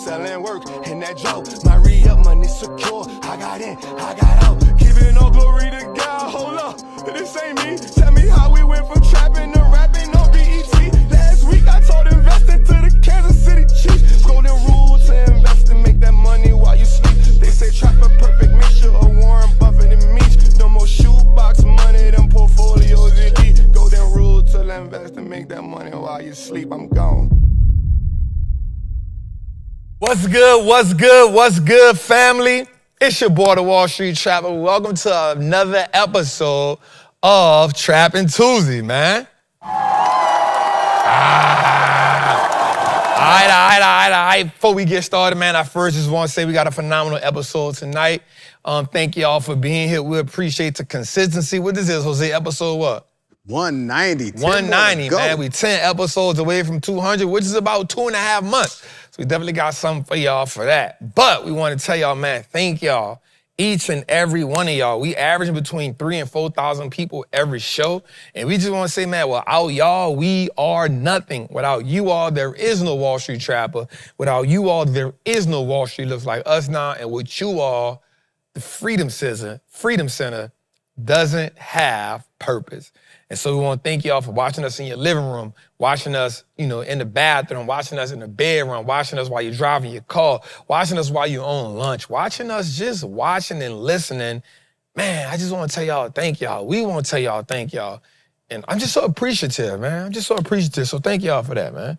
selling work in that joke. My re-up money secure. I got in, I got out. Giving all glory to God. Hold up, this ain't me. Tell me how we went from trapping to rapping on BET. Last week I told investing to the Kansas City Chiefs. Golden rule to invest and make that money while you sleep. They say trap a perfect mixture of Warren Buffett and Meach. No more shoebox money, them portfolios elite. Golden rule to invest and make that money while you sleep. I'm gone. What's good? What's good? What's good, family? It's your boy, the Wall Street Trapper. Welcome to another episode of Trappin' Tuesday, man. All right. Before we get started, man, I first just want to say we got a phenomenal episode tonight. Thank y'all for being here. We appreciate the consistency. What this is, Jose? Episode what? 190. 190, man. We 10 episodes away from 200, which is about 2.5 months. So we definitely got something for y'all for that. But we want to tell y'all, man, thank y'all, each and every one of y'all. We averaging between 3,000 and 4,000 people every show. And we just want to say, man, without y'all, we are nothing. Without you all, there is no Wall Street Trapper. Without you all, there is no Wall Street Looks Like Us Now. And with you all, the Freedom Center doesn't have purpose. And so we want to thank y'all for watching us in your living room, watching us, in the bathroom, watching us in the bedroom, watching us while you're driving your car, watching us while you're on lunch, watching us just watching and listening. Man, I just want to tell y'all thank y'all. We want to tell y'all thank y'all. And I'm just so appreciative, man. I'm just so appreciative. So thank y'all for that, man.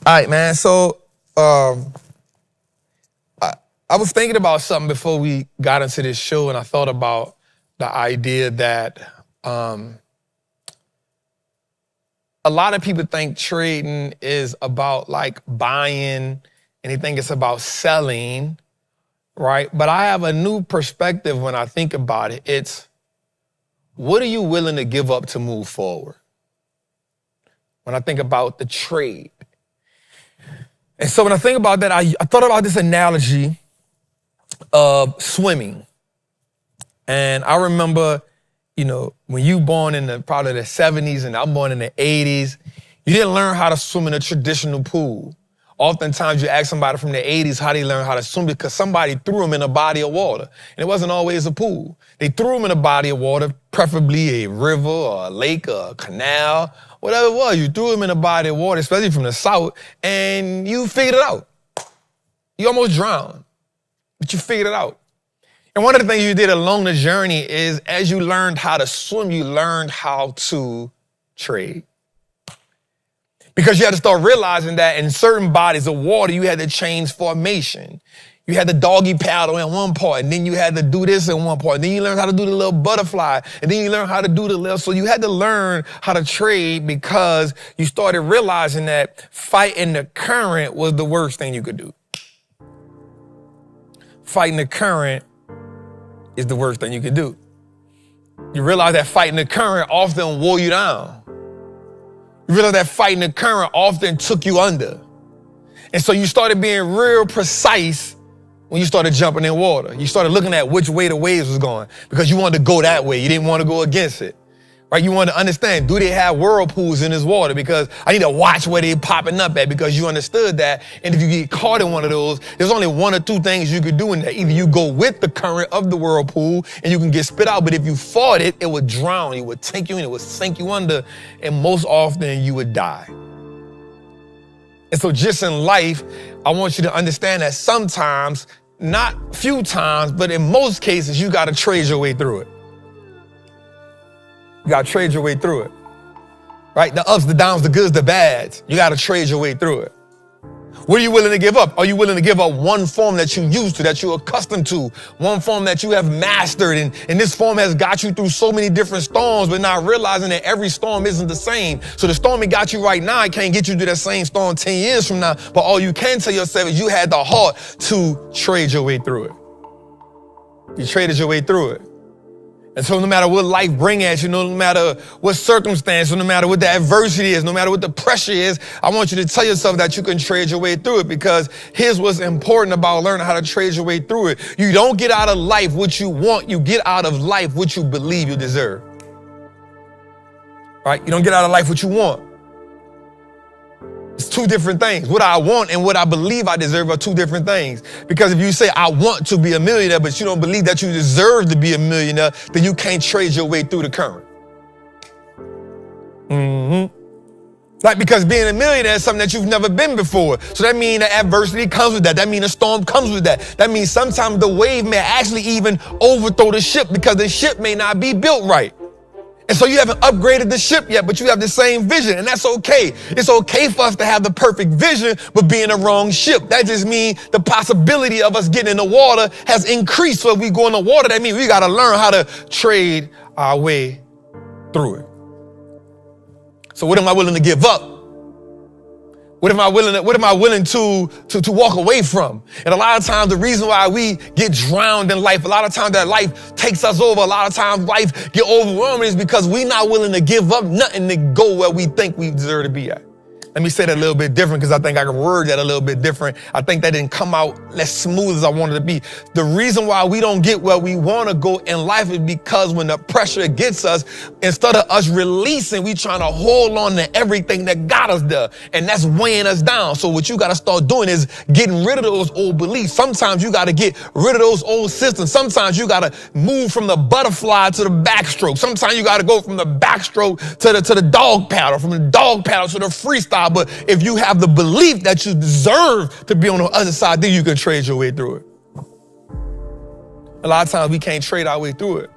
All right, man. So, I was thinking about something before we got into this show, and I thought about the idea that a lot of people think trading is about like buying, and they think it's about selling, right? But I have a new perspective when I think about it. It's, what are you willing to give up to move forward? When I think about the trade. And so when I think about that, I thought about this analogy of swimming. And I remember, when you born in probably the 70s and I'm born in the 80s, you didn't learn how to swim in a traditional pool. Oftentimes you ask somebody from the 80s how they learn how to swim because somebody threw them in a body of water. And it wasn't always a pool. They threw them in a body of water, preferably a river or a lake or a canal, whatever it was. You threw them in a body of water, especially from the south, and you figured it out. You almost drowned. But you figured it out. And one of the things you did along the journey is, as you learned how to swim, you learned how to trade. Because you had to start realizing that in certain bodies of water, you had to change formation. You had the doggy paddle in one part, and then you had to do this in one part. And then you learned how to do the little butterfly, and then you learned how to do the little. So you had to learn how to trade because you started realizing that fighting the current was the worst thing you could do. Fighting the current is the worst thing you can do. You realize that fighting the current often wore you down. You realize that fighting the current often took you under. And so you started being real precise when you started jumping in water. You started looking at which way the waves was going because you wanted to go that way. You didn't want to go against it. Right? You want to understand, do they have whirlpools in this water? Because I need to watch where they're popping up at, because you understood that. And if you get caught in one of those, there's only one or two things you could do in that. Either you go with the current of the whirlpool and you can get spit out, but if you fought it, it would drown you, it would take you in, it would sink you under, and most often you would die. And so just in life, I want you to understand that sometimes, not few times, but in most cases, you got to trade your way through it. You got to trade your way through it, right? The ups, the downs, the goods, the bads. You got to trade your way through it. What are you willing to give up? Are you willing to give up one form that you're used to, that you're accustomed to, one form that you have mastered, and this form has got you through so many different storms, but not realizing that every storm isn't the same. So the storm it got you right now, it can't get you to that same storm 10 years from now, but all you can tell yourself is you had the heart to trade your way through it. You traded your way through it. And so no matter what life brings at you, no matter what circumstance, no matter what the adversity is, no matter what the pressure is, I want you to tell yourself that you can trade your way through it, because here's what's important about learning how to trade your way through it. You don't get out of life what you want, you get out of life what you believe you deserve. Right? You don't get out of life what you want. It's two different things. What I want and what I believe I deserve are two different things. Because if you say, I want to be a millionaire, but you don't believe that you deserve to be a millionaire, then you can't trade your way through the current. Like, because being a millionaire is something that you've never been before. So that means that adversity comes with that. That means a storm comes with that. That means sometimes the wave may actually even overthrow the ship because the ship may not be built right. And so you haven't upgraded the ship yet, but you have the same vision, and that's okay. It's okay for us to have the perfect vision, but be in the wrong ship. That just means the possibility of us getting in the water has increased. So if we go in the water, that means we got to learn how to trade our way through it. So what am I willing to give up? What am I willing to walk away from? And a lot of times the reason why we get drowned in life, a lot of times that life takes us over, a lot of times life get overwhelming is because we're not willing to give up nothing to go where we think we deserve to be at. Let me say that a little bit different because I think I can word that a little bit different. I think that didn't come out as smooth as I wanted to be. The reason why we don't get where we want to go in life is because when the pressure gets us, instead of us releasing, we trying to hold on to everything that got us there. And that's weighing us down. So what you got to start doing is getting rid of those old beliefs. Sometimes you got to get rid of those old systems. Sometimes you got to move from the butterfly to the backstroke. Sometimes you got to go from the backstroke to the dog paddle, from the dog paddle to the freestyle. But if you have the belief that you deserve to be on the other side, then you can trade your way through it. A lot of times we can't trade our way through it.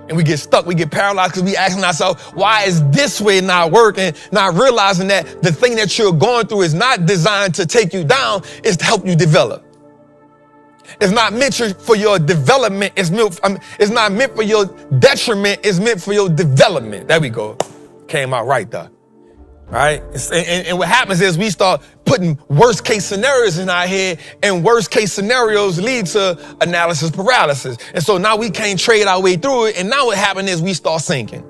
And we get stuck, we get paralyzed because we asking ourselves, why is this way not working? Not realizing that the thing that you're going through is not designed to take you down, it's to help you develop. It's not meant for your development, it's not meant for your detriment, it's meant for your development. There we go. Came out right there. Right? And what happens is we start putting worst case scenarios in our head, and worst case scenarios lead to analysis paralysis. And so now we can't trade our way through it. And now what happens is we start sinking.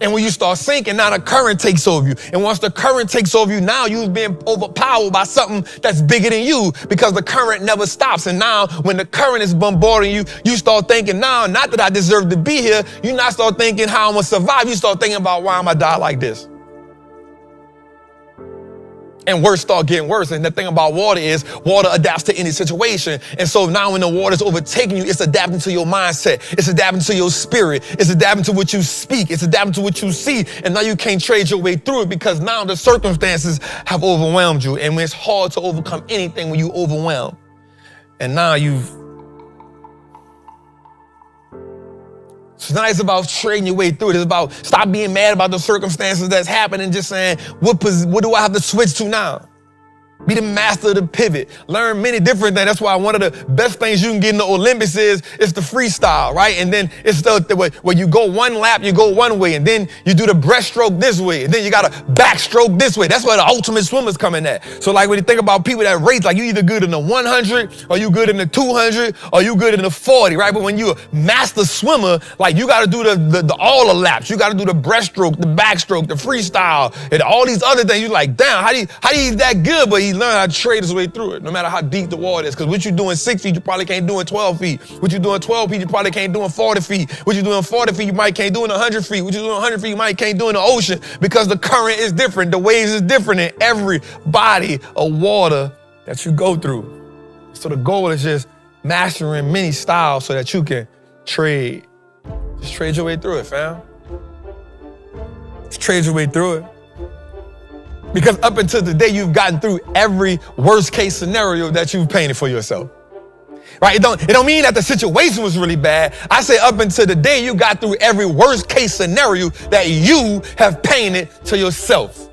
And when you start sinking, now the current takes over you. And once the current takes over you, now you've been overpowered by something that's bigger than you because the current never stops. And now when the current is bombarding you, you start thinking, now, not that I deserve to be here. You not start thinking how I'm going to survive. You start thinking about why I'm going to die like this. And worse start getting worse. And the thing about water is water adapts to any situation. And so now when the water's overtaking you, it's adapting to your mindset. It's adapting to your spirit. It's adapting to what you speak. It's adapting to what you see. And now you can't trade your way through it because now the circumstances have overwhelmed you. And it's hard to overcome anything when you overwhelm. And now so now it's about trading your way through it. It's about stop being mad about the circumstances that's happening and just saying, what do I have to switch to now? Be the master of the pivot. Learn many different things. That's why one of the best things you can get in the Olympics is it's the freestyle, right? And then it's where you go one lap, you go one way, and then you do the breaststroke this way, and then you got to backstroke this way. That's where the ultimate swimmers come in at. So like when you think about people that race, like you either good in the 100, or you good in the 200, or you good in the 40, right? But when you're a master swimmer, like you got to do the all the laps. You got to do the breaststroke, the backstroke, the freestyle, and all these other things. You're like, damn, how do you that good? But he learned how to trade his way through it, no matter how deep the water is. Because what you do in 6 feet, you probably can't do in 12 feet. What you do in 12 feet, you probably can't do in 40 feet. What you do in 40 feet, you might can't do in 100 feet. What you do in 100 feet, you might can't do in the ocean because the current is different. The waves is different in every body of water that you go through. So the goal is just mastering many styles so that you can trade. Just trade your way through it, fam. Just trade your way through it. Because up until today, you've gotten through every worst case scenario that you've painted for yourself. Right? It don't mean that the situation was really bad. I say up until the day you got through every worst case scenario that you have painted to yourself.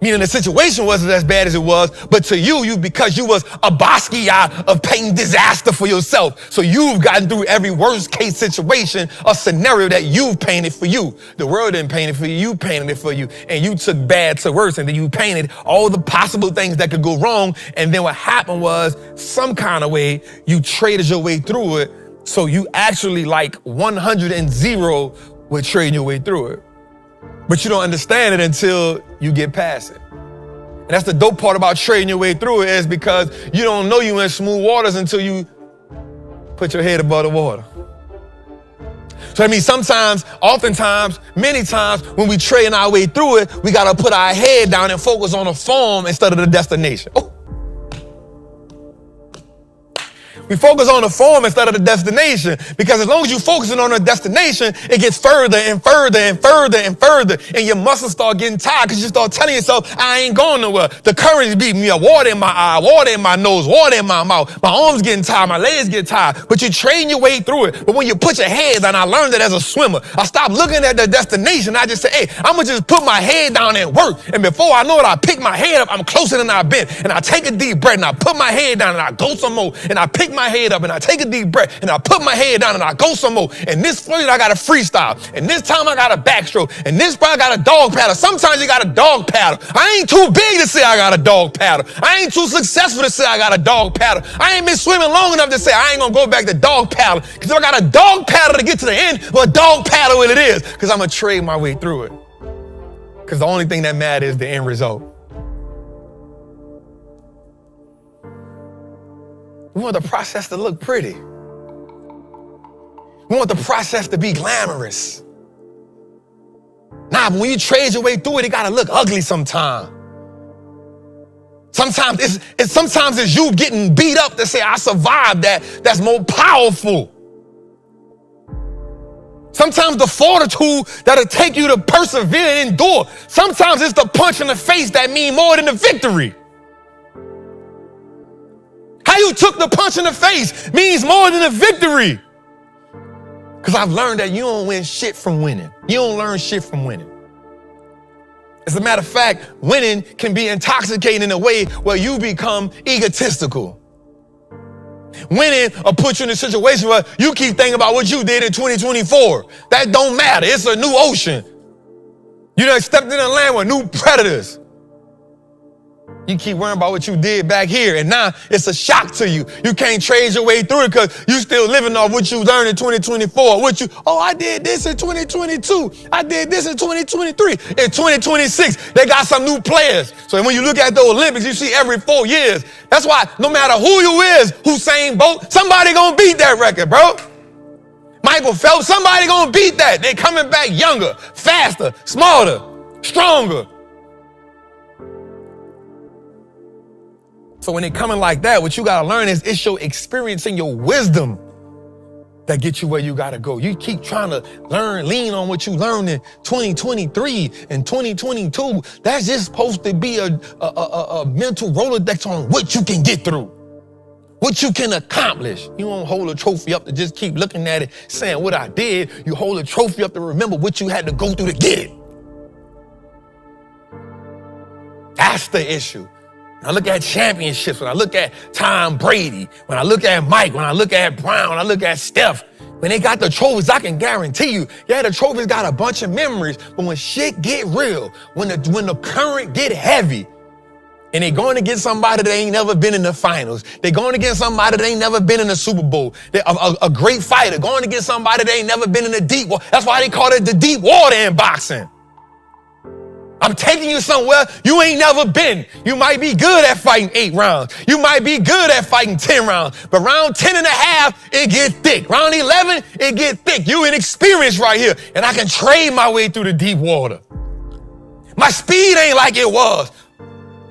Meaning the situation wasn't as bad as it was, but to you because you was a Basquiat of painting disaster for yourself. So you've gotten through every worst case situation or scenario that you've painted for you. The world didn't paint it for you, you painted it for you. And you took bad to worse, and then you painted all the possible things that could go wrong. And then what happened was some kind of way you traded your way through it. So you actually like 100 and 0 with trading your way through it. But you don't understand it until you get past it. And that's the dope part about trading your way through it, is because you don't know you in smooth waters until you put your head above the water. So that means sometimes, oftentimes, many times, when we train our way through it, we got to put our head down and focus on the form instead of the destination. Oh. We focus on the form instead of the destination, because as long as you're focusing on the destination, it gets further and further and further and further, and your muscles start getting tired because you start telling yourself, I ain't going nowhere. The current is beating me up, water in my eye, water in my nose, water in my mouth. My arms getting tired, my legs get tired, but you train your way through it. But when you put your head down, I learned that as a swimmer. I stopped looking at the destination. I just say, hey, I'm going to just put my head down and work. And before I know it, I pick my head up. I'm closer than I've been. And I take a deep breath and I put my head down and I go some more. And I pick my head up and I take a deep breath and I put my head down and I go some more. And this point I got a freestyle. And this time I got a backstroke. And this part I got a dog paddle. Sometimes you got a dog paddle. I ain't too big to say I got a dog paddle. I ain't too successful to say I got a dog paddle. I ain't been swimming long enough to say I ain't gonna go back to dog paddle. Because if I got a dog paddle to get to the end, well, dog paddle it is. Because I'm gonna trade my way through it. Because the only thing that matters is the end result. We want the process to look pretty. We want the process to be glamorous. Nah, but when you trade your way through it, it gotta look ugly sometimes. Sometimes it's you getting beat up to say, I survived that. That's more powerful. Sometimes the fortitude that'll take you to persevere and endure. Sometimes it's the punch in the face that mean more than the victory. How you took the punch in the face means more than a victory. Because I've learned that you don't win shit from winning. You don't learn shit from winning. As a matter of fact, winning can be intoxicating in a way where you become egotistical. Winning will put you in a situation where you keep thinking about what you did in 2024. That don't matter. It's a new ocean. You done stepped in a land with new predators. You keep worrying about what you did back here, and now it's a shock to you. You can't trade your way through it because you still living off what you learned in 2024. I did this in 2022. I did this in 2023. In 2026, they got some new players. So when you look at the Olympics, you see every 4 years. That's why no matter who you is, Usain Bolt, somebody gonna beat that record, bro. Michael Phelps, somebody gonna beat that. They coming back younger, faster, smarter, stronger. So when it coming like that, what you gotta learn is it's your experience and your wisdom that get you where you gotta go. You keep trying to lean on what you learned in 2023 and 2022. That's just supposed to be a mental Rolodex on what you can get through, what you can accomplish. You don't hold a trophy up to just keep looking at it, saying what I did. You hold a trophy up to remember what you had to go through to get it. That's the issue. When I look at championships, when I look at Tom Brady, when I look at Mike, when I look at Brown, when I look at Steph, when they got the trophies, I can guarantee you, yeah, the trophies got a bunch of memories, but when shit get real, when the current get heavy, and they going to get somebody that ain't never been in the finals, they going to get somebody that ain't never been in the Super Bowl, a great fighter, going to get somebody that ain't never been in the deep water. That's why they call it the deep water in boxing. I'm taking you somewhere you ain't never been. You might be good at fighting 8 rounds. You might be good at fighting 10 rounds. But round 10 and a half, it get thick. Round 11, it get thick. You inexperienced right here. And I can trade my way through the deep water. My speed ain't like it was.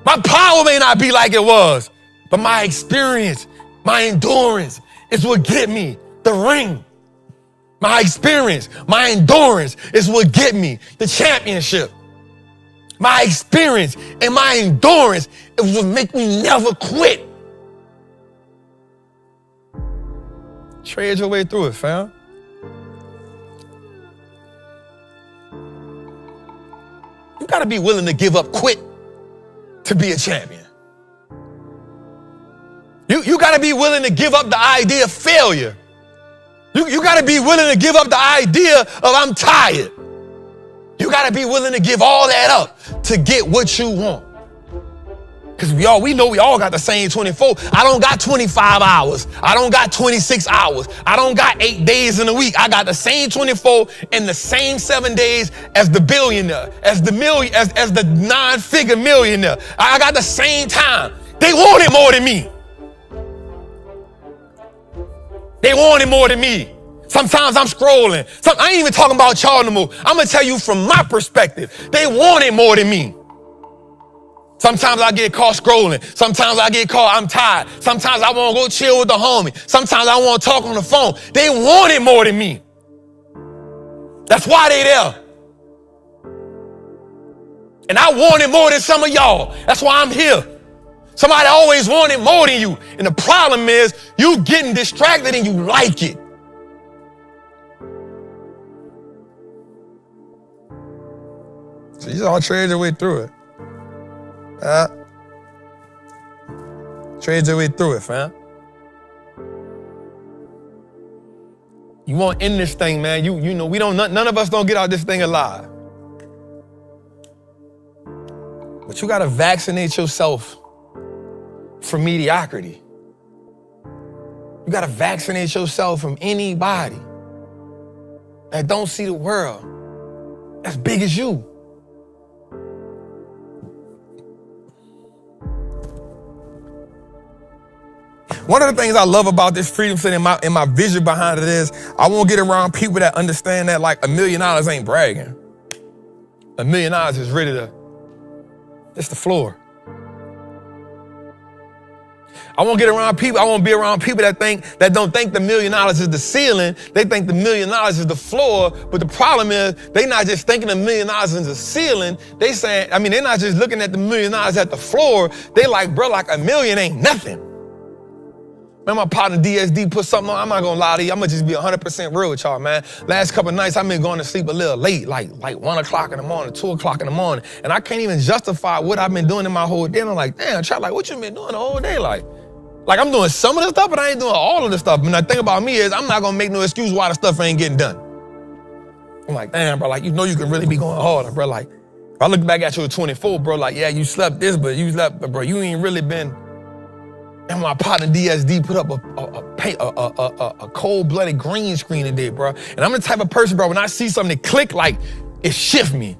My power may not be like it was. But my experience, my endurance is what get me the ring. My experience, my endurance is what get me the championship. My experience and my endurance is what make me never quit. Trade your way through it, fam. You gotta be willing to give up quit to be a champion. You gotta be willing to give up the idea of failure. You gotta be willing to give up the idea of I'm tired. You gotta be willing to give all that up to get what you want. Because we know we all got the same 24. I don't got 25 hours. I don't got 26 hours. I don't got 8 days in a week. I got the same 24 and the same 7 days as the billionaire, as the 9-figure millionaire. I got the same time. They want it more than me. They want it more than me. Sometimes I'm scrolling. I ain't even talking about y'all no more. I'm going to tell you from my perspective. They want it more than me. Sometimes I get caught scrolling. Sometimes I get caught, I'm tired. Sometimes I want to go chill with the homie. Sometimes I want to talk on the phone. They want it more than me. That's why they there. And I want it more than some of y'all. That's why I'm here. Somebody always wanted more than you. And the problem is you getting distracted and you like it. So you all trade your way through it. Trade your way through it, fam. You won't end this thing, man. You know, none of us don't get out this thing alive. But you gotta vaccinate yourself from mediocrity. You gotta vaccinate yourself from anybody that don't see the world as big as you. One of the things I love about this freedom city and my vision behind it is I won't get around people that understand that like $1 million ain't bragging. $1 million is ready to, it's the floor. I won't get around people, I won't be around people that don't think the $1 million is the ceiling. They think the $1 million is the floor. But the problem is they not just thinking the $1 million is the ceiling. They're not just looking at the $1 million at the floor. They like, bro, like $1 million ain't nothing. Man, my partner DSD put something on. I'm not gonna lie to you. I'm gonna just be 100% real with y'all, man. Last couple of nights, I've been going to sleep a little late, like 1 o'clock in the morning, 2 o'clock in the morning. And I can't even justify what I've been doing in my whole day. And I'm like, damn, Chad, like, what you been doing the whole day? Like I'm doing some of the stuff, but I ain't doing all of the stuff. And the thing about me is I'm not gonna make no excuse why the stuff ain't getting done. I'm like, damn, bro, like, you know you can really be going harder, bro. Like, if I look back at you at 24, bro, like, yeah, you slept this, but bro, you ain't really been. And my partner DSD put up a cold-blooded green screen today, bro. And I'm the type of person, bro, when I see something that click, like, it shift me.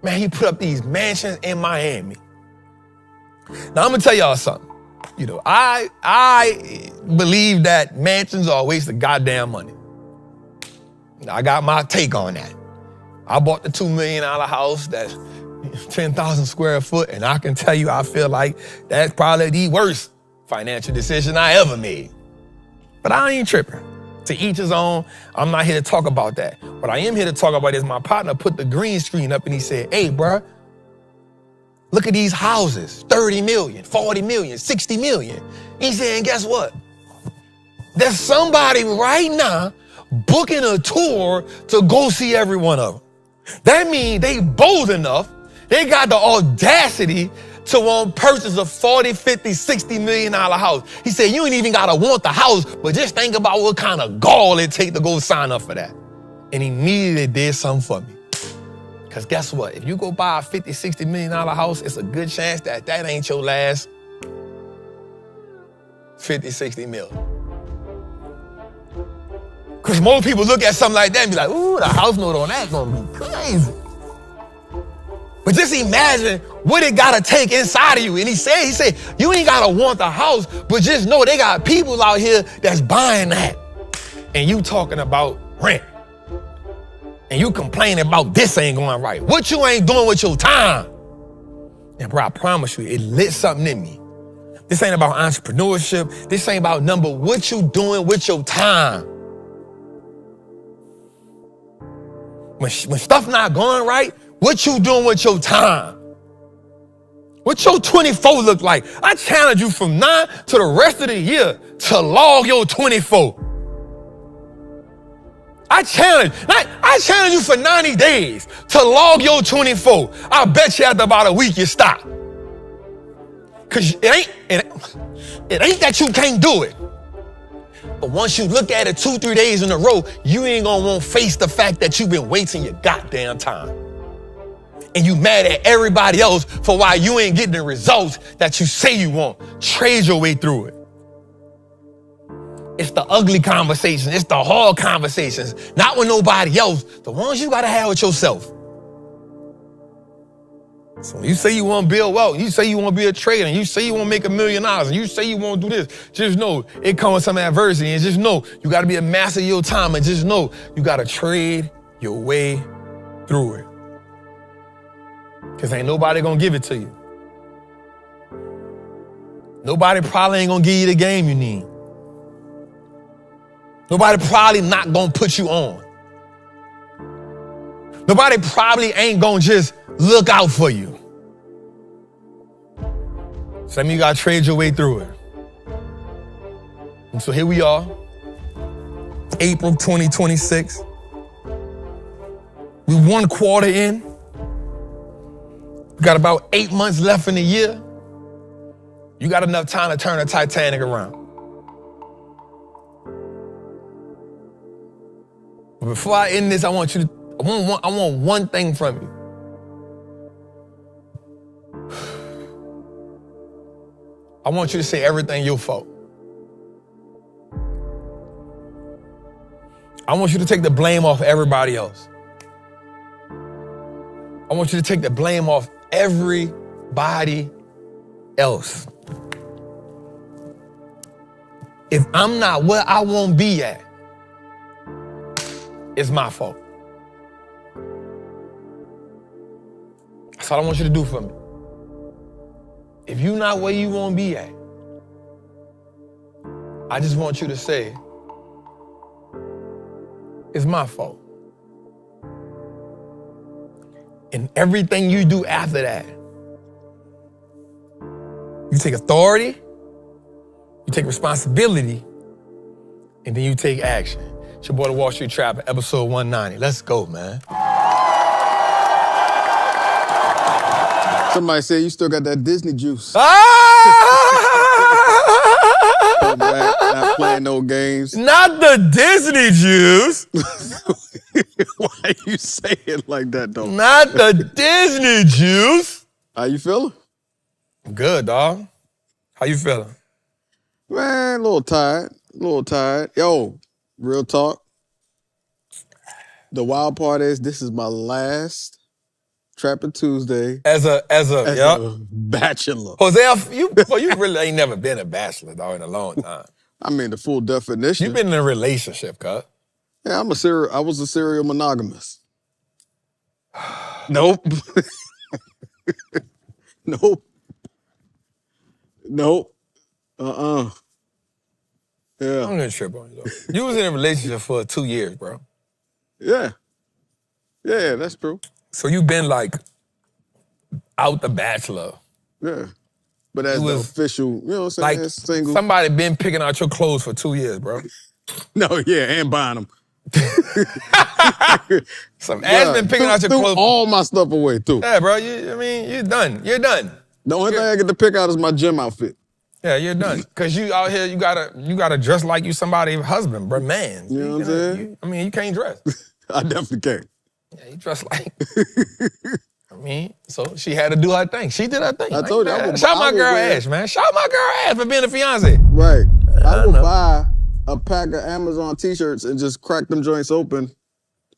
Man, he put up these mansions in Miami. Now, I'm gonna tell y'all something. You know, I believe that mansions are a waste of goddamn money. I got my take on that. I bought the $2 million house that's 10,000 square foot, and I can tell you I feel like that's probably the worst financial decision I ever made. But I ain't tripping. To each his own. I'm not here to talk about that. What I am here to talk about is my partner put the green screen up and he said, hey, bro, look at these houses, 30 million, 40 million, 60 million. He said, and guess what? There's somebody right now booking a tour to go see every one of them. That means they bold enough, they got the audacity to want to purchase a 40, 50, 60 million dollar house. He said, you ain't even got to want the house, but just think about what kind of gall it take to go sign up for that. And he immediately did something for me. Because guess what? If you go buy a 50, 60 million dollar house, it's a good chance that ain't your last 50, 60 mil. Because most people look at something like that and be like, ooh, the house note on that's going to be crazy. But just imagine what it got to take inside of you. And he said, you ain't got to want the house, but just know they got people out here that's buying that. And you talking about rent. And you complaining about this ain't going right. What you ain't doing with your time? And bro, I promise you, it lit something in me. This ain't about entrepreneurship. This ain't about number. What you doing with your time? When stuff not going right, what you doing with your time? What your 24 look like? I challenge you from 9 to the rest of the year to log your 24. I challenge you for 90 days to log your 24. I bet you after about a week you stop. Cause it ain't that you can't do it. But once you look at it 2-3 days in a row, you ain't gonna want to face the fact that you've been wasting your goddamn time. And you mad at everybody else for why you ain't getting the results that you say you want. Trade your way through it. It's the ugly conversations. It's the hard conversations. Not with nobody else. The ones you gotta have with yourself. So you say you want to build wealth, you say you want to be a trader, and you say you want to make $1 million, and you say you want to do this, just know it comes with some adversity, and just know you got to be a master of your time, and just know you got to trade your way through it. Because ain't nobody going to give it to you. Nobody probably ain't going to give you the game you need. Nobody probably not going to put you on. Nobody probably ain't going to just look out for you. Some of you got to trade your way through it. And so here we are, April 2026. We 1 quarter in. We got about 8 months left in the year. You got enough time to turn the Titanic around. But before I end this, I want one thing from you. I want you to say everything your fault. I want you to take the blame off everybody else. I want you to take the blame off everybody else. If I'm not where I want to be at, it's my fault. That's all I want you to do for me. If you're not where you want to be at, I just want you to say, it's my fault. And everything you do after that, you take authority, you take responsibility, and then you take action. It's your boy, the Wall Street Trappin, episode 190. Let's go, man. Somebody said you still got that Disney juice. Not playing no games. Not the Disney juice. Why you say it like that, though? Not the Disney juice. How you feeling? Good, dog. How you feeling? Man, a little tired. Yo, real talk. The wild part is this is my last Trappin' Tuesday As a bachelor. Jose, you really ain't never been a bachelor, dog, in a long time. I mean, the full definition. You've been in a relationship, cuz. Yeah, I was a serial monogamous. Nope. Nope. Yeah. I'm gonna trip on you, though. You was in a relationship for 2 years, bro. Yeah. Yeah, that's true. So you been like out the bachelor. Yeah. But as the official, you know what I'm saying? Like Single. somebody been picking out your clothes for 2 years, bro. No, yeah, and buying them. Some ass been picking out your clothes. All my stuff away, too. Yeah, bro, you're done. You're done. The only thing I get to pick out is my gym outfit. Yeah, you're done. Cause you out here, you gotta dress like you somebody's husband, bro, man. You know what I'm saying? You can't dress. I definitely can't. Yeah, you dress like. So she had to do her thing. She did her thing. I told you. Shout my girl Ash, man. Shout my girl Ash for being a fiance. Right. I would buy a pack of Amazon t-shirts and just crack them joints open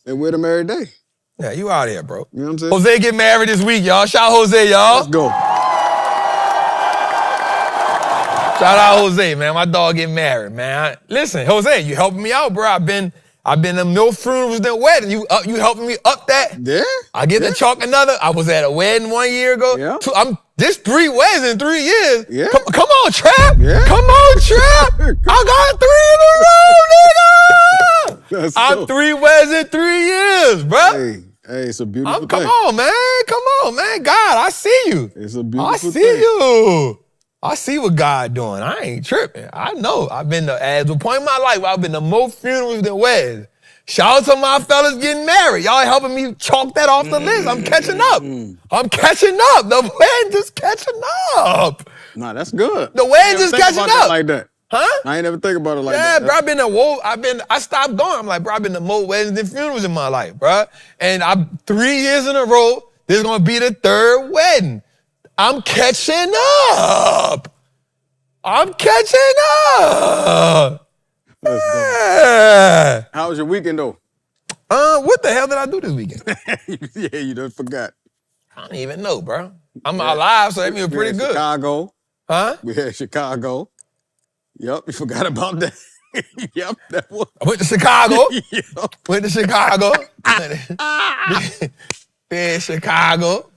and wear them every day. Yeah, you out here, bro. You know what I'm saying? Jose get married this week, y'all. Shout Jose, y'all. Let's go. Shout out Jose, man. My dog get married, man. Listen, Jose, you helping me out, bro. I've been to no funerals than weddings. You helping me up that? Yeah. I get to chalk another. I was at a wedding 1 year ago. Yeah. This 3 weddings in 3 years. Yeah. Come on, Trap. Yeah. Come on, Trap. I got 3 in a row, nigga. I'm 3 weddings in 3 years, bro. Hey, it's a beautiful thing. Come on, man. God, I see you. It's a beautiful thing. I see you. I see what God doing. I ain't tripping. I know. I've been at the point in my life where I've been to more funerals than weddings. Shout out to my fellas getting married. Y'all helping me chalk that off the list. I'm catching up. The wedding just catching up. Nah, that's good. The wedding just catching up. Like that. Huh? I ain't never think about it like that. Yeah, bro, I stopped going. I'm like, bro, I've been to more weddings than funerals in my life, bro. And I'm 3 years in a row, this is gonna be the 3rd wedding. I'm catching up. Yeah. How was your weekend, though? What the hell did I do this weekend? Yeah, you done forgot. I don't even know, bro. I'm alive, so that means pretty good. Chicago. Huh? We had Chicago. Yep, you forgot about that. Yep, that was. I went to Chicago. Yep. Went to Chicago. Been in Chicago.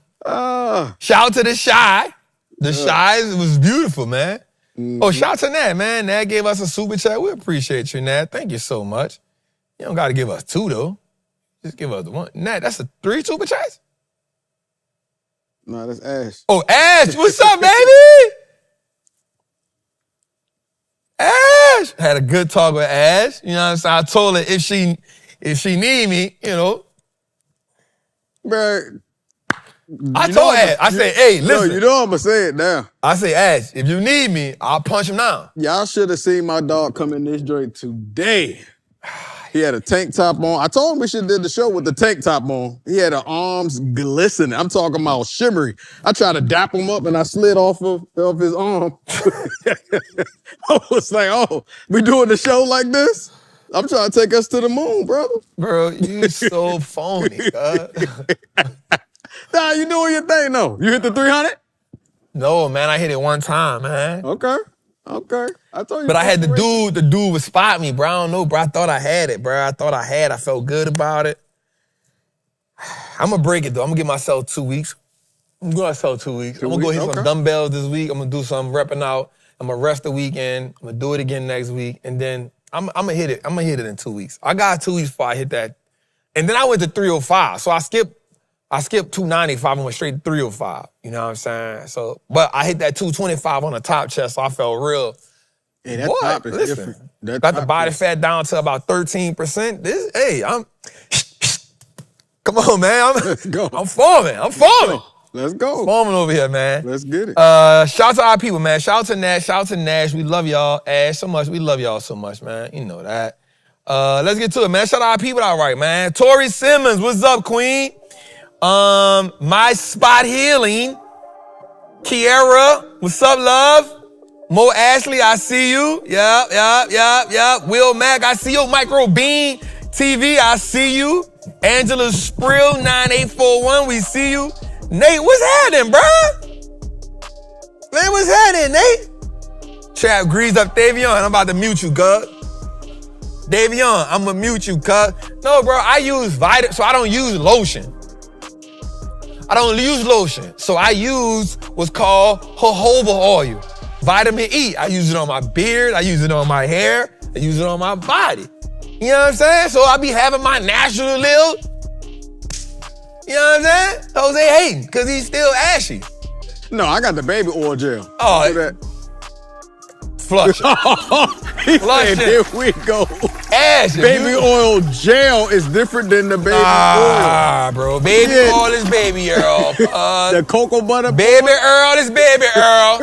Shout out to the Shy. The Shy was beautiful, man. Oh, shout out to Nat, man. Nat gave us a super chat. We appreciate you, Nat. Thank you so much. You don't got to give us 2, though. Just give us 1. Nat, that's a 3 super chats? No, that's Ash. Oh, Ash, what's up, baby? Ash. Had a good talk with Ash. You know what I'm saying? I told her if she need me, you know. Bro, I told Ash, I said, hey, listen. No, you know I'm going to say it now. I say, Ash, if you need me, I'll punch him down. Y'all should have seen my dog come in this joint today. He had a tank top on. I told him we should have did the show with the tank top on. He had the arms glistening. I'm talking about shimmery. I tried to dap him up and I slid off his arm. I was like, oh, we doing the show like this? I'm trying to take us to the moon, brother. Bro, you so phony, God. Nah, you doing your thing, though. You hit the 300? No, man, I hit it one time, man. Okay. I told you. But I had the dude would spot me, bro. I don't know, bro. I thought I had it, bro. I felt good about it. I'm going to break it, though. I'm going to give myself 2 weeks. I'm going to go hit some dumbbells this week. I'm going to do some repping out. I'm going to rest the weekend. I'm going to do it again next week. And then I'm going to hit it. I'm going to hit it in 2 weeks. I got 2 weeks before I hit that. And then I went to 305. So I skipped 295 and went straight to 305. You know what I'm saying? So, but I hit that 225 on the top chest, so I felt real. Hey, that top is different. Got the body fat down to about 13%. Come on, man. Let's go. I'm forming. Let's go. Forming over here, man. Let's get it. Shout out to our people, man. Shout out to Nash. Shout out to Nash. We love y'all. Ash, so much. We love y'all so much, man. You know that. Let's get to it, man. Shout out our people out right, man. Tori Simmons, what's up, Queen? My Spot Healing. Kiera, what's up, love? Mo Ashley, I see you. Yep. Will Mack, I see you. Micro Bean TV, I see you. Angela Sprill, 9841, we see you. Nate, what's happening, bruh? Man, what's happening, Nate? Trap greased up Davion, I'm about to mute you, cuz. Davion, I'm gonna mute you, cuz. No, bro, I use vitamin, so I don't use lotion. So I use what's called jojoba oil. Vitamin E. I use it on my beard. I use it on my hair. I use it on my body. You know what I'm saying? So I be having my natural little, you know what I'm saying? Jose hating, because he's still ashy. No, I got the baby oil gel. Oh, look at that. Flush it. Flush it. Here we go. Ash. Baby oil gel is different than the baby oil. Bro. Baby oil is baby Earl. The cocoa butter. Baby Earl is baby Earl.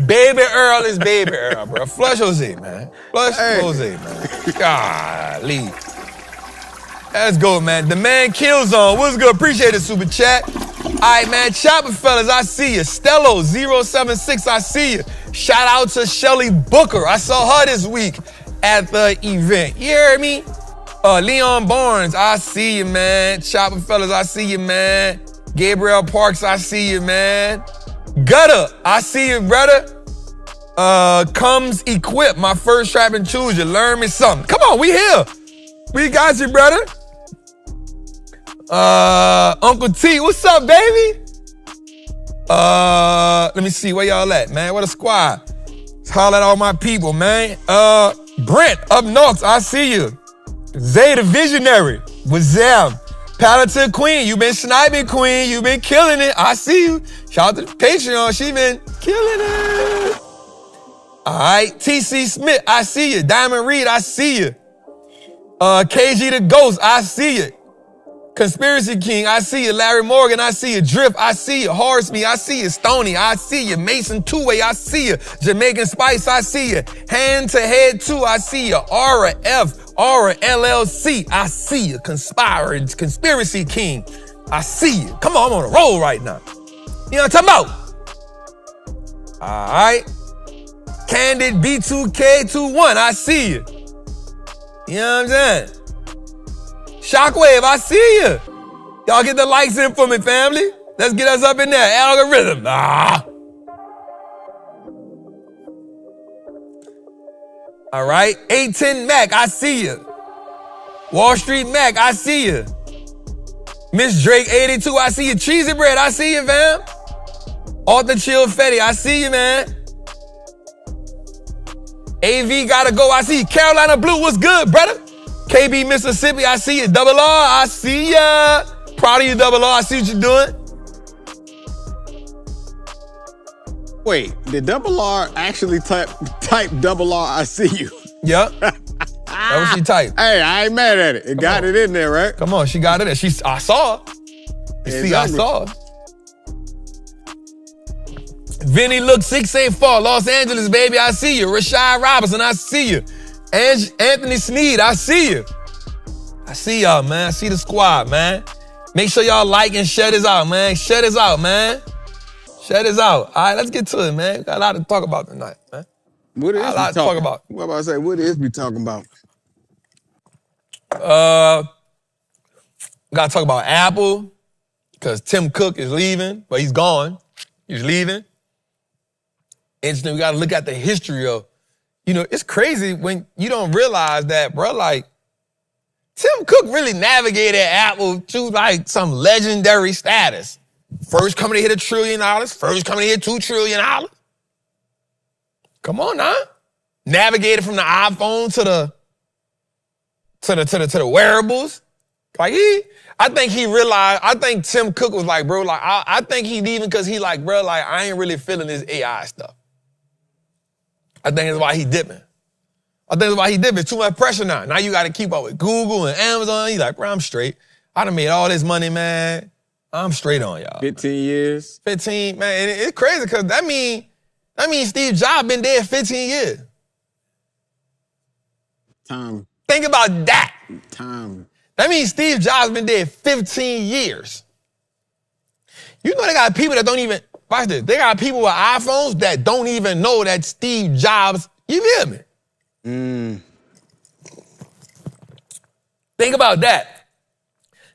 Baby Earl is baby Earl, bro. Flush Jose, man. Jose, man. Golly. Let's go, man. The man Killzone. What's good? Appreciate it, super chat. All right, man. Chopper fellas, I see you. Stello076, I see you. Shout out to Shelly Booker. I saw her this week at the event. You hear me? Leon Barnes, I see you, man. Chopper fellas, I see you, man. Gabriel Parks, I see you, man. Gutter, I see you, brother. Comes equipped. My first Trappin' Choose You. Learn me something. Come on, we here. We got you, brother. Uncle T, what's up, baby? Let me see where y'all at, man. What a squad. Let's holler at all my people, man. Brent up north, I see you. Zay the Visionary, what's up? Paladin Queen, you been sniping, Queen. You been killing it. I see you. Shout out to the Patreon. She been killing it. All right, TC Smith, I see you. Diamond Reed, I see you. KG the Ghost, I see you. Conspiracy King, I see you. Larry Morgan, I see you. Drift, I see you. Horsemeat, I see you. Stony, I see you. Mason Two-Way, I see you. Jamaican Spice, I see you. Hand to Head 2, I see you. Aura F, Aura LLC, I see you. Conspiracy King, I see you. Come on, I'm on a roll right now. You know what I'm talking about? All right. Candid B2K21, I see you. You know what I'm saying? Shockwave, I see you. Y'all get the likes in for me, family. Let's get us up in there. Algorithm. All right. 810 Mac, I see you. Wallstreet Mac, I see you. Miss Drake 82, I see you. Cheesy Bread, I see you, fam. Arthur Chill Fetty, I see you, man. AV gotta go, I see you. Carolina Blue, what's good, brother? KB Mississippi, I see you. Double R, I see ya. Proud of you, Double R, I see what you're doing. Wait, did Double R actually type Double R, I see you? Yep. That what she typed. Hey, I ain't mad at it. It got it in there, right? Come on, she got it in. I saw her. See, I saw her. Vinny Look 684, Los Angeles, baby, I see you. Rashad Robinson, I see you. Anthony Sneed, I see you. I see y'all, man. I see the squad, man. Make sure y'all like and share this out, man. Share this out, man. Share this out. All right, let's get to it, man. We got a lot to talk about tonight, man. What is a lot to talk about. What about to say? What is we talking about? We gotta talk about Apple, because Tim Cook is leaving, but he's gone. He's leaving. Interesting, we gotta look at the history of, it's crazy when you don't realize that, bro, like, Tim Cook really navigated Apple to like some legendary status. First coming to hit $1 trillion, first coming to hit $2 trillion. Come on now. Navigated from the iPhone to the wearables. Like I think Tim Cook was like, bro, like I think he leaving because he like, bro, like I ain't really feeling this AI stuff. I think that's why he dipping. It's too much pressure now. Now you got to keep up with Google and Amazon. He's like, bro, I'm straight. I done made all this money, man. I'm straight on y'all. 15 years. 15, man. And it's crazy because that means Steve Jobs been dead 15 years. Time. Think about that. Time. That means Steve Jobs been dead 15 years. You know they got people that don't even, watch this, they got people with iPhones that don't even know that Steve Jobs, you feel me? Think about that.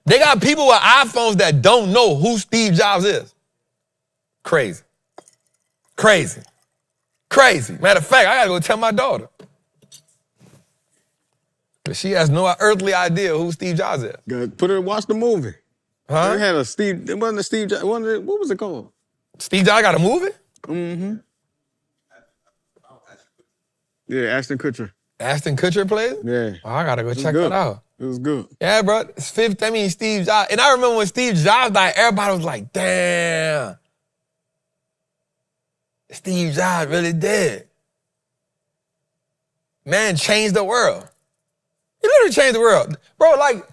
They got people with iPhones that don't know who Steve Jobs is. Crazy. Matter of fact, I gotta go tell my daughter. But she has no earthly idea who Steve Jobs is. Good. Put her and watch the movie. Huh? They had a Steve, it wasn't a Steve Jobs, what was it called? Steve Jobs got a movie? Mm-hmm. Yeah, Ashton Kutcher. Ashton Kutcher plays? Yeah. Oh, I gotta go check that out. It was good. Yeah, bro. It's 50, that means Steve Jobs. And I remember when Steve Jobs died, everybody was like, damn. Steve Jobs really dead. Man changed the world. He literally changed the world. Bro, like,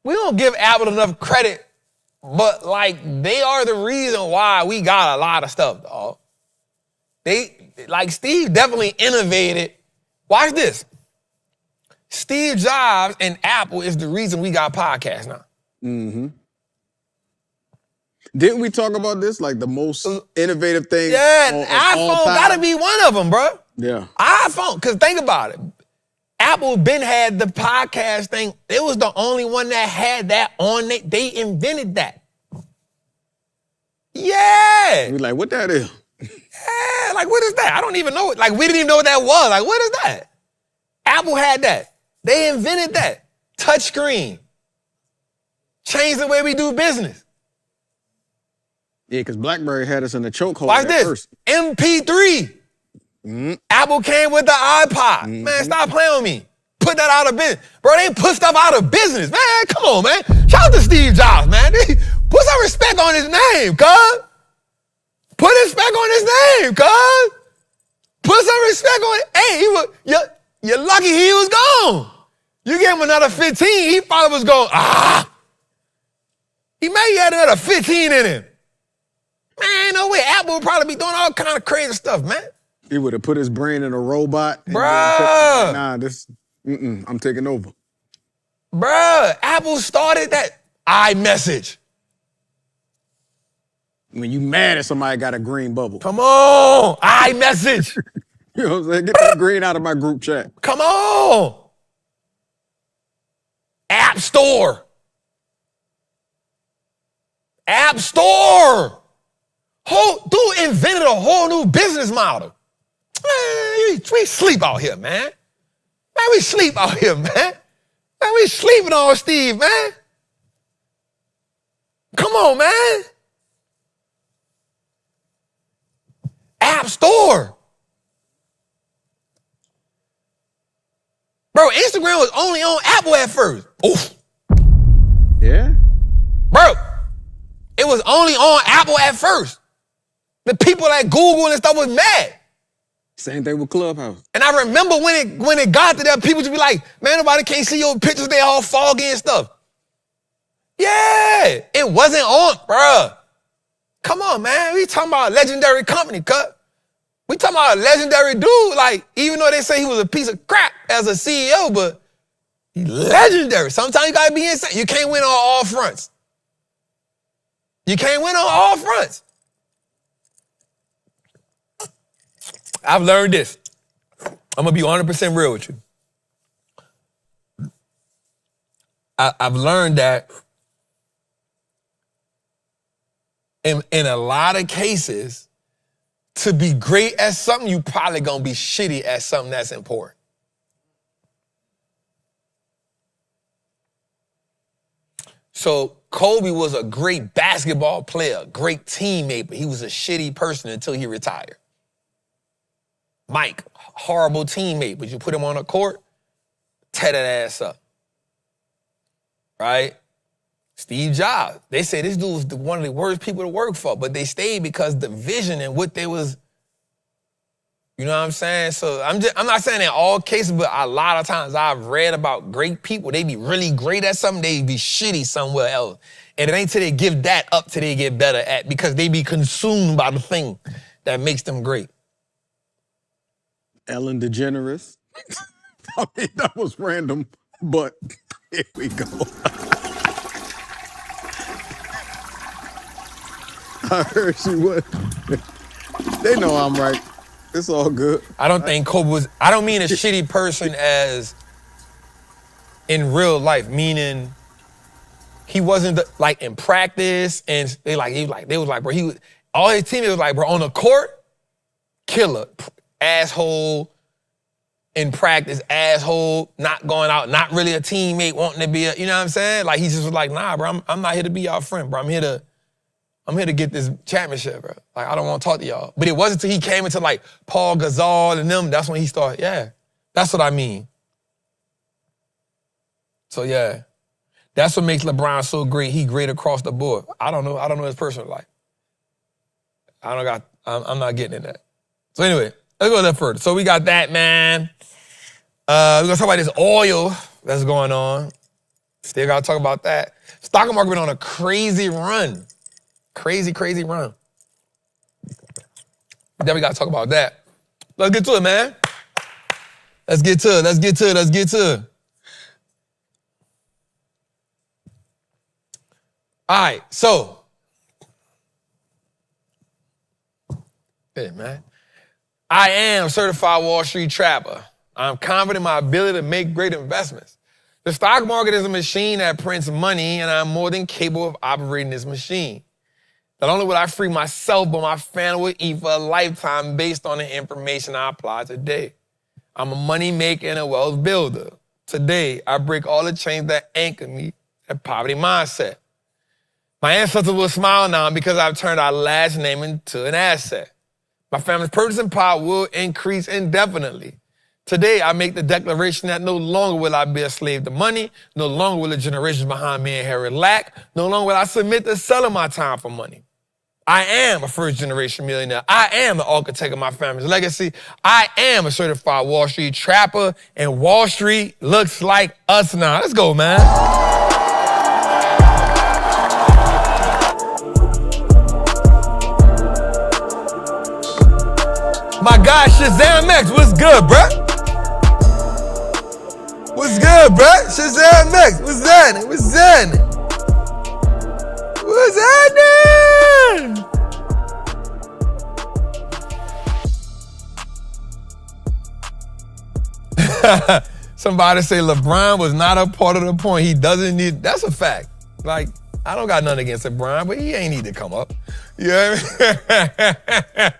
we don't give Apple enough credit, but like, they are the reason why we got a lot of stuff, dog. Steve definitely innovated. Watch this. Steve Jobs and Apple is the reason we got podcasts now. Mm-hmm. Didn't we talk about this? Like the most innovative thing? Yeah, iPhone gotta be one of them, bro. Yeah. iPhone, because think about it. Apple been had the podcast thing. It was the only one that had that on it. They invented that. Yeah. We're like, what that is? Yeah, like what is that? I don't even know it. Like we didn't even know what that was. Like what is that? Apple had that. They invented that. Touchscreen. Changed the way we do business. Yeah, because BlackBerry had us in the chokehold. Watch this. First. MP3. Mm-hmm. Apple came with the iPod. Mm-hmm. Man, stop playing with me. Put that out of business. Bro, they put stuff out of business. Man, come on, man. Shout out to Steve Jobs, man. Put some respect on his name, cuz. Put respect on his name, cuz. Put some respect on it. Hey, you're lucky he was gone. You gave him another 15, he probably was going, He may have had another 15 in him. Man, no way. Apple would probably be doing all kind of crazy stuff, man. He would have put his brain in a robot. Bruh. I'm taking over. Bruh, Apple started that iMessage. When you mad at somebody got a green bubble. Come on, iMessage. You know what I'm saying? Get that green out of my group chat. Come on. App Store. App Store. Dude invented a whole new business model. Man, we sleep out here, man. Man, we sleep out here, man. Man, we sleeping on Steve, man. Come on, man. App Store. Bro, Instagram was only on Apple at first. Oof. Yeah? Bro, it was only on Apple at first. The people at Google and stuff was mad. Same thing with Clubhouse. And I remember when it got to that, people just be like, man, nobody can't see your pictures, they all foggy and stuff. Yeah, it wasn't on, bruh. Come on, man. We talking about a legendary company, cut. We talking about a legendary dude. Like, even though they say he was a piece of crap as a CEO, but he's legendary. Sometimes you gotta be insane. You can't win on all fronts. You can't win on all fronts. I've learned this. I'm gonna be 100% real with you. I've learned that in a lot of cases, to be great at something, you probably gonna be shitty at something that's important. So Kobe was a great basketball player, great teammate, but he was a shitty person until he retired. Mike, horrible teammate, but you put him on a court, tear that ass up. Right? Steve Jobs, they say this dude was one of the worst people to work for, but they stayed because the vision and what they was, you know what I'm saying? So I'm not saying in all cases, but a lot of times I've read about great people. They be really great at something, they be shitty somewhere else. And it ain't till they give that up till they get better at, because they be consumed by the thing that makes them great. Ellen DeGeneres. I mean, that was random, but here we go. I heard she would. They know I'm right. It's all good. I don't think Kobe was, I don't mean a shitty person as in real life, meaning he wasn't like in practice, and they was like, bro, all his teammates was like, bro, on the court, killer, asshole, in practice, asshole, not going out, not really a teammate, wanting to be you know what I'm saying? Like, he just was like, nah, bro, I'm not here to be y'all friend, bro. I'm here to get this championship, bro. Like, I don't want to talk to y'all. But it wasn't until he came into like Paul Gasol and them, that's when he started, yeah, that's what I mean. So yeah, that's what makes LeBron so great. He great across the board. I don't know his personal life. I'm not getting in that. So anyway, let's go a little further. So we got that, man. We're gonna talk about this oil that's going on. Still gotta talk about that. Stock market been on a crazy run. Crazy run. Then we gotta talk about that. Let's get to it, man. Let's get to it. All right, so. Hey, man. I am a certified Wall Street trapper. I'm confident in my ability to make great investments. The stock market is a machine that prints money, and I'm more than capable of operating this machine. Not only will I free myself, but my family will eat for a lifetime based on the information I apply today. I'm a money maker and a wealth builder. Today, I break all the chains that anchor me, that poverty mindset. My ancestors will smile now because I've turned our last name into an asset. My family's purchasing power will increase indefinitely. Today, I make the declaration that no longer will I be a slave to money, no longer will the generations behind me inherit lack, no longer will I submit to selling my time for money. I am a first-generation millionaire. I am the architect of my family's legacy. I am a certified Wall Street trapper, and Wall Street looks like us now. Let's go, man. My guy Shazam X, what's good, bruh? What's good, bruh? Shazam X, what's happening? What's happening? What's happening? Somebody say LeBron was not a part of the point. He doesn't need, that's a fact. Like, I don't got nothing against LeBron, but he ain't need to come up. You know what I mean?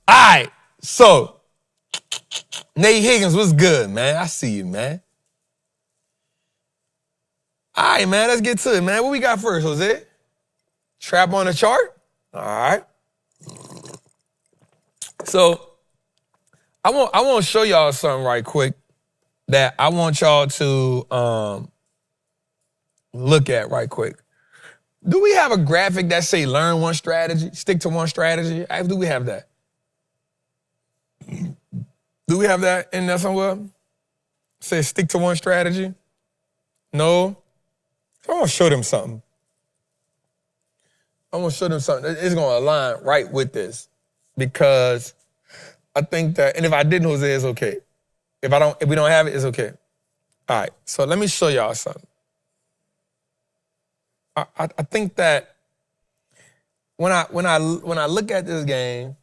All right, so Nate Higgins, what's good, man? I see you, man. All right, man, let's get to it, man. What we got first, Jose? Trap on the chart? All right. So I want to show y'all something right quick that I want y'all to look at right quick. Do we have a graphic that say learn one strategy, stick to one strategy? Do we have that? Do we have that in there somewhere? Say stick to one strategy? No? I want to show them something. I want to show them something. It's going to align right with this because I think that, and if I didn't, Jose, it's okay. If we don't have it, it's okay. All right, so let me show y'all something. I think that when I look at this game,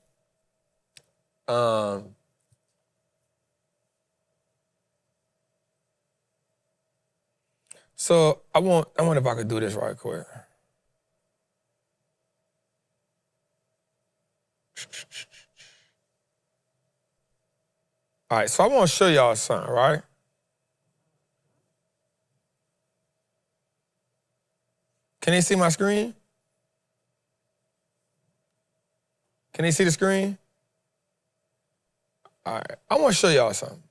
so I wonder if I could do this right quick. All right, so I want to show y'all something, right? Can they see my screen? Can they see the screen? All right, I want to show y'all something.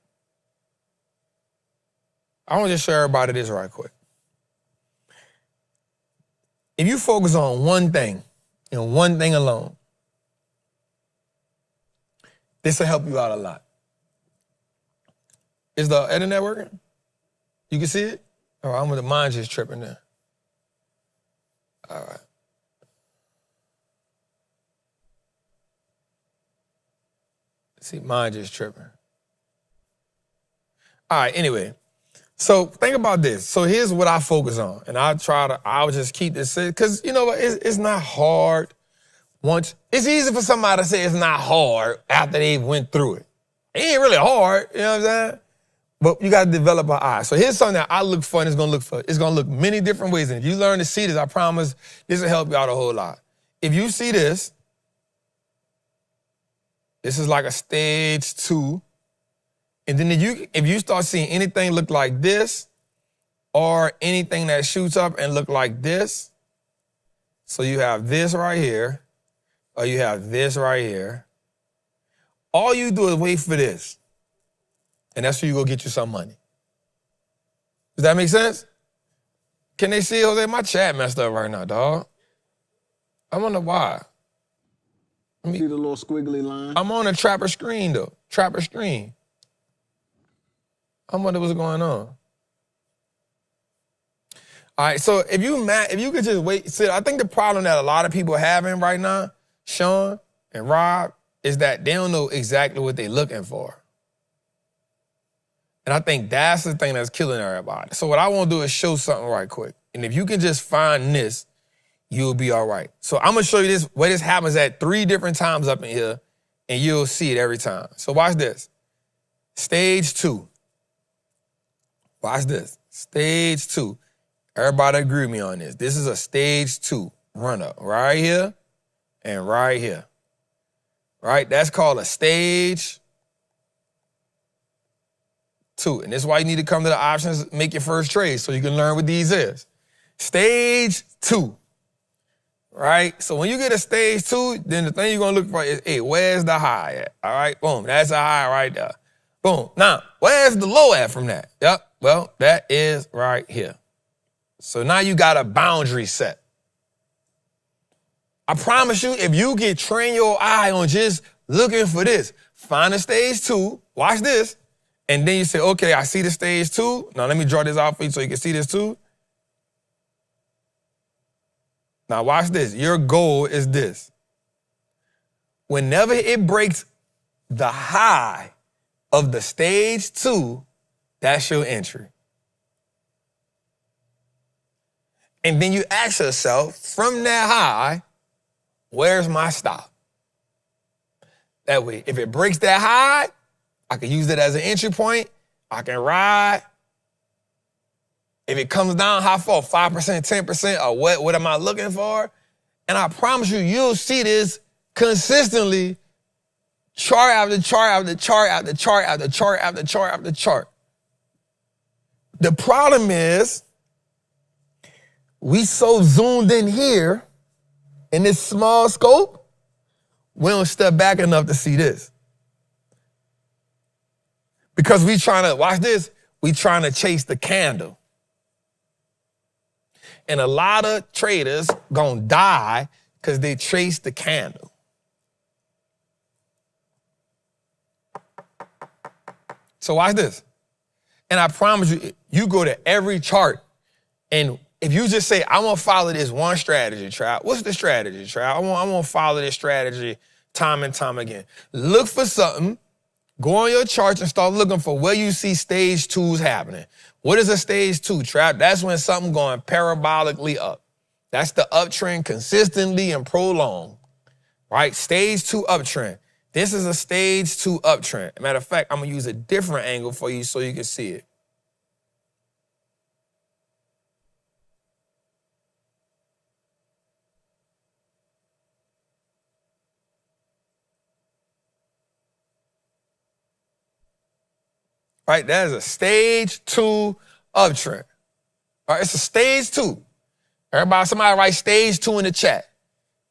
I want to just show everybody this right quick. If you focus on one thing and one thing alone, this will help you out a lot. Is the internet working? You can see it? All right, I'm with the mind just tripping there. All right. See, mine just tripping. All right, anyway. So think about this. So here's what I focus on. And I'll just keep this, because you know what, it's not hard. It's easy for somebody to say it's not hard after they went through it. It ain't really hard, you know what I'm saying? But you got to develop an eye. So here's something that I look for, and it's going to look many different ways. And if you learn to see this, I promise this will help you out a whole lot. If you see this is like a stage 2. And then if you start seeing anything look like this or anything that shoots up and look like this, so you have this right here or you have this right here, all you do is wait for this. And that's where you go get you some money. Does that make sense? Can they see, Jose? My chat messed up right now, dog. I wonder why. See the little squiggly line? I'm on a Trapper screen, though. Trapper screen. I wonder what's going on. All right, so if you could just wait. See, I think the problem that a lot of people are having right now, Sean and Rob, is that they don't know exactly what they're looking for. And I think that's the thing that's killing everybody. So what I want to do is show something right quick. And if you can just find this, you'll be all right. So I'm going to show you this, where this happens at 3 different times up in here, and you'll see it every time. So watch this. Stage 2. Watch this. Stage 2. Everybody agree with me on this. This is a stage 2 run-up right here and right here. Right? That's called a stage 2. And this is why you need to come to the options, make your first trade so you can learn what these is. Stage 2. Right? So when you get a stage 2, then the thing you're going to look for is, hey, where's the high at? All right? Boom. That's a high right there. Boom. Now, where's the low at from that? Yep. Well, that is right here. So now you got a boundary set. I promise you, if you can train your eye on just looking for this, find a stage 2, watch this, and then you say, okay, I see the stage 2. Now let me draw this out for you so you can see this too. Now watch this. Your goal is this. Whenever it breaks the high of the stage 2, that's your entry. And then you ask yourself, from that high, where's my stop? That way, if it breaks that high, I can use it as an entry point. I can ride If it comes down, how far? 5%, 10%, or what am I looking for? And I promise you, you'll see this consistently, chart after chart after chart after chart after chart after chart after chart. The problem is, we so zoomed in here in this small scope, we don't step back enough to see this. Because we trying to, watch this, we trying to chase the candle. And a lot of traders gonna die because they chase the candle. So watch this. And I promise you, you go to every chart, and if you just say, I want to follow this one strategy, Trap. What's the strategy, Trap? I want to follow this strategy time and time again. Look for something, go on your charts and start looking for where you see stage twos happening. What is a stage two, Trap? That's when something going parabolically up. That's the uptrend consistently and prolonged, right? Stage two uptrend. This is a stage two uptrend. Matter of fact, I'm going to use a different angle for you so you can see it. Right, that is a stage two uptrend. All right, it's a stage two. Somebody write stage two in the chat.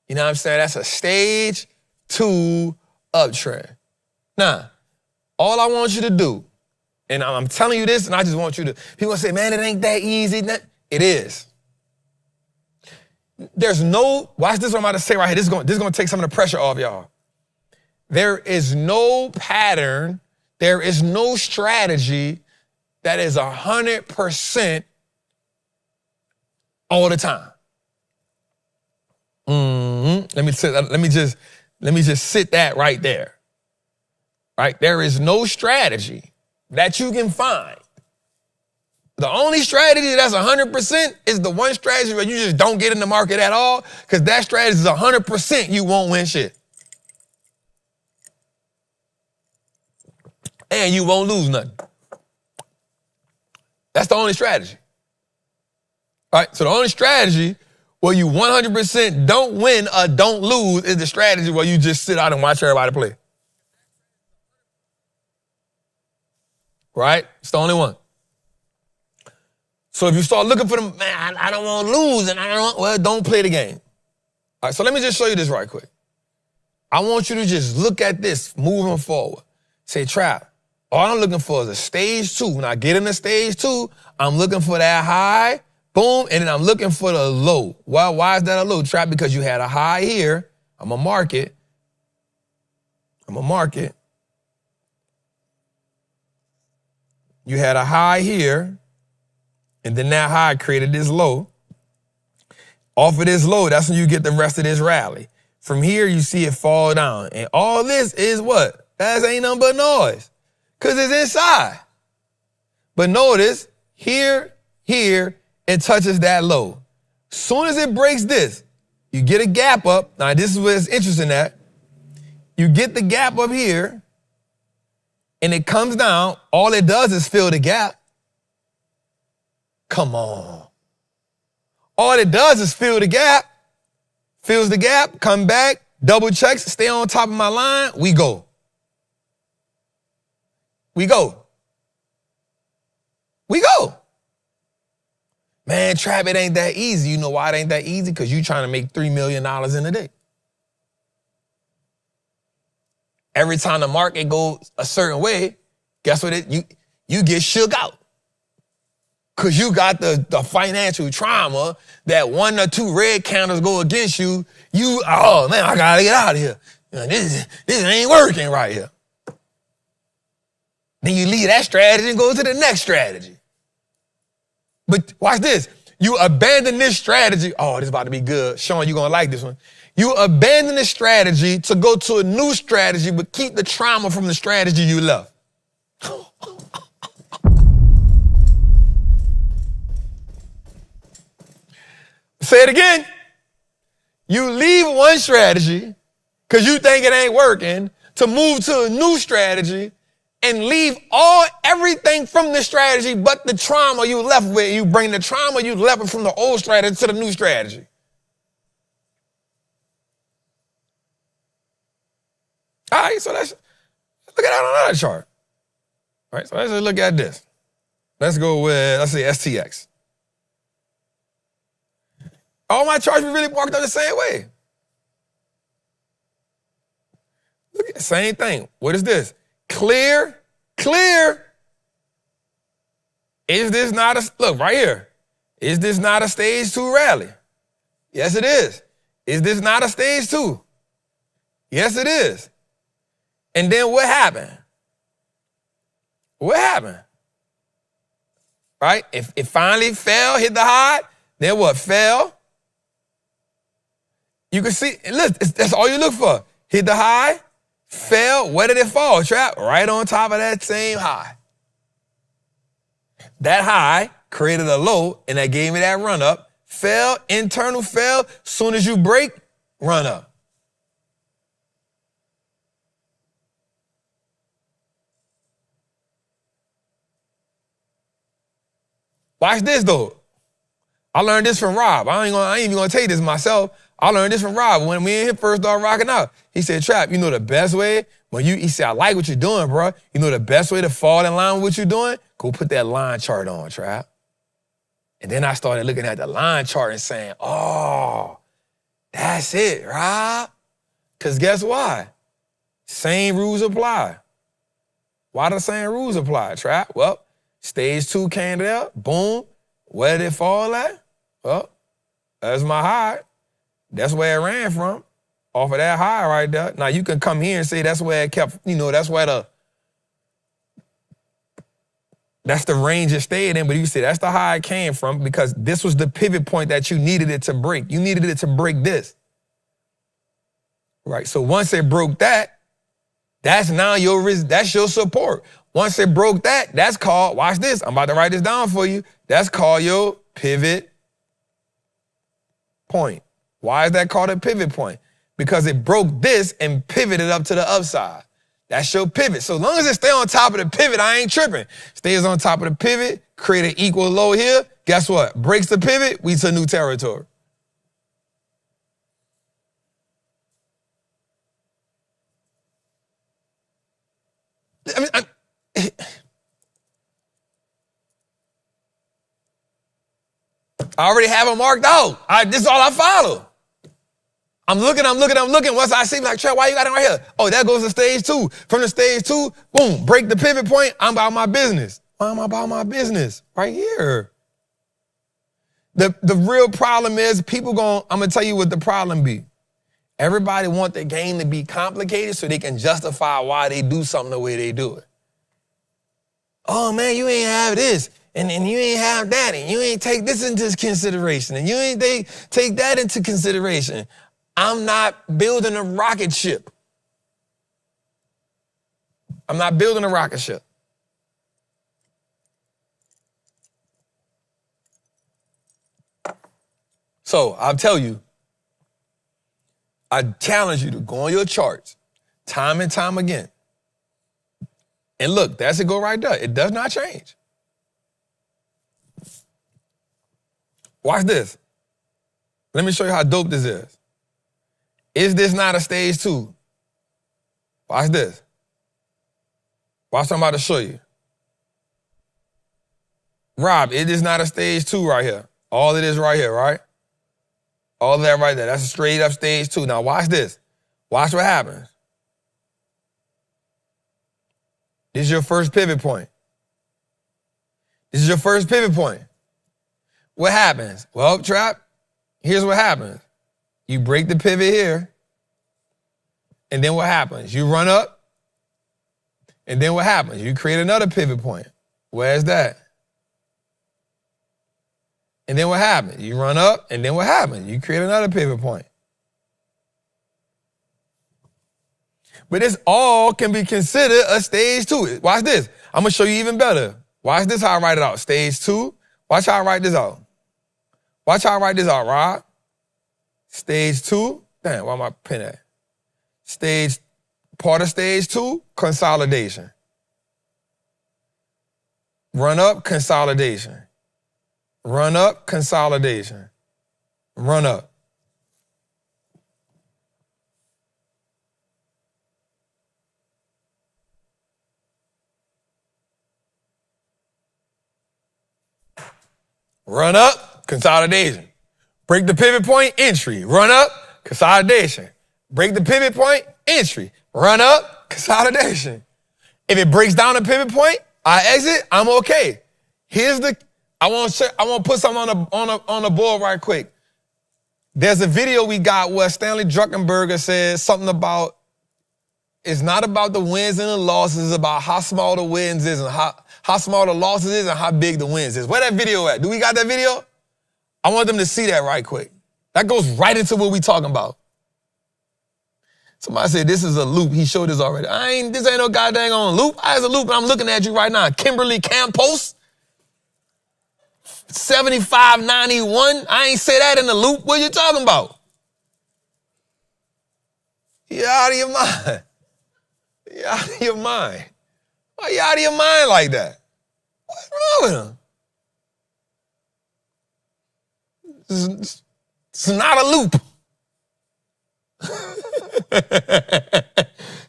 You know what I'm saying? That's a stage two uptrend. Now, all I want you to do, and I'm telling you this, and I just want you to, people say, man, it ain't that easy. It is. There's no, watch this what I'm about to say right here. This is going to take some of the pressure off y'all. There is no pattern, there is no strategy that is 100% all the time. Let me just sit that right there. Right? There is no strategy that you can find. The only strategy that's 100% is the one strategy where you just don't get in the market at all, because that strategy is 100% you won't win shit. And you won't lose nothing. That's the only strategy. All right, so the only strategy where you 100% don't win or don't lose is the strategy where you just sit out and watch everybody play. Right? It's the only one. So if you start looking for them, man, I don't want to lose, and don't play the game. All right, so let me just show you this right quick. I want you to just look at this moving forward. Say, Trap, all I'm looking for is a stage two. When I get in the stage two, I'm looking for that high, boom, and then I'm looking for the low. Why is that a low, Trap? Because you had a high here. I'm going to mark it. You had a high here, and then that high created this low. Off of this low, that's when you get the rest of this rally. From here, you see it fall down. And all this is what? That ain't nothing but noise, because it's inside. But notice, here, it touches that low. Soon as it breaks this, you get a gap up. Now, this is where it's interesting at. You get the gap up here, and it comes down. All it does is fill the gap. Come on. All it does is fill the gap, fills the gap, come back, double checks, stay on top of my line, we go. Man, Trap, it ain't that easy. You know why it ain't that easy? Because you trying to make $3 million in a day. Every time the market goes a certain way, guess what? You get shook out. Because you got the financial trauma that one or two red candles go against you. Oh man, I gotta get out of here. This ain't working right here. Then you leave that strategy and go to the next strategy. But watch this. You abandon this strategy. Oh, this is about to be good. Sean, you're going to like this one. You abandon this strategy to go to a new strategy, but keep the trauma from the strategy you love. Say it again. You leave one strategy because you think it ain't working to move to a new strategy, and leave everything from the strategy but the trauma you left with. You bring the trauma you left with from the old strategy to the new strategy. All right, so let's look at that on another chart. All right, so let's just look at this. Let's go with, let's say STX. All my charts we really walked up the same way. Look at same thing. What is this? Clear. Is this not look right here. Is this not a stage 2 rally? Yes, it is. Is this not a stage 2? Yes, it is. And then what happened? What happened? Right? If it finally fell, hit the high, then what? Fell. You can see, look, that's all you look for. Hit the high, fell. Where did it fall, Trap? Right on top of that same high. That high created a low, and that gave me that run up. Fell, internal fell. Soon as you break, run up. Watch this though. I learned this from Rob. I ain't even gonna tell you this myself. I learned this from Rob when me and him first started rocking out. He said, Trap, you know the best way he said, I like what you're doing, bro. You know the best way to fall in line with what you're doing? Go put that line chart on, Trap. And then I started looking at the line chart and saying, oh, that's it, Rob. Because guess why? Same rules apply. Why the same rules apply, Trap? Well, stage 2 came there, boom. Where did it fall at? Well, that's my high. That's where it ran from, off of that high right there. Now, you can come here and say that's where it kept, that's where that's the range it stayed in, but you say that's the high it came from because this was the pivot point that you needed it to break. You needed it to break this. Right, so once it broke that, that's now your risk, that's your support. Once it broke that, that's called, watch this, I'm about to write this down for you, that's called your pivot point. Why is that called a pivot point? Because it broke this and pivoted up to the upside. That's your pivot. So long as it stay on top of the pivot, I ain't tripping. Stays on top of the pivot, create an equal low here. Guess what? Breaks the pivot, we to new territory. I already have them marked out. This is all I follow. I'm looking. Once I see, like, Trey, why you got it right here? Oh, that goes to stage 2. From the stage 2, boom, break the pivot point. I'm about my business. Why am I about my business? Right here. The real problem is I'm going to tell you what the problem be. Everybody want the game to be complicated so they can justify why they do something the way they do it. Oh, man, you ain't have this, and you ain't have that, and you ain't take this into consideration, and you ain't take that into consideration. I'm not building a rocket ship. I'm not building a rocket ship. So I'll tell you, I challenge you to go on your charts time and time again. And look, that's it go right there. It does not change. Watch this. Let me show you how dope this is. Is this not a stage 2? Watch this. Watch what I'm about to show you. Rob, it is not a stage 2 right here. All it is right here, right? All of that right there. That's a straight up stage 2. Now watch this. Watch what happens. This is your first pivot point. This is your first pivot point. What happens? Well, Trap, here's what happens. You break the pivot here, and then what happens? You run up, and then what happens? You create another pivot point. Where's that? And then what happens? You run up, and then what happens? You create another pivot point. But this all can be considered a stage 2. Watch this. I'm going to show you even better. Watch this how I write it out. Stage 2. Watch how I write this out. Watch how I write this out, Rob. Stage 2. Damn, why am I pen at? Part of stage 2, consolidation. Run up, consolidation. Run up, consolidation. Run up. Run up, consolidation. Break the pivot point, entry. Run up, consolidation. Break the pivot point, entry. Run up, consolidation. If it breaks down the pivot point, I exit, I'm okay. I want to put something on the board right quick. There's a video we got where Stanley Druckenberger says something about, it's not about the wins and the losses, it's about how small the wins is and how small the losses is and how big the wins is. Where that video at? Do we got that video? I want them to see that right quick. That goes right into what we talking about. Somebody said this is a loop. He showed this already. This ain't no goddamn on loop. It's a loop, and I'm looking at you right now. Kimberly Campos, 7591. I ain't say that in the loop. What you talking about? You out of your mind. You out of your mind. Why you out of your mind like that? What's wrong with him? It's not a loop.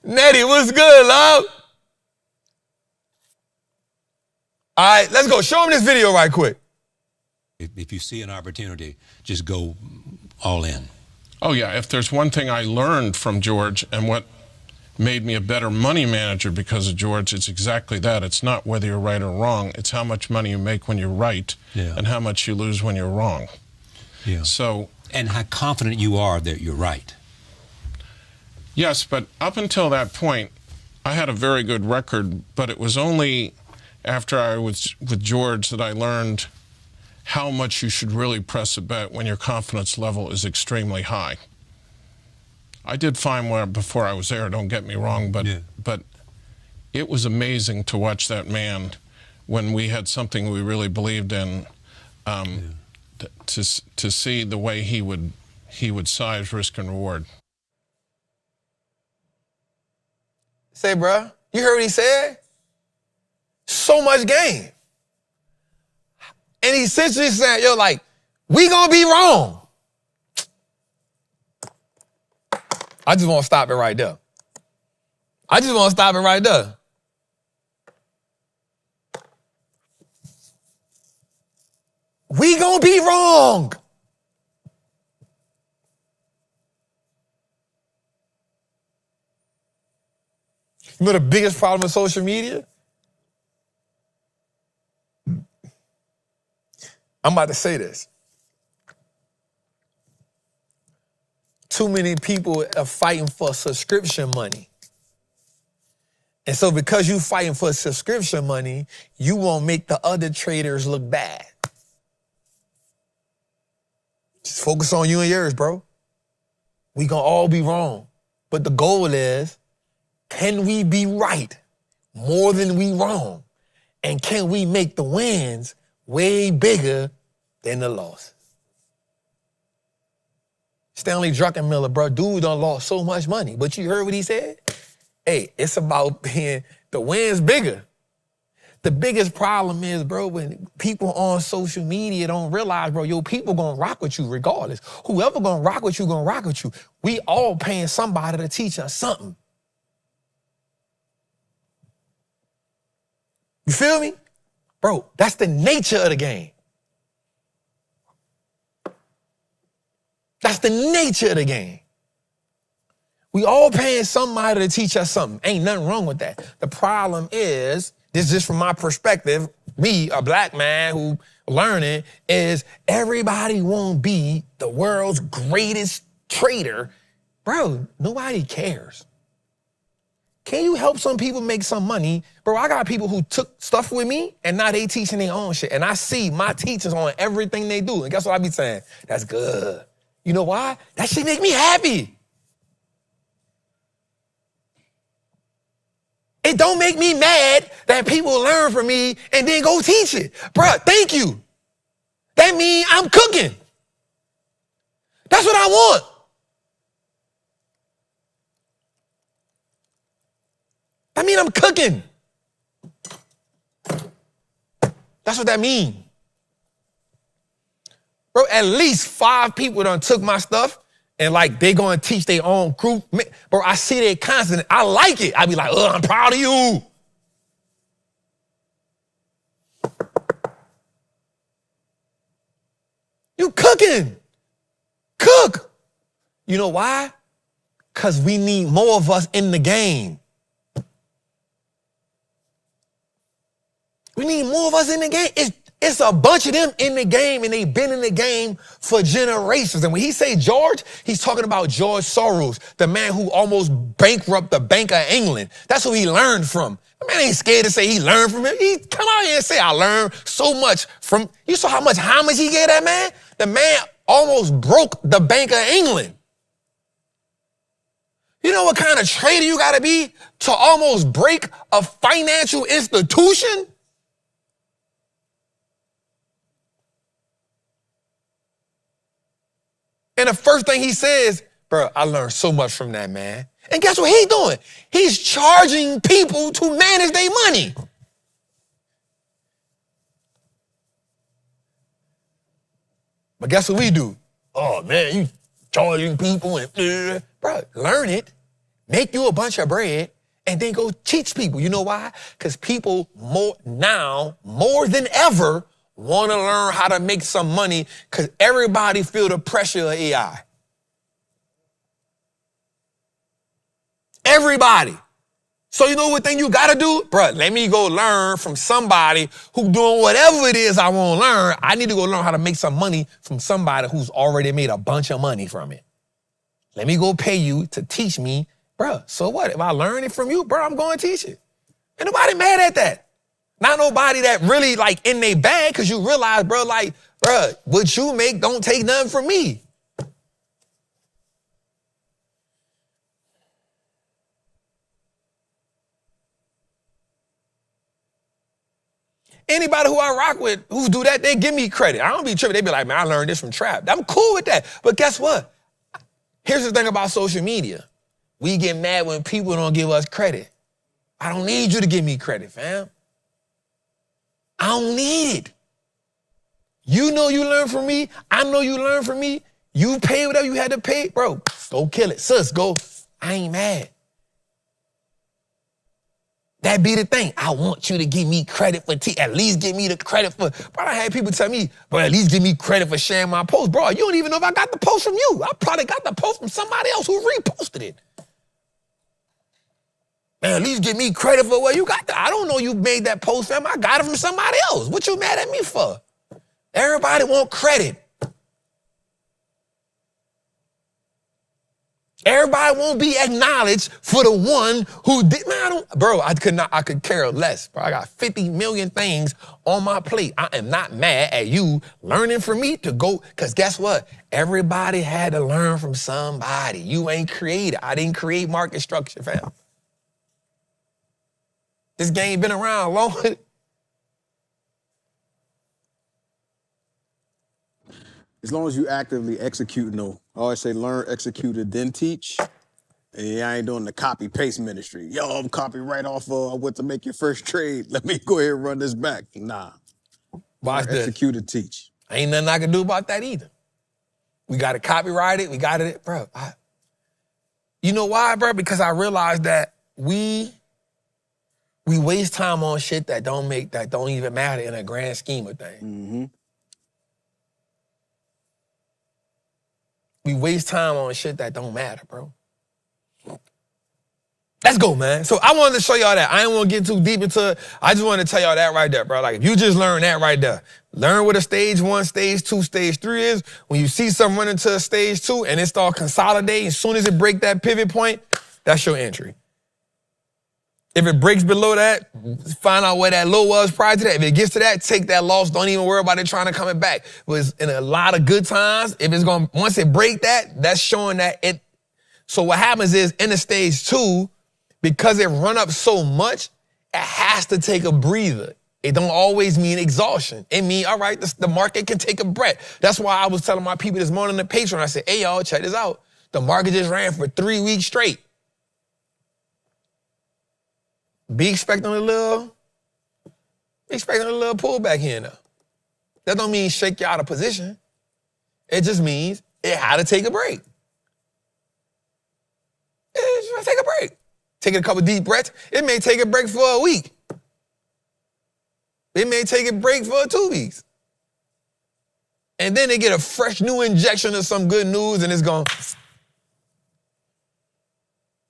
Nettie, what's good, love? All right, let's go. Show him this video right quick. If you see an opportunity, just go all in. Oh, yeah. If there's one thing I learned from George and what made me a better money manager because of George, it's exactly that. It's not whether you're right or wrong. It's how much money you make when you're right and how much you lose when you're wrong. Yeah. So, and how confident you are that you're right. Yes, but up until that point, I had a very good record, but it was only after I was with George that I learned how much you should really press a bet when your confidence level is extremely high. I did fine before I was there, don't get me wrong, but it was amazing to watch that man when we had something we really believed in, to see the way he would size risk and reward. Say, bro, you heard what he said? So much game. And he essentially saying, yo, like, we gonna be wrong. I just want to stop it right there. I just want to stop it right there. We gonna be wrong. You know the biggest problem with social media? I'm about to say this. Too many people are fighting for subscription money. And so because you fighting for subscription money, you won't make the other traders look bad. Just focus on you and yours, bro. We gonna all be wrong. But the goal is, can we be right more than we wrong? And can we make the wins way bigger than the losses? Stanley Druckenmiller, bro, dude done lost so much money. But you heard what he said? Hey, it's about being the wins bigger. The biggest problem is, bro, when people on social media don't realize, bro, yo, people gonna rock with you regardless. Whoever gonna rock with you, gonna rock with you. We all paying somebody to teach us something. You feel me? Bro, that's the nature of the game. That's the nature of the game. We all paying somebody to teach us something. Ain't nothing wrong with that. The problem is, this is just from my perspective, me, a black man who learning, is everybody won't be the world's greatest trader. Bro, nobody cares. Can you help some people make some money? Bro, I got people who took stuff with me and now they teaching their own shit. And I see my teachers on everything they do. And guess what I be saying? That's good. You know why? That shit make me happy. It don't make me mad that people learn from me and then go teach it. Bruh, thank you. That means I'm cooking. That's what I want. I mean, I'm cooking. That's what that means. Bro, at least 5 people done took my stuff and like they gonna teach their own group. Bro, I see their content. I like it. I be like, I'm proud of you. You cooking. Cook. You know why? Because we need more of us in the game. We need more of us in the game. It's a bunch of them in the game, and they've been in the game for generations. And when he say George, he's talking about George Soros, the man who almost bankrupted the Bank of England. That's who he learned from. The man ain't scared to say he learned from him. He come out here and say, I learned so much from, you saw how much homage he gave that man? The man almost broke the Bank of England. You know what kind of trader you gotta be to almost break a financial institution? And the first thing he says, bro, I learned so much from that man. And guess what he's doing? He's charging people to manage their money. But guess what we do? Oh, man, you charging people and, bro, learn it, make you a bunch of bread, and then go teach people. You know why? Because people more than ever, want to learn how to make some money because everybody feel the pressure of AI. Everybody. So you know what thing you got to do? Bruh, let me go learn from somebody who doing whatever it is I want to learn. I need to go learn how to make some money from somebody who's already made a bunch of money from it. Let me go pay you to teach me. Bruh, so what? If I learn it from you, bruh, I'm going to teach it. Ain't nobody mad at that. Not nobody that really like in their bag, because you realize, bro, like, bro, what you make don't take nothing from me. Anybody who I rock with who do that, they give me credit. I don't be tripping. They be like, man, I learned this from Trap. I'm cool with that. But guess what? Here's the thing about social media. We get mad when people don't give us credit. I don't need you to give me credit, fam. I don't need it. You know you learn from me. I know you learn from me. You pay whatever you had to pay. Bro, go kill it. Sis, go. I ain't mad. That be the thing. I want you to give me credit for at least give me the credit for, bro, I had people tell me, bro, at least give me credit for sharing my post. Bro, you don't even know if I got the post from you. I probably got the post from somebody else who reposted it. Man, at least give me credit for where you got that. I don't know you made that post, fam. I got it from somebody else. What you mad at me for? Everybody want credit. Everybody won't be acknowledged for the one who did. Man, I could care less. Bro, I got 50 million things on my plate. I am not mad at you learning from me to go, because guess what? Everybody had to learn from somebody. You ain't created. I didn't create market structure, fam. This game been around long. As long as you actively execute, no. I always say learn, execute, then teach. And I ain't doing the copy paste ministry. Yo, I'm copy right off what to make your first trade. Let me go ahead and run this back. Nah. Watch this. Execute and teach. Ain't nothing I can do about that either. We got to copyright it. We got it, bro. You know why, bro? Because I realized that we waste time on shit that don't even matter in a grand scheme of things. Mm-hmm. We waste time on shit that don't matter, bro. Let's go, man. So I wanted to show y'all that. I didn't want to get too deep into it. I just wanted to tell y'all that right there, bro. Like, if you just learn that right there, learn what a stage 1, stage 2, stage 3 is. When you see something run into a stage 2 and it start consolidating, as soon as it break that pivot point, that's your entry. If it breaks below that, find out where that low was prior to that. If it gets to that, take that loss. Don't even worry about it trying to come it back. But in a lot of good times, once it break that, that's showing that it. So what happens is in the stage 2, because it run up so much, it has to take a breather. It don't always mean exhaustion. It mean, all right, the market can take a breath. That's why I was telling my people this morning on the Patreon, I said, hey, y'all, check this out. The market just ran for 3 weeks straight. Be expecting a little Expecting a little pullback here and there. That don't mean shake you out of position. It just means it had to take a break. It just take a break. Taking a couple deep breaths. It may take a break for a week. It may take a break for 2 weeks. And then they get a fresh new injection of some good news and it's gone.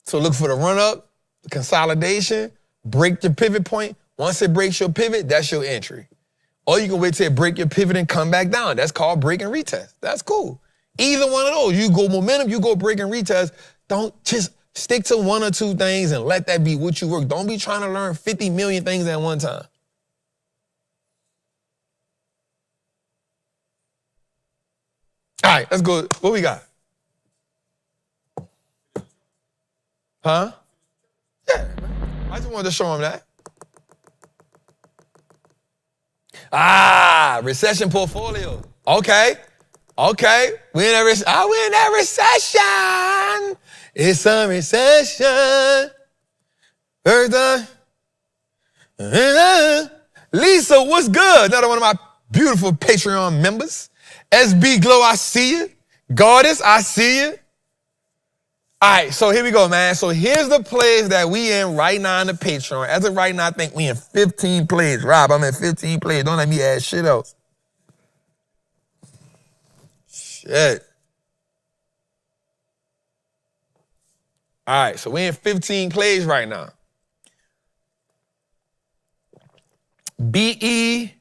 So look for the run up, the consolidation, break your pivot point. Once it breaks your pivot, that's your entry. Or you can wait till it break your pivot and come back down. That's called break and retest. That's cool. Either one of those. You go momentum, you go break and retest. Don't just stick to 1 or 2 things and let that be what you work. Don't be trying to learn 50 million things at one time. All right, let's go. What we got? Huh? Yeah, man. I just wanted to show him that. Recession portfolio. Okay. We in that recession. It's a recession. First time. Lisa, what's good? Another one of my beautiful Patreon members. SB Glow, I see you. Goddess, I see you. All right, so here we go, man. So here's the plays that we in right now in the Patreon. As of right now, I think we in 15 plays. Rob, I'm in 15 plays. Don't let me add shit else. Shit. All right, so we in 15 plays right now. BE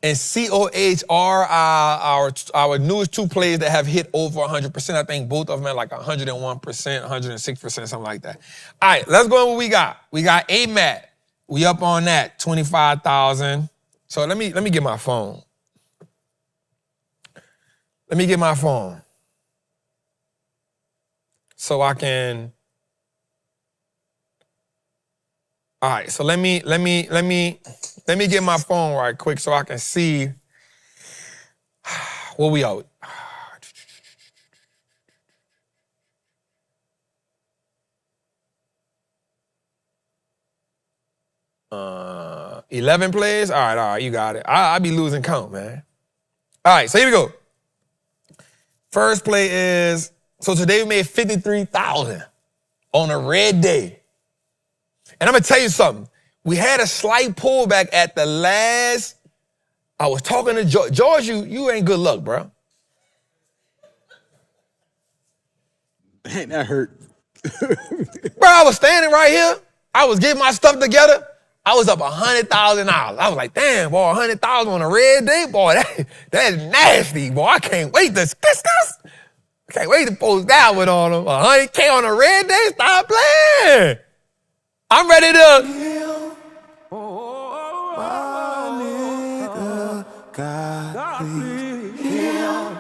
and COH are our newest 2 plays that have hit over 100%. I think both of them at like 101%, 106%, something like that. All right, let's go with what we got. We got AMAT. We up on that, 25,000. So let me get my phone. Let me get my phone. So I can. All right, so let me get my phone right quick so I can see what we out. 11 plays? All right, you got it. I be losing count, man. All right, so here we go. First play is, so today we made 53,000 on a red day. And I'm going to tell you something. We had a slight pullback at the last, I was talking to George. George, you ain't good luck, bro. Ain't that hurt? Bro, I was standing right here. I was getting my stuff together. I was up $100,000. I was like, damn, boy, 100,000 on a red day? Boy, that's nasty, boy. I can't wait to discuss. I can't wait to post that one on them. 100K on a red day? Stop playing. I'm ready to.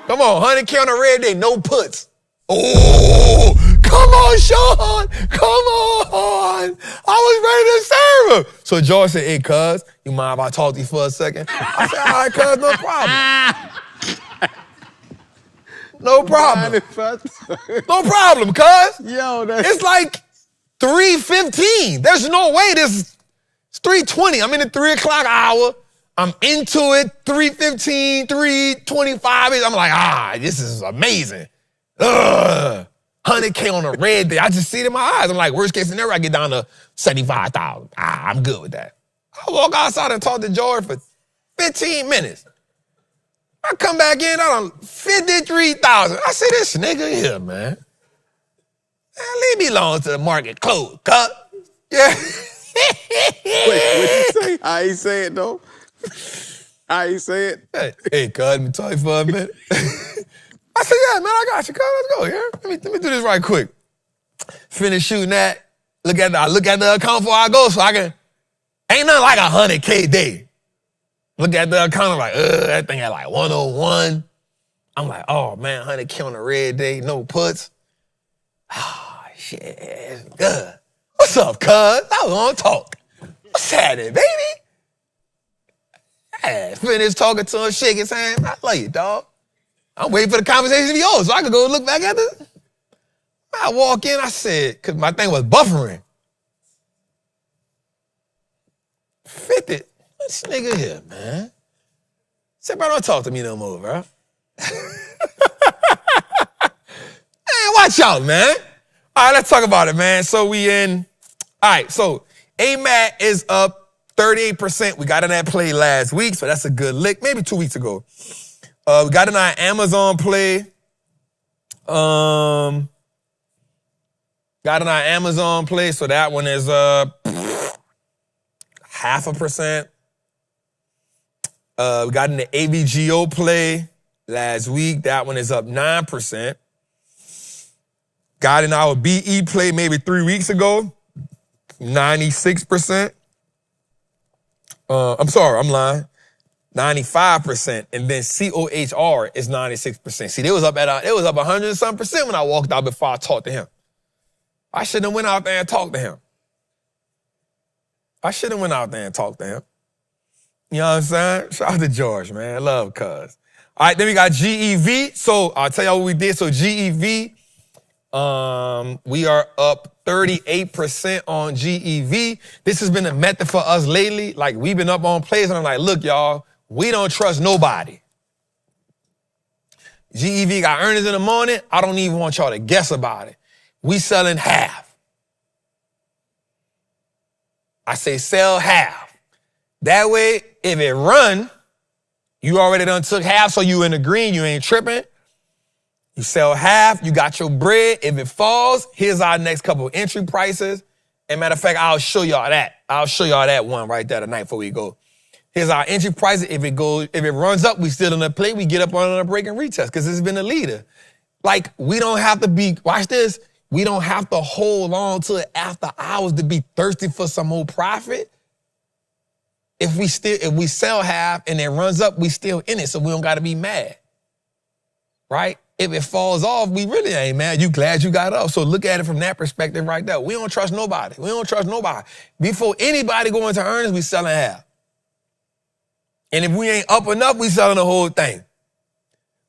Come on, 100K on a red day, no puts. Oh, come on, Sean. Come on. I was ready to serve him. So George said, hey, cuz, you mind if I talk to you for a second? I said, all right, cuz, no problem. No problem. No problem, cuz. Yo, that's... It's like 3:15. There's no way this. It's 3:20. I'm in the 3 o'clock hour. I'm into it. 3:15, 3:25. I'm like, this is amazing. 100K on a red day. I just see it in my eyes. I'm like, worst case scenario, I get down to 75,000. I'm good with that. I walk outside and talk to George for 15 minutes. I come back in, I'm 53,000. I see this nigga here, man. Leave me alone to the market close, cut. Yeah. Wait, what you say? I ain't say it, though. I ain't say it. Hey, cuz, let me talk to you for a minute. I said, yeah, man, I got you, cuz. Let's go here. Let me do this right quick. Finish shooting that. Look at the account before I go so I can. Ain't nothing like 100K day. Look at the account, I'm like, that thing at like 101. I'm like, oh, man, 100K on a red day, no puts. Shit, it's good. What's up, cuz? I was on talk. What's happening, baby? Yeah, finish talking to him, shake his hand. I love you, dog. I'm waiting for the conversation to be over so I could go look back at it. I walk in, I said, because my thing was buffering. 50. This nigga here, man. Say, bro, don't talk to me no more, bro. Man, watch out, man. All right, let's talk about it, man. So we in. All right, so AMAT is up 38%. We got in that play last week, so that's a good lick. Maybe 2 weeks ago. We got in our Amazon play. Got in our Amazon play, so that one is 0.5%. We got in the AVGO play last week. That one is up 9%. Got in our BE play maybe 3 weeks ago. 96%. I'm sorry, I'm lying. 95%. And then COHR is 96%. See, it was up 100 and some percent when I walked out before I talked to him. I shouldn't have went out there and talked to him. You know what I'm saying? Shout out to George, man. Love cuz. All right, then we got GEV. So I'll tell y'all what we did. So GEV, we are up 38% on GEV. This has been a method for us lately. Like, we've been up on plays, and I'm like, look, y'all, we don't trust nobody. GEV got earnings in the morning. I don't even want y'all to guess about it. We selling half. I say sell half. That way, if it run, you already done took half, so you in the green, you ain't tripping. You sell half, you got your bread. If it falls, here's our next couple of entry prices. And matter of fact, I'll show y'all that. I'll show y'all that one right there tonight before we go. Here's our entry prices. If it runs up, we still in the play, we get up on a break and retest, because this has been a leader. Like, we don't have to be, watch this, we don't have to hold on to it after hours to be thirsty for some more profit. If we sell half and it runs up, we still in it, so we don't got to be mad, right? If it falls off, we really ain't mad. You glad you got up. So look at it from that perspective right there. We don't trust nobody. Before anybody go into earnings, we selling half. And if we ain't up enough, we selling the whole thing.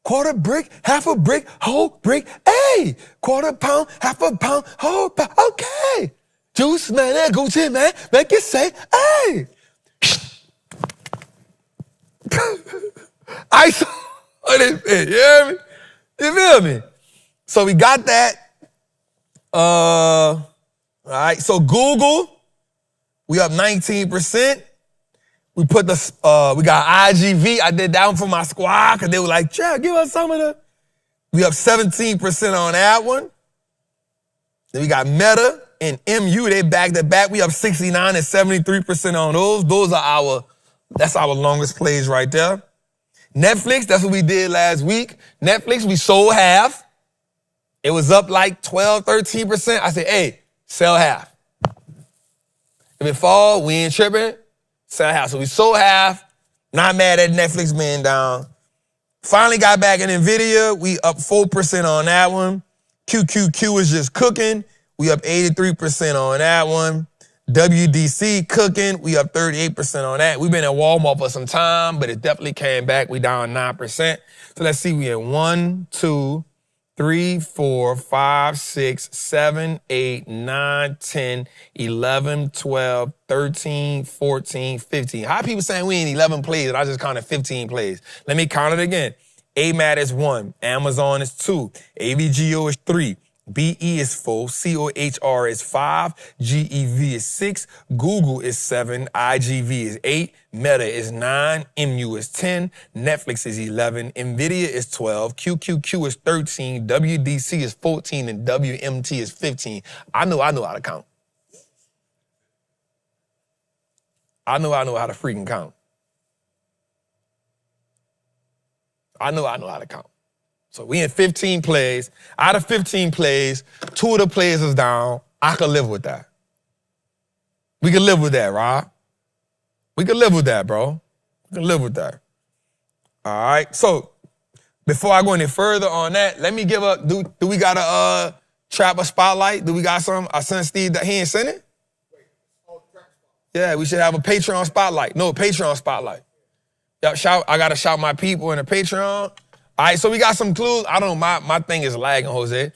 Quarter brick, half a brick, whole brick, hey! Quarter pound, half a pound, whole pound, okay! Juice, man, that Gucci, man, make it say, hey! I saw this shit, you hear me? You feel me? So we got that. All right, so Google, we up 19%. We put we got IGV. I did that one for my squad because they were like, Chad, give us some of the. We up 17% on that one. Then we got Meta and MU. They back to back. We up 69 and 73% on those. That's our longest plays right there. Netflix, that's what we did last week. Netflix, we sold half. It was up like 12, 13%. I said, hey, sell half. If it fall, we ain't tripping. Sell half. So we sold half. Not mad at Netflix being down. Finally got back in NVIDIA. We up 4% on that one. QQQ is just cooking. We up 83% on that one. WDC cooking. We up 38% on that. We've been at Walmart for some time, but it definitely came back. We down 9%. So let's see. We in 1, 2, 3, 4, 5, 6, 7, 8, 9, 10, 11, 12, 13, 14, 15. How people saying we in 11 plays and I just counted 15 plays? Let me count it again. AMAT is 1. Amazon is 2. AVGO is 3. BE is 4, COHR is 5, GEV is 6, Google is 7, IGV is 8, Meta is 9, MU is 10, Netflix is 11, NVIDIA is 12, QQQ is 13, WDC is 14, and WMT is 15. I know how to count. I know how to freaking count. I know how to count. So we in 15 plays. Out of 15 plays, 2 of the plays is down. I could live with that. We can live with that, Rob. We can live with that, bro. We can live with that. All right. So before I go any further on that, let me give a, do we got a Trapper spotlight? Do we got some? I sent Steve that he ain't sent it? Yeah, we should have a Patreon spotlight. No, Patreon spotlight. Yeah, I got to shout my people in the Patreon. All right, so we got some clues. I don't know, my thing is lagging, Jose.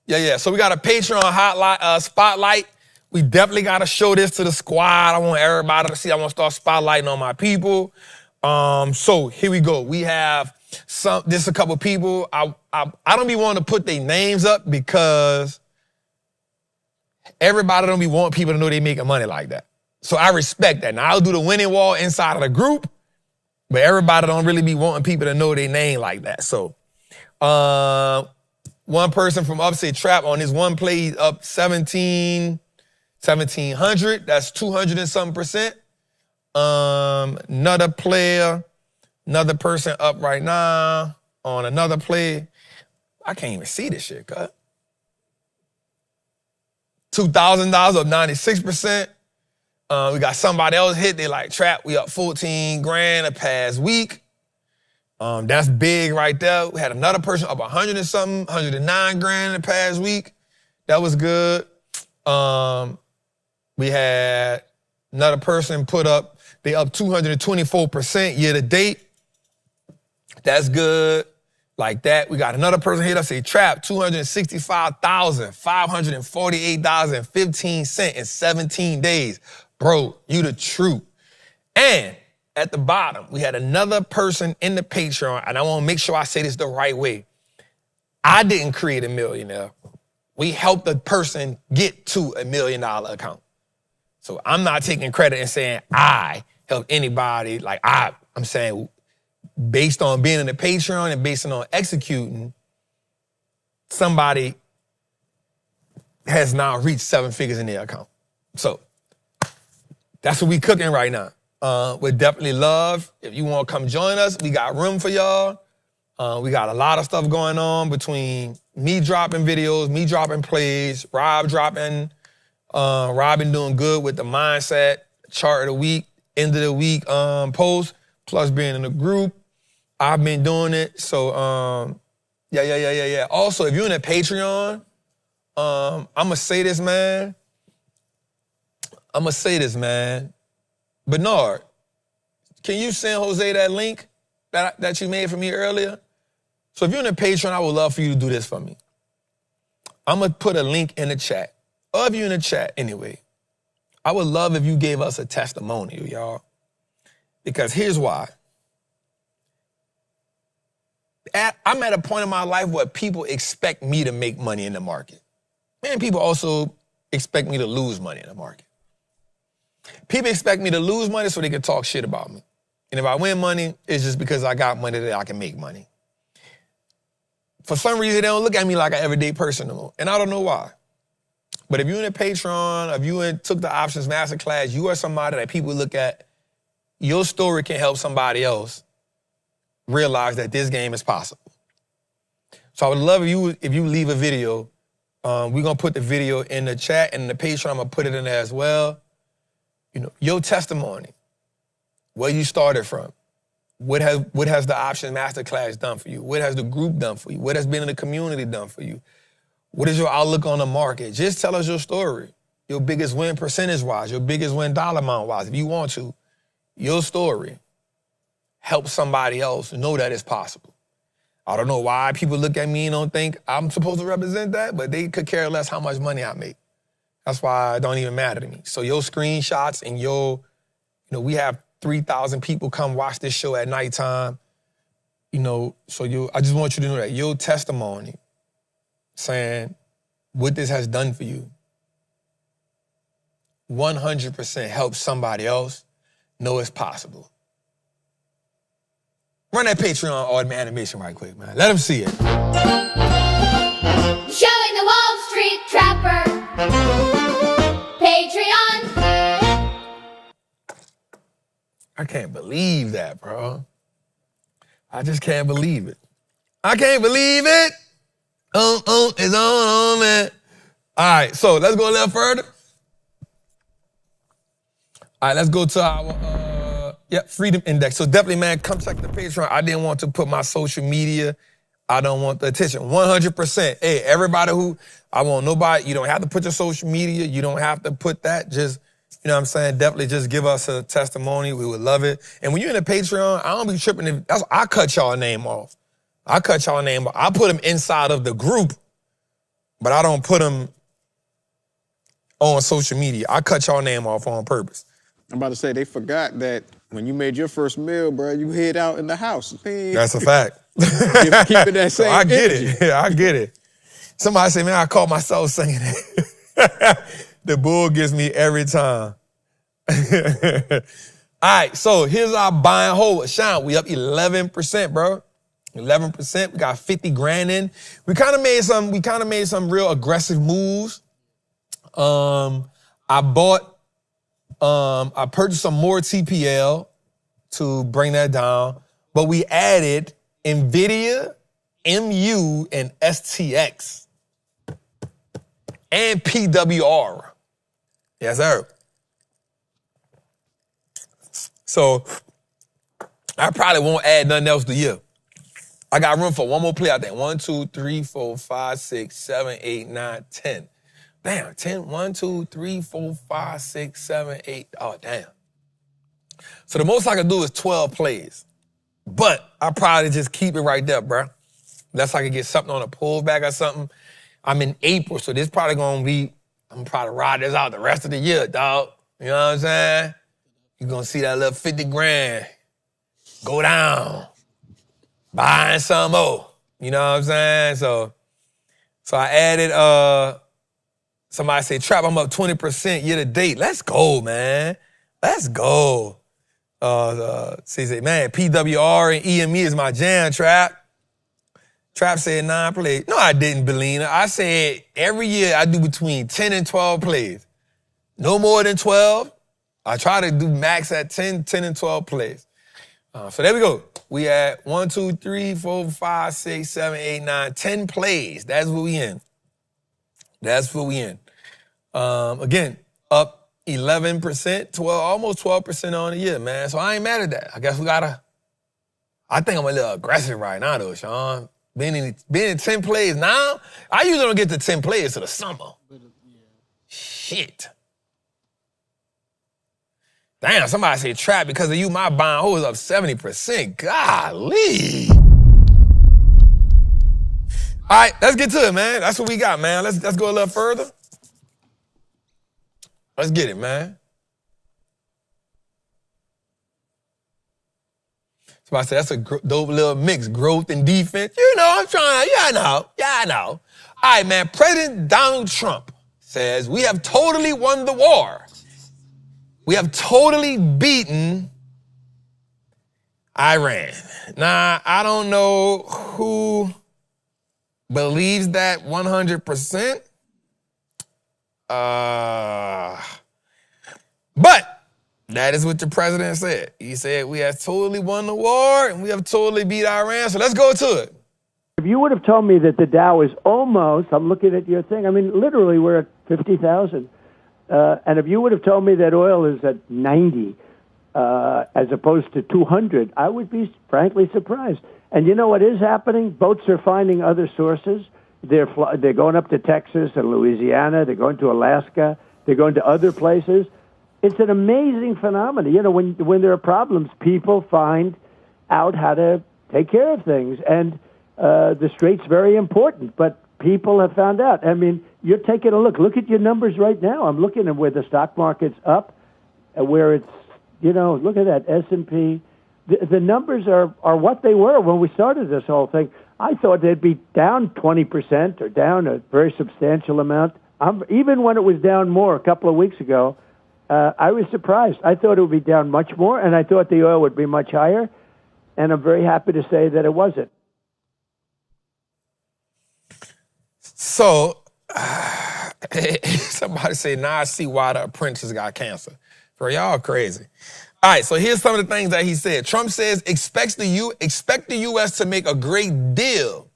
Yeah. So we got a Patreon spotlight. We definitely got to show this to the squad. I want everybody to see. I want to start spotlighting on my people. So here we go. We have just a couple people. I don't be wanting to put their names up because everybody don't be wanting people to know they making money like that. So I respect that. Now I'll do the winning wall inside of the group, but everybody don't really be wanting people to know their name like that. So one person from Upstate Trap on his one play, he's up 1,700. That's 200 and something percent. Another player, another person up right now on another play. I can't even see this shit, cut. $2,000 up 96%. We got somebody else hit. They like, Trap, we up 14 grand the past week. That's big right there. We had another person up 100 and something, 109 grand the past week. That was good. We had another person put up, they up 224% year to date. That's good. Like that. We got another person hit us, say, Trap, $265,548.15 in 17 days. Bro, you the truth. And at the bottom, we had another person in the Patreon, and I want to make sure I say this the right way. I didn't create a millionaire. We helped the person get to $1 million account. So I'm not taking credit and saying I helped anybody. Like I'm saying based on being in the Patreon and based on executing, somebody has now reached 7 figures in their account. So that's what we cooking right now. We'd definitely love if you want to come join us. We got room for y'all. We got a lot of stuff going on between me dropping videos, me dropping plays, Rob been doing good with the mindset, chart of the week, end of the week post, plus being in the group. I've been doing it. So yeah. Also, if you're in a Patreon, I'ma say this, man. Bernard, can you send Jose that link that you made for me earlier? So if you're in a Patreon, I would love for you to do this for me. I'm going to put a link in the chat. Or if you're in the chat anyway, I would love if you gave us a testimonial, y'all. Because here's why. I'm at a point in my life where people expect me to make money in the market. And people also expect me to lose money in the market. People expect me to lose money so they can talk shit about me. And if I win money, it's just because I got money that I can make money. For some reason, they don't look at me like an everyday person no more. And I don't know why. But if you're in a Patreon, if you took the Options Masterclass, you are somebody that people look at, your story can help somebody else realize that this game is possible. So I would love if you leave a video. We're going to put the video in the chat, and in the Patreon, I'm going to put it in there as well. You know, your testimony, where you started from. What has the Options Masterclass done for you? What has the group done for you? What has been in the community done for you? What is your outlook on the market? Just tell us your story. Your biggest win percentage-wise, your biggest win dollar amount-wise, if you want to. Your story helps somebody else know that it's possible. I don't know why people look at me and don't think I'm supposed to represent that, but they could care less how much money I make. That's why it don't even matter to me. So your screenshots and we have 3,000 people come watch this show at nighttime. So I just want you to know that your testimony saying what this has done for you 100% helps somebody else know it's possible. Run that Patreon automatic animation right quick, man. Let them see it. Showing the Wall Street Trapper Patreon. I can't believe that, bro. I just can't believe it. I can't believe it. It's on, man. All right, so let's go a little further. All right, let's go to our Freedom Index. So definitely, man, come check the Patreon. I didn't want to put my social media. I don't want the attention. 100%. Hey, everybody I want nobody, you don't have to put your social media. You don't have to put that. Just, you know what I'm saying? Definitely just give us a testimony. We would love it. And when you're in the Patreon, I don't be tripping. I cut y'all name off. I put them inside of the group, but I don't put them on social media. I cut y'all name off on purpose. I'm about to say, they forgot that when you made your first meal, bro, you hid out in the house. Man. That's a fact. Keeping that same I get energy. it. Yeah, I get it. Somebody say, man, I caught myself saying that. The bull gets me every time. All right, so here's our buy and hold. Sean, we up 11%, bro. 11%. We got 50 grand in. We kind of made some real aggressive moves. I purchased some more TPL to bring that down, but we added NVIDIA, MU, and STX, and PWR. Yes, sir. So I probably won't add nothing else to you. I got room for one more play, I think. 1, 2, 3, 4, 5, 6, 7, 8, 9, 10. Damn, 10, 1, 2, 3, 4, 5, 6, 7, 8. Oh, damn. So the most I can do is 12 plays. But I probably just keep it right there, bro. Unless I can get something on a pullback or something. I'm in April, so this probably gonna be, I'm gonna probably ride this out the rest of the year, dog. You know what I'm saying? You're gonna see that little 50 grand go down, buying some more. You know what I'm saying? So I added, somebody say, Trap, I'm up 20% year to date. Let's go, man. Let's go. She said, man, PWR and EME is my jam, Trap. Trap said 9 plays. No, I didn't, Belina. I said every year I do between 10 and 12 plays. No more than 12. I try to do max at 10 and 12 plays. So there we go. We at 1, 2, 3, 4, 5, 6, 7, 8, 9, 10 plays. That's what we in. That's what we in. Again, up 11%, almost 12% on the year, man. So I ain't mad at that. I guess I think I'm a little aggressive right now, though, Sean. Being in 10 plays now, I usually don't get to 10 plays till the summer. Shit. Damn, somebody said Trap, because of you, my buy and hold is up 70%. Golly. All right, let's get to it, man. That's what we got, man. Let's go a little further. Let's get it, man. Somebody said that's a dope little mix, growth and defense. You know, I'm trying. Yeah, I know. All right, man. President Donald Trump says, we have totally won the war. We have totally beaten Iran. Now, I don't know who believes that 100%. But that is what the president said. He said, we have totally won the war and we have totally beat Iran. So let's go to it. If you would have told me that the Dow is almost, I'm looking at your thing, I mean, literally we're at 50,000. And if you would have told me that oil is at 90 as opposed to 200, I would be frankly surprised. And you know what is happening? Boats are finding other sources. They're going up to Texas and Louisiana. They're going to Alaska. They're going to other places. It's an amazing phenomenon. You know, when there are problems, people find out how to take care of things. And the Strait's very important, but people have found out. I mean, you're taking a look. Look at your numbers right now. I'm looking at where the stock market's up, where it's, you know, look at that, S&P. The numbers are what they were when we started this whole thing. I thought they'd be down 20% or down a very substantial amount. Even when it was down more a couple of weeks ago, I was surprised. I thought it would be down much more, and I thought the oil would be much higher. And I'm very happy to say that it wasn't. So, somebody say, now I see why the apprentice got cancer. For y'all crazy. All right, so here's some of the things that he said. Trump says, expect the U.S. to make a great deal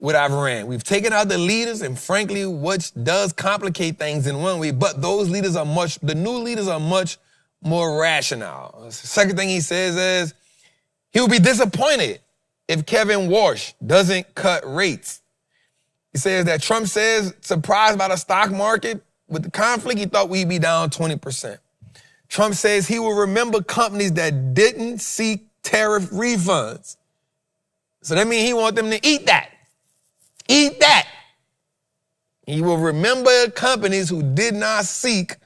with Iran. We've taken out the leaders, and frankly, which does complicate things in one way, but those leaders the new leaders are much more rational. The second thing he says is, he will be disappointed if Kevin Walsh doesn't cut rates. He says that Trump says, surprised by the stock market with the conflict, he thought we'd be down 20%. Trump says he will remember companies that didn't seek tariff refunds. So that means he wants them to eat that. Eat that. He will remember companies who did not seek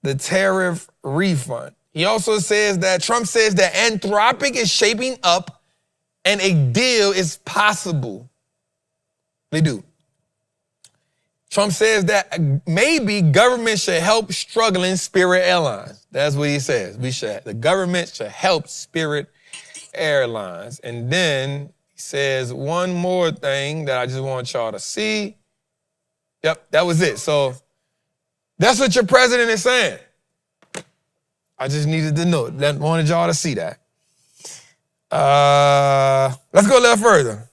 the tariff refund. He also says that Trump says that Anthropic is shaping up and a deal is possible. They do. Trump says that maybe government should help struggling Spirit Airlines. That's what he says. The government should help Spirit Airlines. And then he says one more thing that I just want y'all to see. Yep, that was it. So that's what your president is saying. I just needed to know. Wanted y'all to see that. Let's go a little further.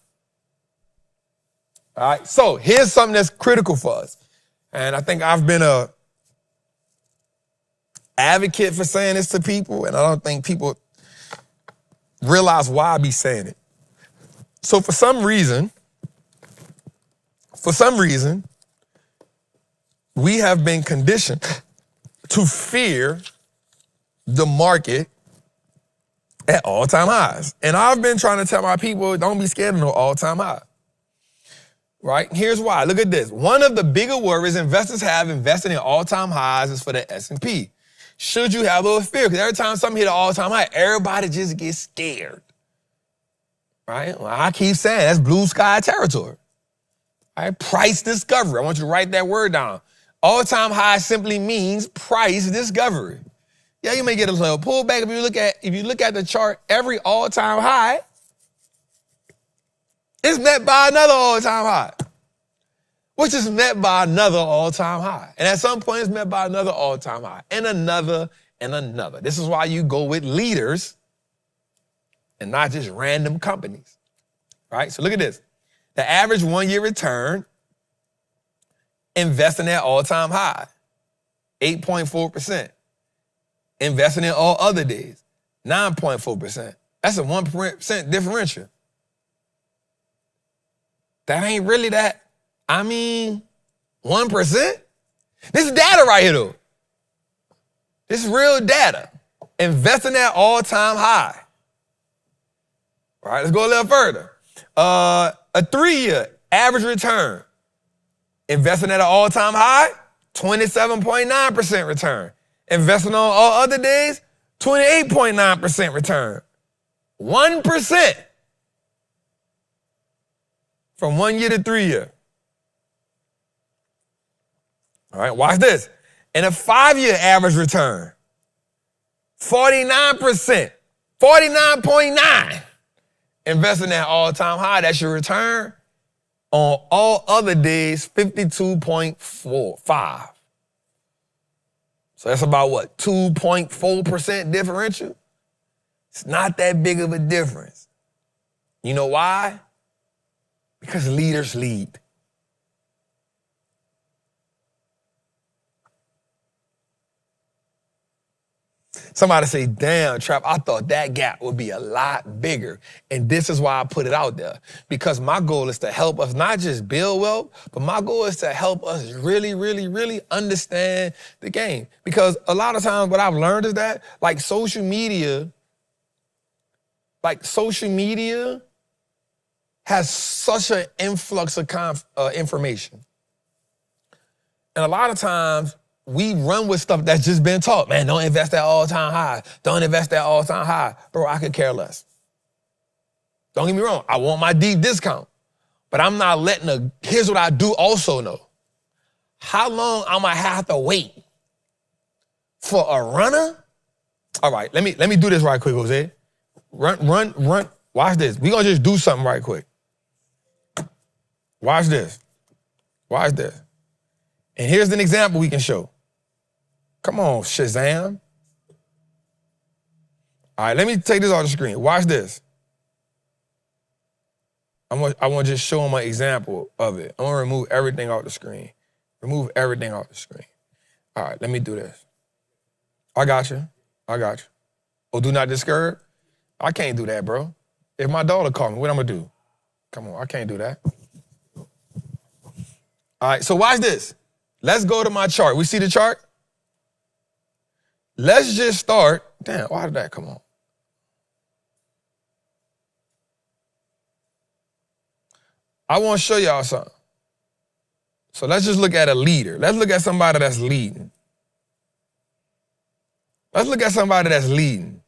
All right, so here's something that's critical for us. And I think I've been a advocate for saying this to people, and I don't think people realize why I be saying it. So for some reason, we have been conditioned to fear the market at all-time highs. And I've been trying to tell my people, don't be scared of no all-time high. Right? Here's why. Look at this. One of the bigger worries investors have investing in all-time highs is for the S&P. Should you have a little fear? Because every time something hit an all-time high, everybody just gets scared. Right? Well, I keep saying that's blue sky territory. All right? Price discovery. I want you to write that word down. All-time high simply means price discovery. Yeah, you may get a little pullback if you look at the chart. Every all-time high is met by another all-time high, which is met by another all-time high. And at some point, it's met by another all-time high, and another, and another. This is why you go with leaders and not just random companies, right? So look at this. The average one-year return investing at all-time high, 8.4%. Investing in all other days, 9.4%. That's a 1% differential. That ain't really that. 1%? This is data right here, though. This is real data. Investing at all-time high. All right, let's go a little further. A 3-year average return. Investing at an all-time high, 27.9% return. Investing on all other days, 28.9% return. 1%. From 1 year to 3 year. All right, watch this. And a 5-year average return, 49%, 49.9. Investing at all-time high, that's your return. On all other days, 52.45. So that's about what, 2.4% differential? It's not that big of a difference. You know why? Because leaders lead. Somebody say, damn, Trap, I thought that gap would be a lot bigger. And this is why I put it out there. Because my goal is to help us not just build wealth, but my goal is to help us really, really, really understand the game. Because a lot of times what I've learned is that, social media has such an influx of information. And a lot of times, we run with stuff that's just been taught. Man, don't invest at all-time high. Don't invest at all-time high. Bro, I could care less. Don't get me wrong. I want my deep discount. But I'm not here's what I do also know. How long I'm going to have to wait for a runner? All right, let me do this right quick, Jose. Run. Watch this. We're going to just do something right quick. Watch this. And here's an example we can show. Come on, Shazam. All right, let me take this off the screen. Watch this. I want to just show them an example of it. I want to remove everything off the screen. All right, let me do this. I got you. Oh, do not disturb? I can't do that, bro. If my daughter called me, what I'm going to do? Come on, I can't do that. All right, so watch this. Let's go to my chart. We see the chart? Let's just start. Damn, why did that come on? I want to show y'all something. So let's just look at a leader. Let's look at somebody that's leading. Let's look at somebody that's leading.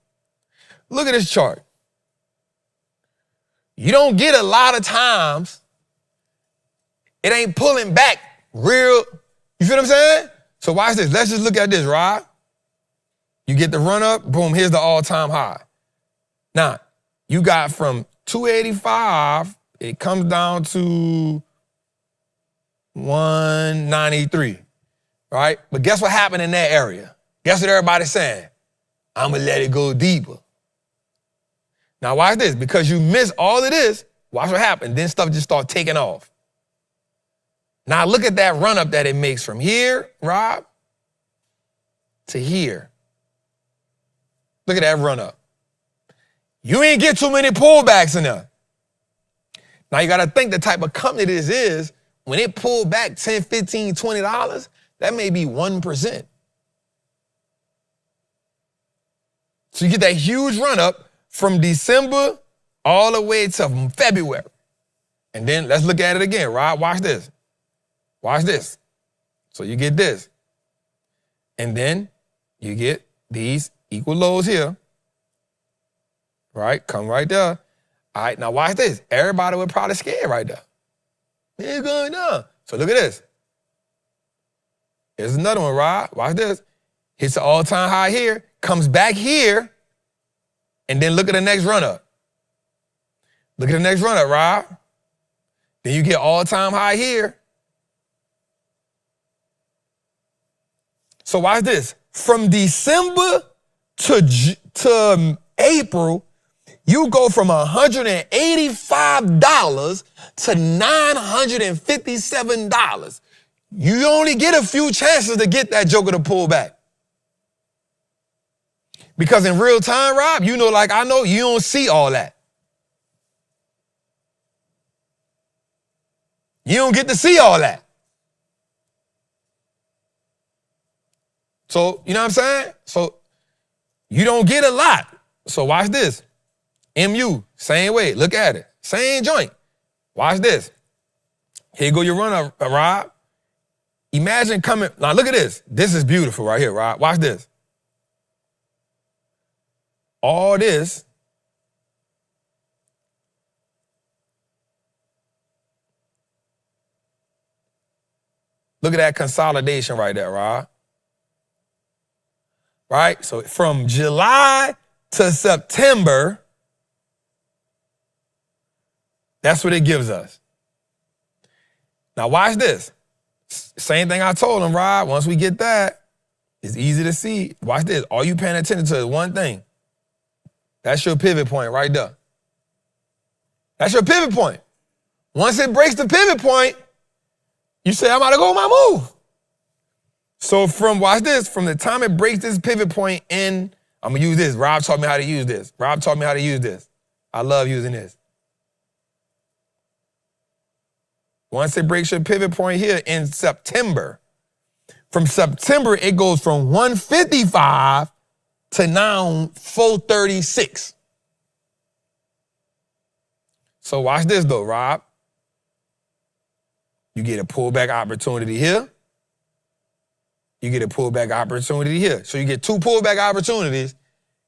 Look at this chart. You don't get a lot of times, it ain't pulling back real, you feel what I'm saying? So watch this. Let's just look at this, Rob. You get the run up, boom, here's the all-time high. Now, you got from 285, it comes down to 193, right? But guess what happened in that area? Guess what everybody's saying? I'm going to let it go deeper. Now watch this. Because you miss all of this, watch what happened. Then stuff just start taking off. Now look at that run up that it makes from here, Rob, to here. Look at that run up. You ain't get too many pullbacks in there. Now you got to think the type of company this is. When it pulled back $10, $15, $20, that may be 1%. So you get that huge run up from December all the way to February. And then let's look at it again, Rob. Watch this. Watch this. So you get this. And then you get these equal lows here. Right? Come right there. All right, now watch this. Everybody would probably scared right there. It's going down. So look at this. Here's another one, Rob. Watch this. Hits the all-time high here, comes back here, and then look at the next run-up. Look at the next run-up, Rob. Then you get all-time high here. So watch this. From December to April, you go from $185 to $957. You only get a few chances to get that joker to pull back. Because in real time, Rob, you know, like I know, you don't see all that. You don't get to see all that. So, you know what I'm saying? So, you don't get a lot. So, watch this. MU, same way. Look at it. Same joint. Watch this. Here go your run up, Rob. Imagine coming. Now, look at this. This is beautiful right here, Rob. Watch this. All this. Look at that consolidation right there, Rob. Right? So from July to September, that's what it gives us. Now watch this. Same thing I told him, Rob. Once we get that, it's easy to see. Watch this. All you paying attention to is one thing. That's your pivot point right there. That's your pivot point. Once it breaks the pivot point, you say, I'm about to go my move. So watch this, from the time it breaks this pivot point in, I'm going to use this. Rob taught me how to use this. Rob taught me how to use this. I love using this. Once it breaks your pivot point here in September, from September, it goes from 155 to now 436. So watch this though, Rob. You get a pullback opportunity here. You get a pullback opportunity here. So you get two pullback opportunities,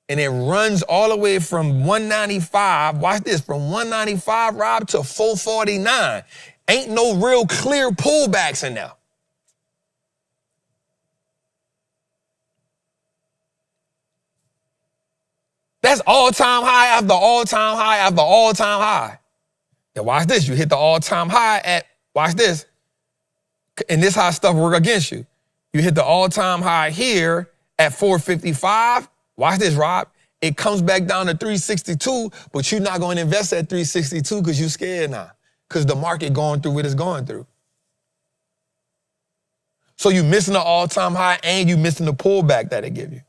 and it runs all the way from 195, watch this, from 195, Rob, to 449. Ain't no real clear pullbacks in there. That's all-time high after all-time high after all-time high. Now watch this. You hit the all-time high at, watch this, and this how stuff work against you. You hit the all-time high here at 455. Watch this, Rob. It comes back down to 362, but you're not going to invest at 362 because you're scared now, because the market going through what it's going through. So you're missing the all-time high and you're missing the pullback that it give you.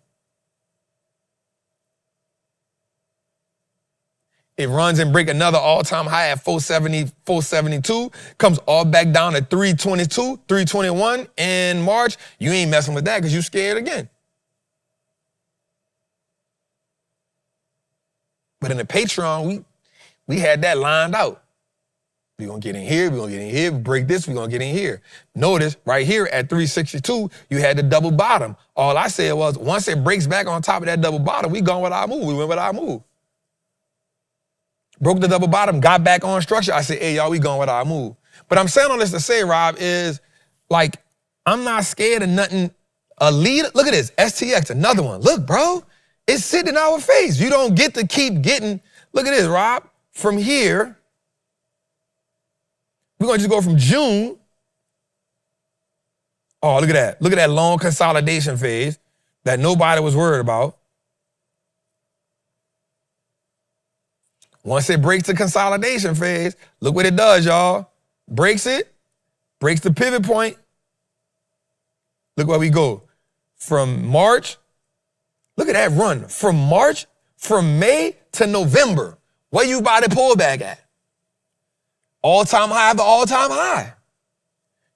It runs and break another all-time high at 470, 472, comes all back down to 322, 321 in March. You ain't messing with that because you scared again. But in the Patreon, we had that lined out. We're going to get in here, we're going to get in here, break this, we're going to get in here. Notice, right here at 362, you had the double bottom. All I said was, once it breaks back on top of that double bottom, we going with our move. We went with our move. Broke the double bottom, got back on structure. I said, hey, y'all, we going with our move. But I'm saying all this to say, Rob, is like, I'm not scared of nothing. A leader, look at this, STX, another one. Look, bro, it's sitting in our face. You don't get to keep getting, look at this, Rob, from here, we're going to just go from June. Oh, look at that. Look at that long consolidation phase that nobody was worried about. Once it breaks the consolidation phase, look what it does, y'all. Breaks it, breaks the pivot point. Look where we go. From March, look at that run. From May to November. Where you buy the pullback at? All-time high to all-time high.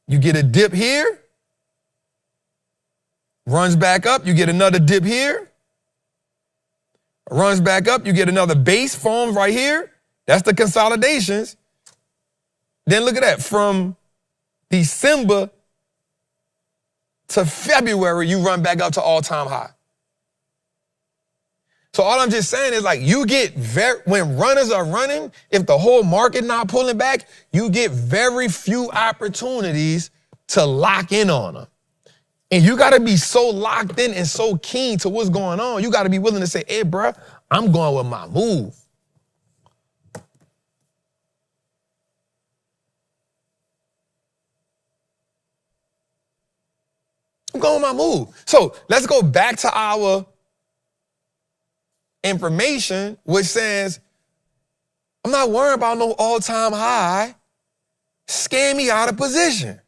You get a dip here, runs back up, you get another dip here, runs back up, you get another base formed right here. That's the consolidations. Then look at that. From December to February, you run back up to all-time high. So all I'm just saying is, like, you get when runners are running, if the whole market not pulling back, you get very few opportunities to lock in on them. And you got to be so locked in and so keen to what's going on. You got to be willing to say, hey, bro, I'm going with my move. I'm going with my move. So let's go back to our information, which says, I'm not worried about no all-time high. Scam me out of position.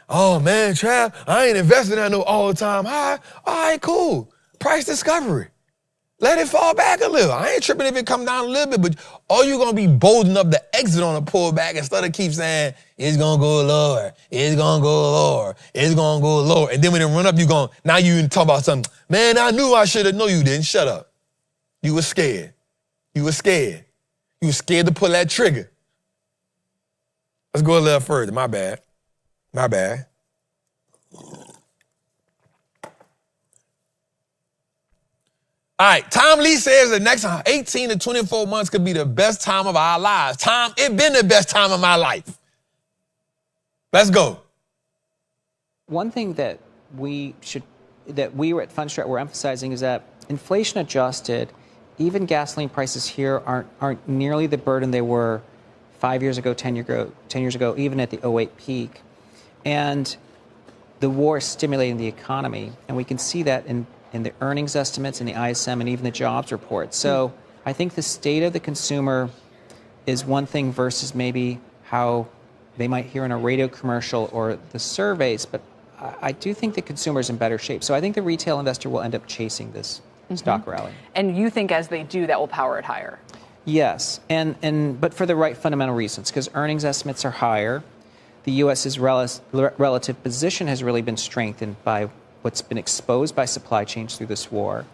Oh, man, Trav, I ain't investing in no all-time high. All right, cool. Price discovery. Let it fall back a little. I ain't tripping if it come down a little bit, but are you going to be bold enough to exit on a pullback instead of keep saying, it's going to go lower, it's going to go lower, it's going to go lower. And then when it run up, now you talk about something. Man, I knew I should have. No, you didn't. Shut up. You were scared. You were scared. You were scared to pull that trigger. Let's go a little further. My bad. My bad. All right, Tom Lee says the next 18 to 24 months could be the best time of our lives. Tom, it's been the best time of my life. Let's go. One thing that we were at Fundstrat were emphasizing is that inflation adjusted, even gasoline prices here aren't nearly the burden they were 5 years ago, 10 years ago, even at the 2008 peak. And the war is stimulating the economy, and we can see that in the earnings estimates and the ISM and even the jobs report. So I think the state of the consumer is one thing versus maybe how they might hear in a radio commercial or the surveys, but I do think the consumer is in better shape. So I think the retail investor will end up chasing this stock rally. And you think as they do, that will power it higher? Yes, but for the right fundamental reasons, because earnings estimates are higher. The U.S.'s relative position has really been strengthened by what's been exposed by supply chains through this war.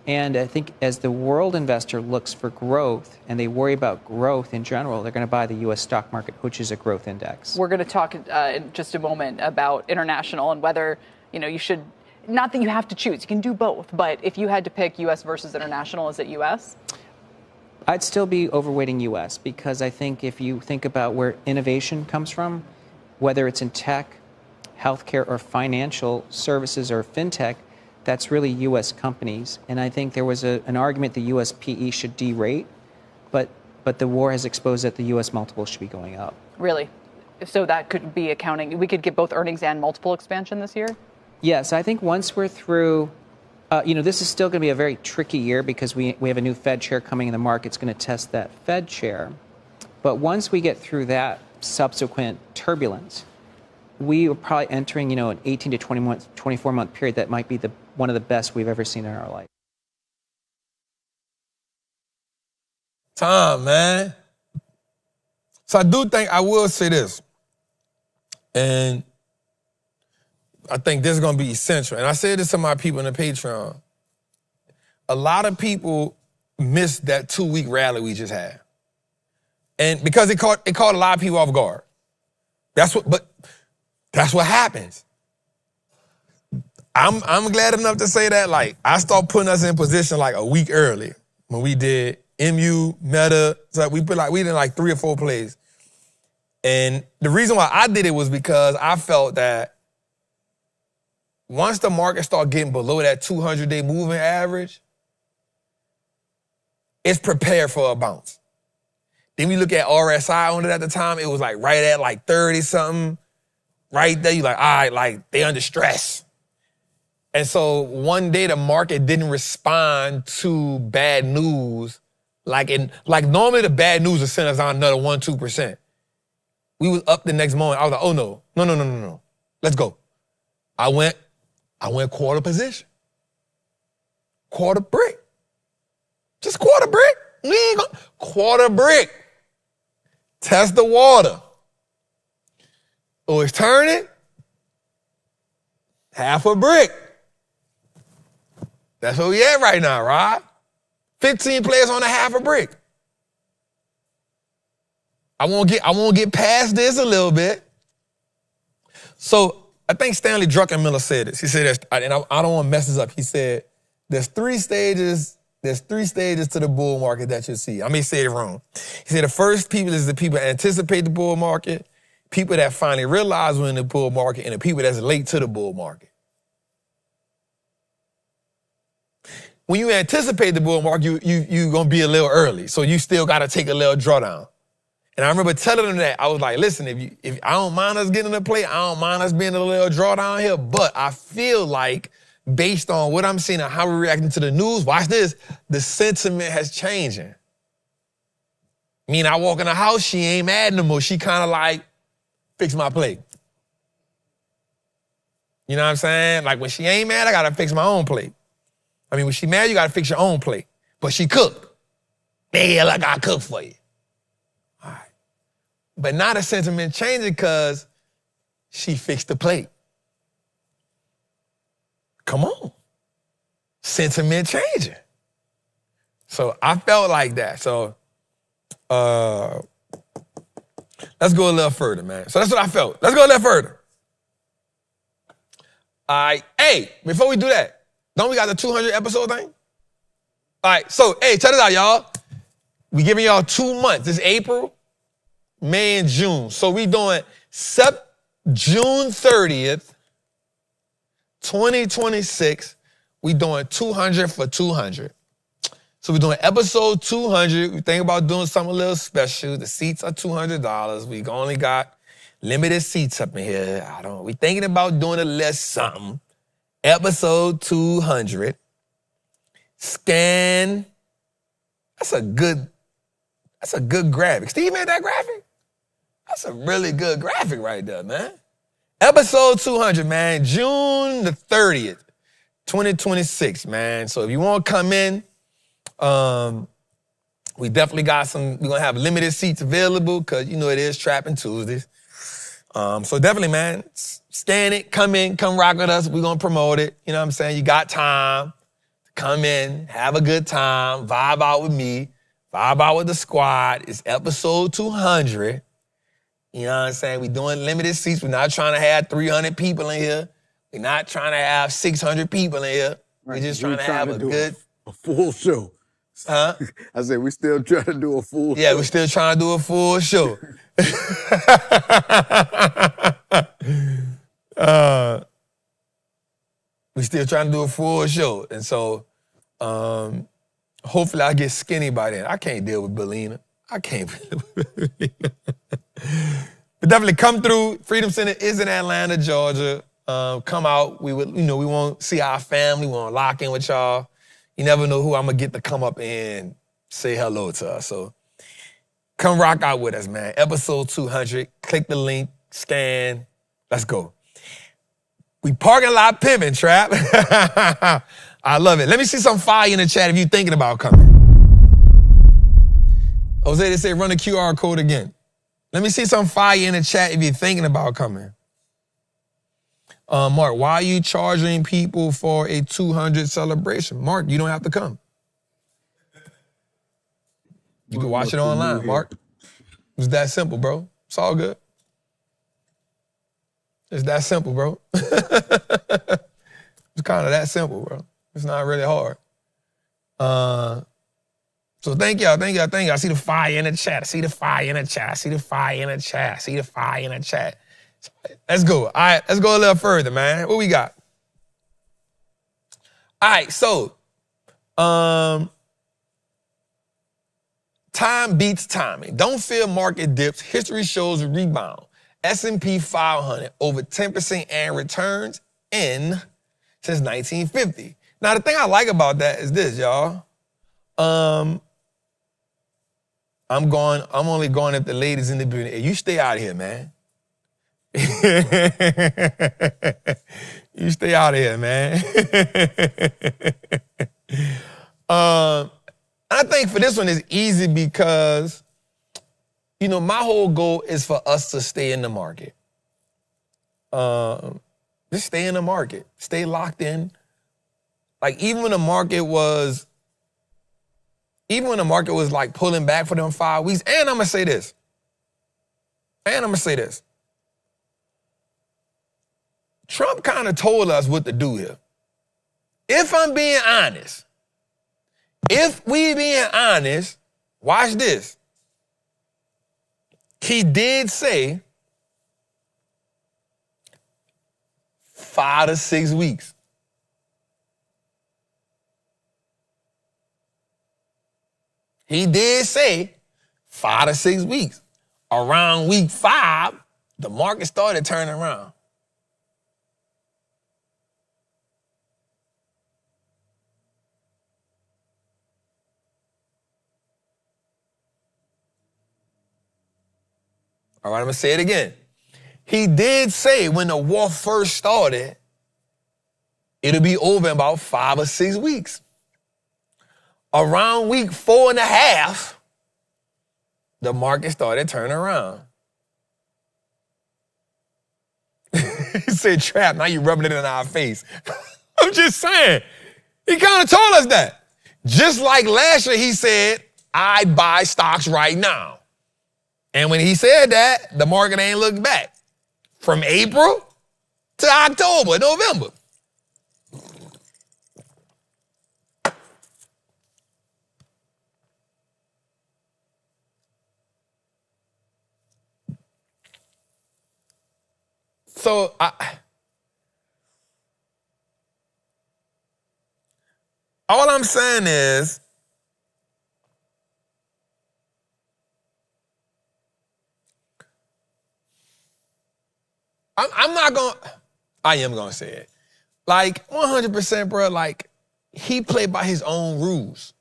And I think as the world investor looks for growth and they worry about growth in general, they're going to buy the U.S. stock market, which is a growth index. We're going to talk in just a moment about international and whether, you should, not that you have to choose, you can do both, but if you had to pick U.S. versus international, is it U.S.? I'd still be overweighting U.S. because I think if you think about where innovation comes from, whether it's in tech, healthcare, or financial services or fintech, that's really U.S. companies. And I think there was an argument the U.S. PE should derate, but the war has exposed that the U.S. multiple should be going up. Really? So that could be accounting. We could get both earnings and multiple expansion this year? Yes, I think once we're through, this is still going to be a very tricky year because we have a new Fed chair coming in the market's going to test that Fed chair. But once we get through that subsequent turbulence, we are probably entering, an 18 to 24-month period that might be one of the best we've ever seen in our life. Tom, man. So I do think I will say this, and I think this is going to be essential. And I said this to my people in the Patreon. a lot of people missed that 2-week rally we just had. And because it caught a lot of people off guard. That's what happens. I'm glad enough to say that, like, I start putting us in position like a week early when we did MU, Meta. So we did like 3 or 4 plays. And the reason why I did it was because I felt that once the market started getting below that 200-day moving average, it's prepared for a bounce. Then we look at RSI on it at the time, it was like right at like 30-something. Right there, you're like, all right, like they under stress. And so one day the market didn't respond to bad news. Like normally the bad news would send us on another 1-2%. We was up the next morning. I was like, oh no. Let's go. I went quarter position. Quarter brick. Just quarter brick. We ain't gonna, quarter brick. Test the water. Oh, it's turning. Half a brick. That's where we at right now, right? 15 players on a half a brick. I won't get past this a little bit. So I think Stanley Druckenmiller said this. He said this, and I don't want to mess this up. He said, there's 3 stages to the bull market that you'll see. I may say it wrong. He said the first people is the people that anticipate the bull market, people that finally realize we're in the bull market, and the people that's late to the bull market. When you anticipate the bull market, you're going to be a little early, so you still got to take a little drawdown. And I remember telling them that. I was like, listen, if I don't mind us getting in the play, I don't mind us being a little drawdown here, but I feel like based on what I'm seeing and how we're reacting to the news, watch this, the sentiment has changing. I mean, I walk in the house, she ain't mad no more. She kind of like, fix my plate. You know what I'm saying? Like when she ain't mad, I got to fix my own plate. I mean, when she mad, you got to fix your own plate. But she cooked. Yeah, like I cook for you. All right. But now the sentiment changing because she fixed the plate. Come on. Sentiment changing. So I felt like that. So let's go a little further, man. So that's what I felt. Let's go a little further. All right. Hey, before we do that, don't we got the 200 episode thing? All right. So, hey, check this out, y'all. We giving y'all 2 months. It's April, May, and June. So we doing June 30th, 2026. We doing 200 for 200. So we're doing episode 200. We think about doing something a little special. The seats are $200. We only got limited seats up in here. We thinking about doing a little something. Episode 200. Scan. That's a good graphic. Steve made that graphic? That's a really good graphic right there, man. Episode 200, man. June the 30th, 2026, man. So if you want to come in, we definitely got we're going to have limited seats available because, you know, it is Trappin Tuesdays. So definitely, man, scan it, come in, come rock with us. We're going to promote it. You know what I'm saying? You got time to come in, have a good time, vibe out with me, vibe out with the squad. It's episode 200. You know what I'm saying? We're doing limited seats. We're not trying to have 300 people in here. We're not trying to have 600 people in here. We're just trying to have a full show. Huh? I said, we still trying to do a full show. Yeah, we're still trying to do a full show. We still trying to do a full show. And so hopefully I get skinny by then. I can't deal with Belina. I can't deal with Belina. But definitely come through. Freedom Center is in Atlanta, Georgia. Come out. We want to see our family. We want to lock in with y'all. You never know who I'm going to get to come up and say hello to us. So come rock out with us, man. Episode 200. Click the link. Scan. Let's go. We parking lot pimping, Trap. I love it. Let me see some fire in the chat if you're thinking about coming. Jose, they say run the QR code again. Let me see some fire in the chat if you're thinking about coming. Mark, why are you charging people for a 200 celebration? Mark, you don't have to come. You can watch it online, Mark. It's that simple, bro. It's all good. It's that simple, bro. It's kind of that simple, bro. It's not really hard. So thank y'all. I see the fire in the chat. I see the fire in the chat. Let's go. All right, let's go a little further, man. What we got? All right, so time beats timing. Don't fear market dips. History shows a rebound. S&P 500 over 10% annual returns since 1950. Now, the thing I like about that is this, y'all. I'm only going if the ladies in the building. Hey, you stay out of here, man. You stay out of here, man. I think for this one it's easy because, my whole goal is for us to stay in the market. Just stay in the market. Stay locked in. Like even when the market was like pulling back for them 5 weeks, and I'm gonna say this. Trump kind of told us what to do here. If I'm being honest, watch this. He did say 5 to 6 weeks. He did say 5 to 6 weeks. Around week 5, the market started turning around. All right, I'm going to say it again. He did say when the war first started, it'll be over in about 5 or 6 weeks. Around week 4.5, the market started turning around. He said, trap, now you rubbing it in our face. I'm just saying. He kind of told us that. Just like last year, he said, I buy stocks right now. And when he said that, the market ain't looked back. From April to October, November. So all I'm saying is, I am going to say it. Like, 100%, bro, like, he played by his own rules.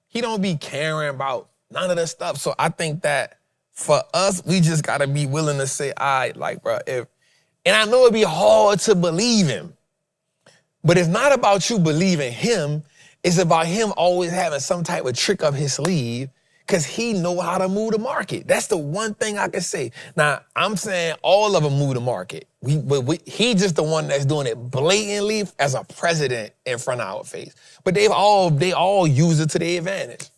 He don't be caring about none of that stuff. So I think that for us, we just got to be willing to say, all right, like, bro, and I know it'd be hard to believe him, but it's not about you believing him. It's about him always having some type of trick up his sleeve because he know how to move the market. That's the one thing I can say. Now, I'm saying all of them move the market. He just the one that's doing it blatantly as a president in front of our face. But they all use it to their advantage.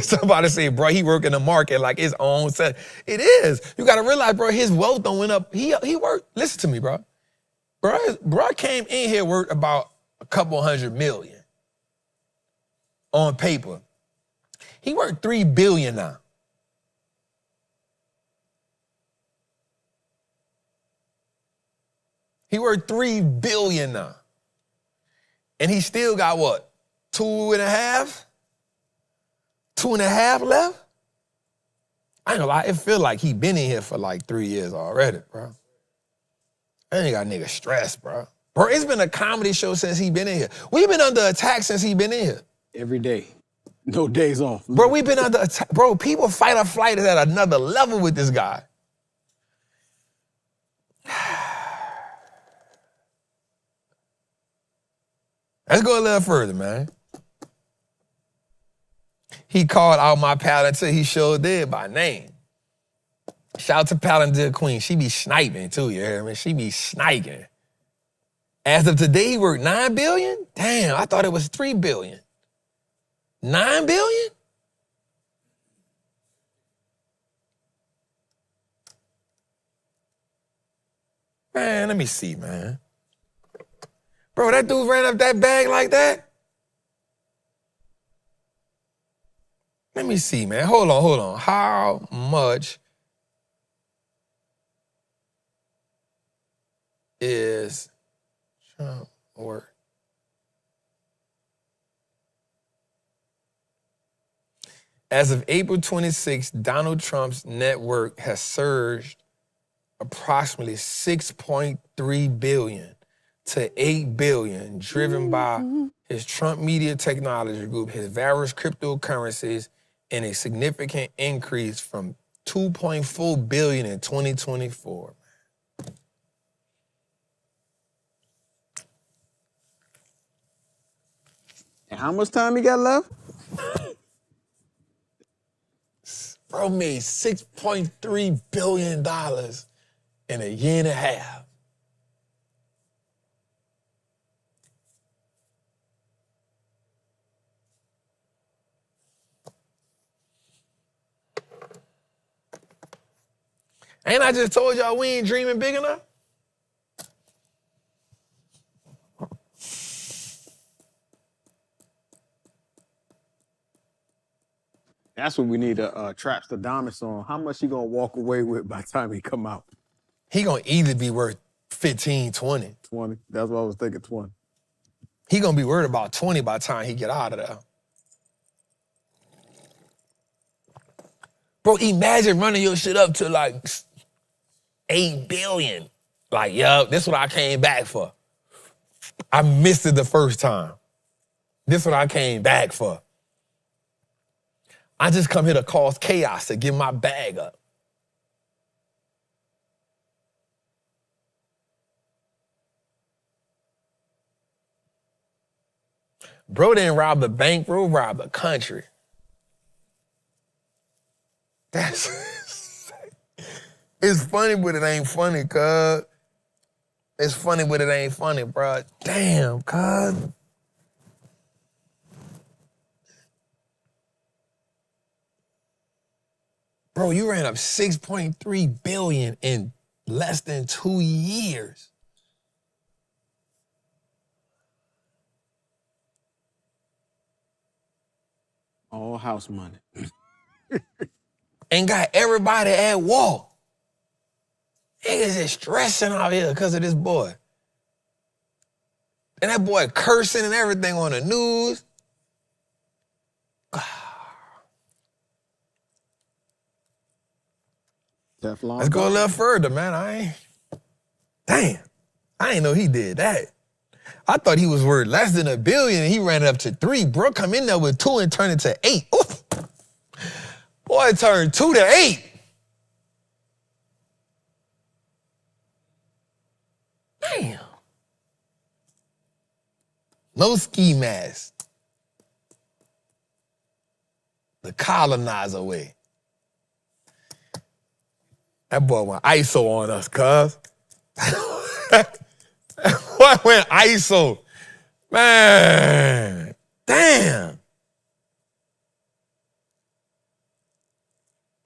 Somebody say, bro, he work in the market like his own set. It is. You got to realize, bro, his wealth don't went up. He worked. Listen to me, bro. Bro came in here worth about a couple $100 million on paper. He worth $3 billion now. He worth $3 billion now. And he still got what? 2.5 left? I ain't gonna lie, it feel like he been in here for like 3 years already, bro. I ain't got nigga stressed, bro. Bro, it's been a comedy show since he been in here. We've been under attack since he been in here. Every day. No days off. Bro, we've been under attack. Bro, people fight or flight is at another level with this guy. Let's go a little further, man. He called out my pal until he sure did by name. Shout out to Palantir Queen. She be sniping too, you hear me? She be sniping. As of today, he worth $9 billion? Damn, I thought it was $3 billion. $9 billion? Man, let me see, man. Bro, that dude ran up that bag like that? Let me see, man. Hold on. How much is Trump worth? As of April 26th, Donald Trump's net worth has surged approximately $6.3 billion to $8 billion, driven by his Trump Media Technology Group, his various cryptocurrencies, and a significant increase from $2.4 billion in 2024. And how much time he got left? Bro made $6.3 billion in a year and a half. Ain't I just told y'all we ain't dreaming big enough? That's what we need to Trapstodomus on. How much he gonna walk away with by the time he come out? He gonna either be worth 15, 20. 20. That's what I was thinking, 20. He gonna be worth about 20 by the time he get out of there. Bro, imagine running your shit up to like 8 billion. Like, yup, this is what I came back for. I missed it the first time. This is what I came back for. I just come here to cause chaos, to get my bag up. Bro didn't rob the bank, bro robbed the country. That's... It's funny, but it ain't funny, cuz. It's funny, but it ain't funny, bro. Damn, cuz. Bro, you ran up $6.3 billion in less than 2 years. All house money. And got everybody at war. Niggas is stressing out here because of this boy. And that boy cursing and everything on the news. Teflon. Let's go a little further, man. Damn. I ain't know he did that. I thought he was worth less than $1 billion and he ran it up to 3. Bro, come in there with 2 and turn it to 8. Oof. Boy, turned 2 to 8. Damn. No ski mask. The colonizer way. That boy went ISO on us, cuz. Boy went ISO. Man, damn.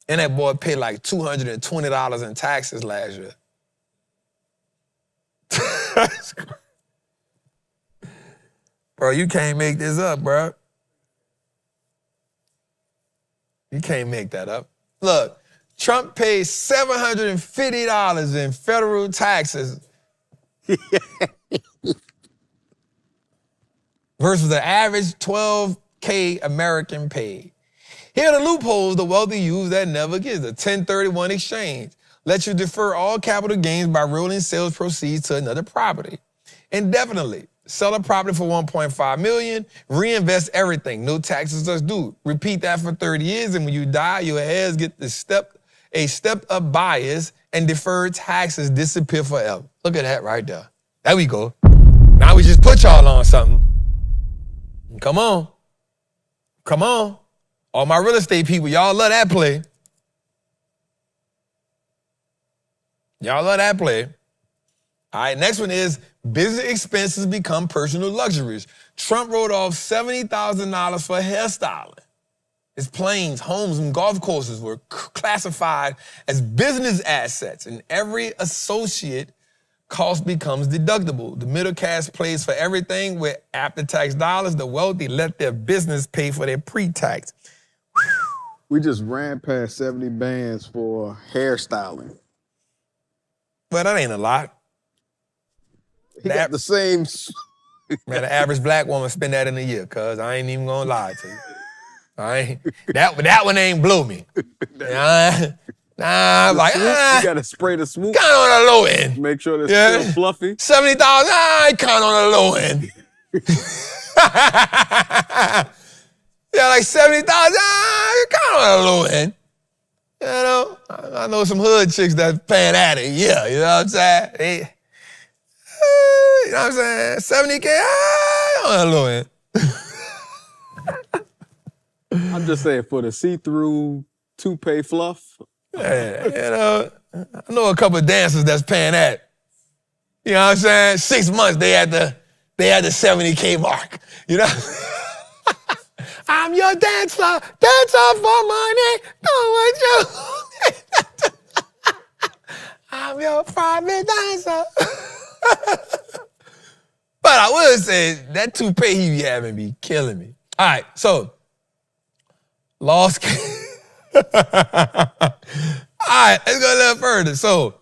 And that boy paid like $220 in taxes last year. Bro, you can't make this up, bro. You can't make that up. Look, Trump paid $750 in federal taxes versus the average $12K American paid. Here are the loopholes the wealthy use that never gets. The 1031 exchange lets you defer all capital gains by rolling sales proceeds to another property. Indefinitely, sell a property for $1.5 million, reinvest everything, no taxes are due. Repeat that for 30 years, and when you die, your heirs get a stepped-up bias, and deferred taxes disappear forever. Look at that right there. There we go. Now we just put y'all on something. Come on. Come on. All my real estate people, y'all love that play. Y'all love that play. All right, next one is business expenses become personal luxuries. Trump wrote off $70,000 for hairstyling. His planes, homes, and golf courses were classified as business assets, and every associate cost becomes deductible. The middle class pays for everything with after-tax dollars. The wealthy let their business pay for their pre-tax. We just ran past 70 bands for hairstyling. Well, that ain't a lot. He got the same. Man, the average black woman spend that in a year, cuz I ain't even gonna lie to you. All right? That one ain't blew me. Nah, I'm like, You gotta spray the swoop. kind of on the low end. Make sure it's still fluffy. $70, kind of on the low end. Yeah, like $70, kind of on the low end. You know, I know some hood chicks that's paying at it. Yeah, you know what I'm saying? You know what I'm saying? $70K, on the low end. I'm just saying, for the see-through toupee fluff. Yeah, you know, I know a couple of dancers that's paying that. You know what I'm saying? 6 months, they had the $70K mark. You know? I'm your dancer for money. Don't want you. I'm your private dancer. But I would say that toupee he be having be killing me. All right, so lost. All right, let's go a little further. So,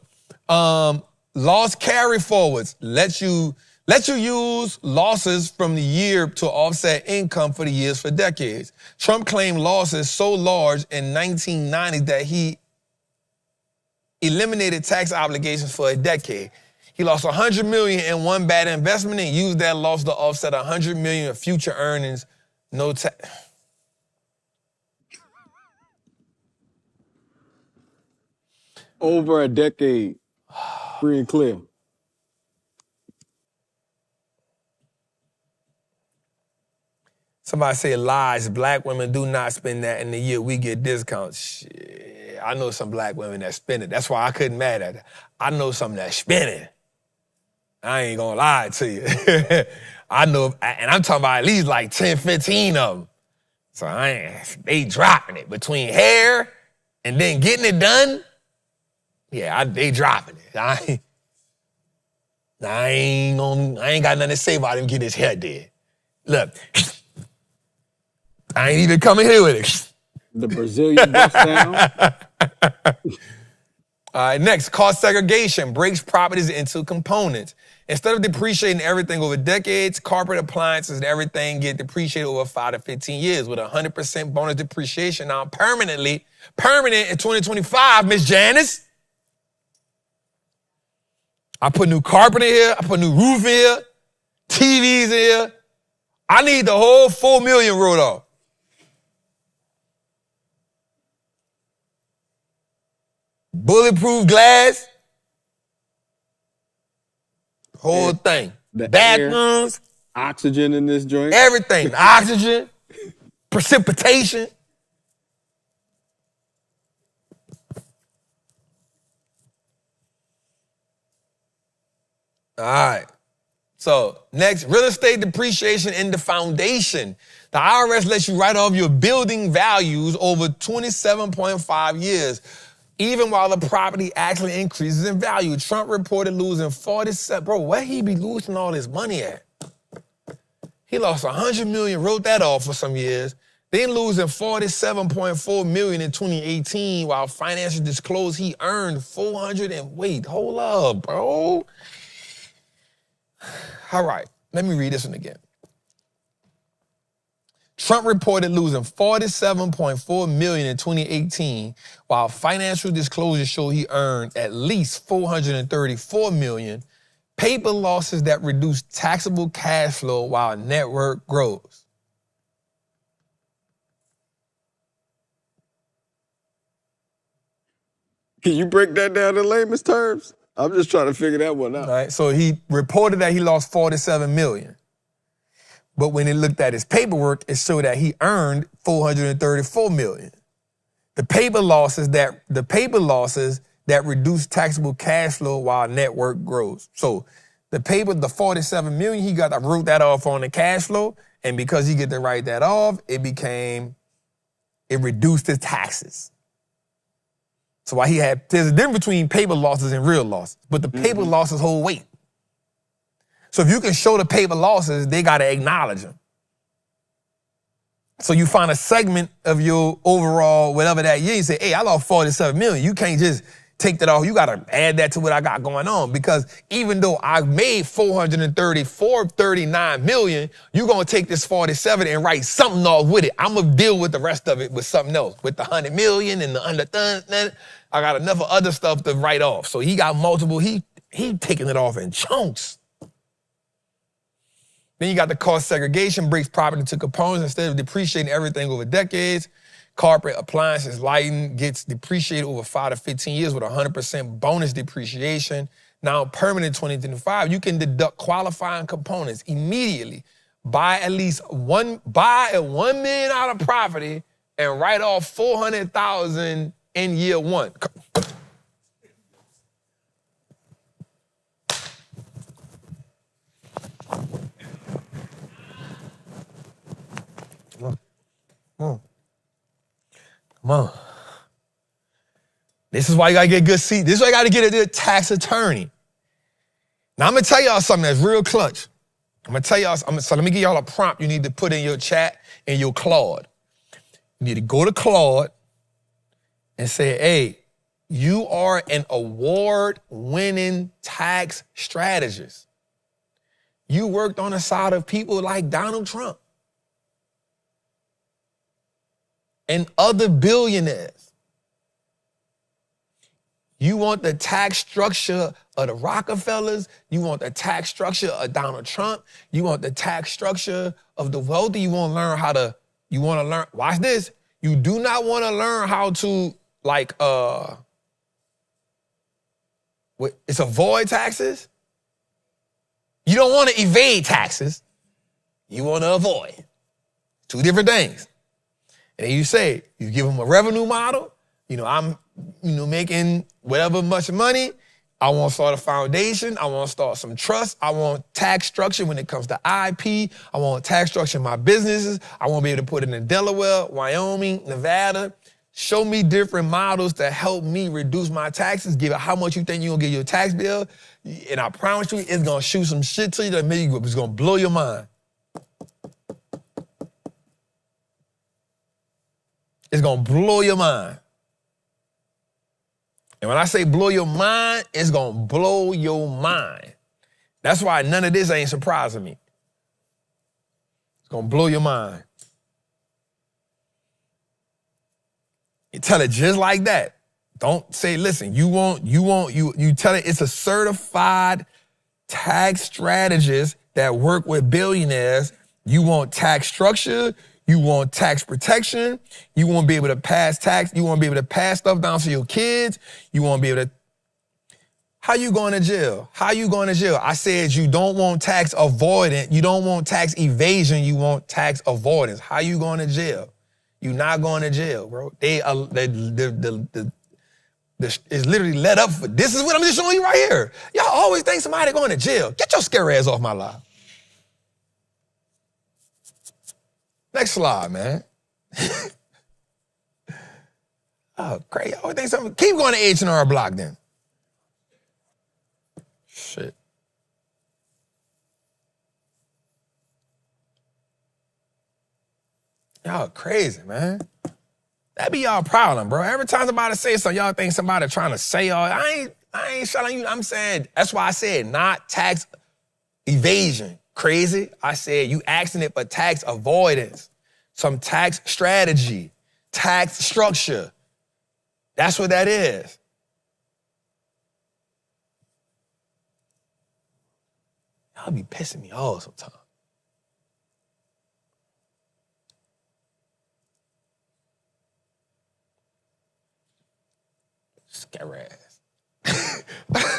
loss carry forwards lets you use losses from the year to offset income for the years for decades. Trump claimed losses so large in 1990 that he eliminated tax obligations for a decade. He lost $100 million in one bad investment and used that loss to offset $100 million of future earnings. No tax. Over a decade, free and clear. Somebody say lies. Black women do not spend that in the year. We get discounts. Shit, I know some black women that spend it. That's why I couldn't mad at it. I know some that spend it. I ain't gonna lie to you. I know, and I'm talking about at least like 10, 15 of them. So they dropping it between hair and then getting it done. Yeah, they dropping it. I ain't got nothing to say about him getting his hair did. Look, I ain't even coming here with it. The Brazilian bust down. All right, next, cost segregation breaks properties into components. Instead of depreciating everything over decades, carpet, appliances, and everything get depreciated over 5 to 15 years with 100% bonus depreciation now permanent in 2025, Miss Janice. I put new carpet in here. I put new roof in here. TVs in here. I need the whole $4 million wrote off. Bulletproof glass. Whole thing. The Bathrooms. Air, oxygen in this joint. Everything. Oxygen. Precipitation. All right. So next, real estate depreciation in the foundation. The IRS lets you write off your building values over 27.5 years, even while the property actually increases in value. Trump reported losing 47. Bro, where he be losing all his money at? He lost $100 million, wrote that off for some years, then losing $47.4 million in 2018, while financial disclosed he earned 400 and wait, hold up, bro. All right, let me read this one again. Trump reported losing $47.4 million in 2018, while financial disclosures show he earned at least $434 million, paper losses that reduce taxable cash flow while net worth grows. Can you break that down in layman's terms? I'm just trying to figure that one out. All right, so he reported that he lost $47 million. But when he looked at his paperwork, it showed that he earned $434 million. The paper losses that reduce taxable cash flow while net worth grows. So the paper, the $47 million, he got to root that off on the cash flow. And because he get to write that off, it reduced his taxes. So why there's a difference between paper losses and real losses, but the paper losses hold weight. So if you can show the paper losses, they got to acknowledge them. So you find a segment of your overall, whatever that year, you say, hey, I lost $47 million. You can't just take that off. You got to add that to what I got going on, because even though I made $439 million, you're going to take this 47 and write something off with it. I'm going to deal with the rest of it with something else, with the 100 million and the under. I got enough of other stuff to write off. So he got multiple, he taking it off in chunks. Then you got the cost segregation, breaks property into components instead of depreciating everything over decades. Carpet, appliances, lighting gets depreciated over 5 to 15 years with 100% bonus depreciation. Now, permanent 2025, you can deduct qualifying components immediately. Buy at $1 million out of property and write off $400,000 in year one. Come on. This is why you gotta get a good seat. This is why you gotta get a good tax attorney. Now I'm gonna tell y'all something that's real clutch. I'm gonna tell y'all, so let me give y'all a prompt you need to put in your chat and your Claude. You need to go to Claude and say, hey, you are an award-winning tax strategist. You worked on the side of people like Donald Trump and other billionaires. You want the tax structure of the Rockefellers. You want the tax structure of Donald Trump. You want the tax structure of the wealthy. You want to learn, watch this. You do not want to learn how to it's avoid taxes. You don't want to evade taxes. You want to avoid. Two different things. And then you say, you give them a revenue model. I'm making whatever much money. I want to start a foundation. I want to start some trust. I want tax structure when it comes to IP. I want tax structure in my businesses. I want to be able to put it in Delaware, Wyoming, Nevada. Show me different models to help me reduce my taxes. Give it how much you think you're going to get your tax bill. And I promise you, it's going to shoot some shit to you that it's going to blow your mind. It's going to blow your mind. And when I say blow your mind, it's going to blow your mind. That's why none of this ain't surprising me. It's going to blow your mind. You tell it just like that. Don't say, listen, you tell it it's a certified tax strategist that work with billionaires. You want tax structure. You want tax protection. You want to be able to pass tax. You want to be able to pass stuff down to your kids. You want to be able to. How you going to jail? How you going to jail? I said you don't want tax avoidance. You don't want tax evasion. You want tax avoidance. How you going to jail? You're not going to jail, bro. It's literally let up for. This is what I'm just showing you right here. Y'all always think somebody going to jail. Get your scary ass off my life. Next slide, man. Oh, crazy. I always think something. Keep going to H&R Block then. Shit. Y'all crazy, man. That be y'all problem, bro. Every time somebody say something, y'all think somebody trying to say y'all. I ain't shouting you. I'm saying, that's why I said not tax evasion. Crazy. I said you asking it for tax avoidance, some tax strategy, tax structure. That's what that is. Y'all be pissing me off sometimes. Scary ass.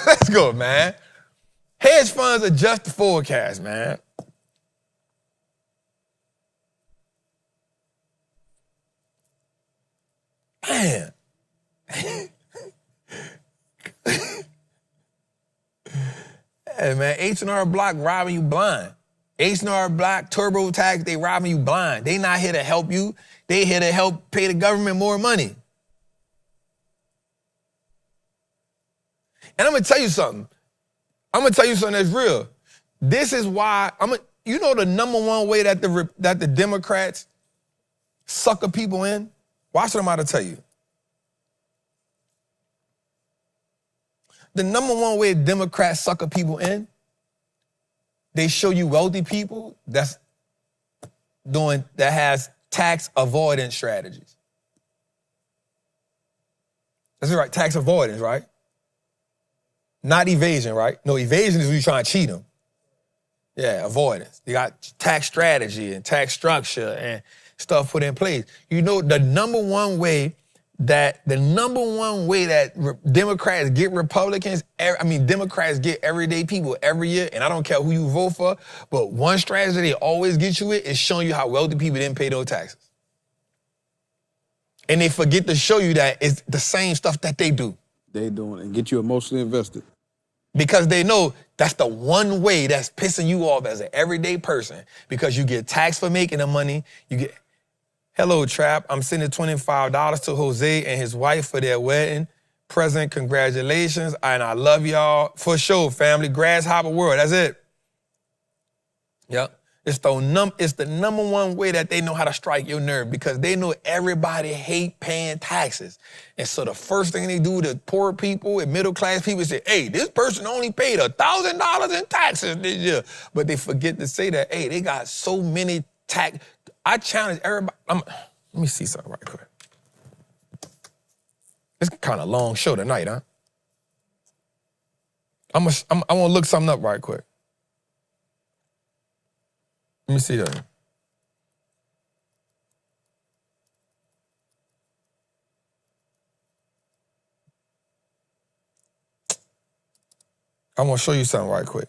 Let's go, man. Hedge funds adjust the forecast, man. Man. Yeah, man. H&R Block robbing you blind. H&R Block, TurboTax, they robbing you blind. They not here to help you. They here to help pay the government more money. And I'm gonna tell you something. I'm gonna tell you something that's real. This is why you know the number one way that the Democrats sucker people in? Watch what I'm about to tell you. The number one way Democrats sucker people in, they show you wealthy people that has tax avoidance strategies. That's right, tax avoidance, right? Not evasion, right? No, evasion is when you're trying to cheat them. Yeah, avoidance. You got tax strategy and tax structure and stuff put in place. You know, the number one way that Democrats get Republicans, Democrats get everyday people every year, and I don't care who you vote for, but one strategy they always get you with is showing you how wealthy people didn't pay no taxes. And they forget to show you that it's the same stuff that they do. They doing it and get you emotionally invested. Because they know that's the one way that's pissing you off as an everyday person, because you get taxed for making the money. You get, hello, Trap. I'm sending $25 to Jose and his wife for their wedding present. Congratulations. And I love y'all. For sure, family. Grasshopper world. That's it. Yep. It's the number one way that they know how to strike your nerve, because they know everybody hate paying taxes. And so the first thing they do to poor people and middle class people is say, hey, this person only paid $1,000 in taxes this year. But they forget to say that, hey, they got so many tax. I challenge everybody. Let me see something right quick. It's kind of a long show tonight, huh? I want to look something up right quick. Let me see that. I want to show you something right quick.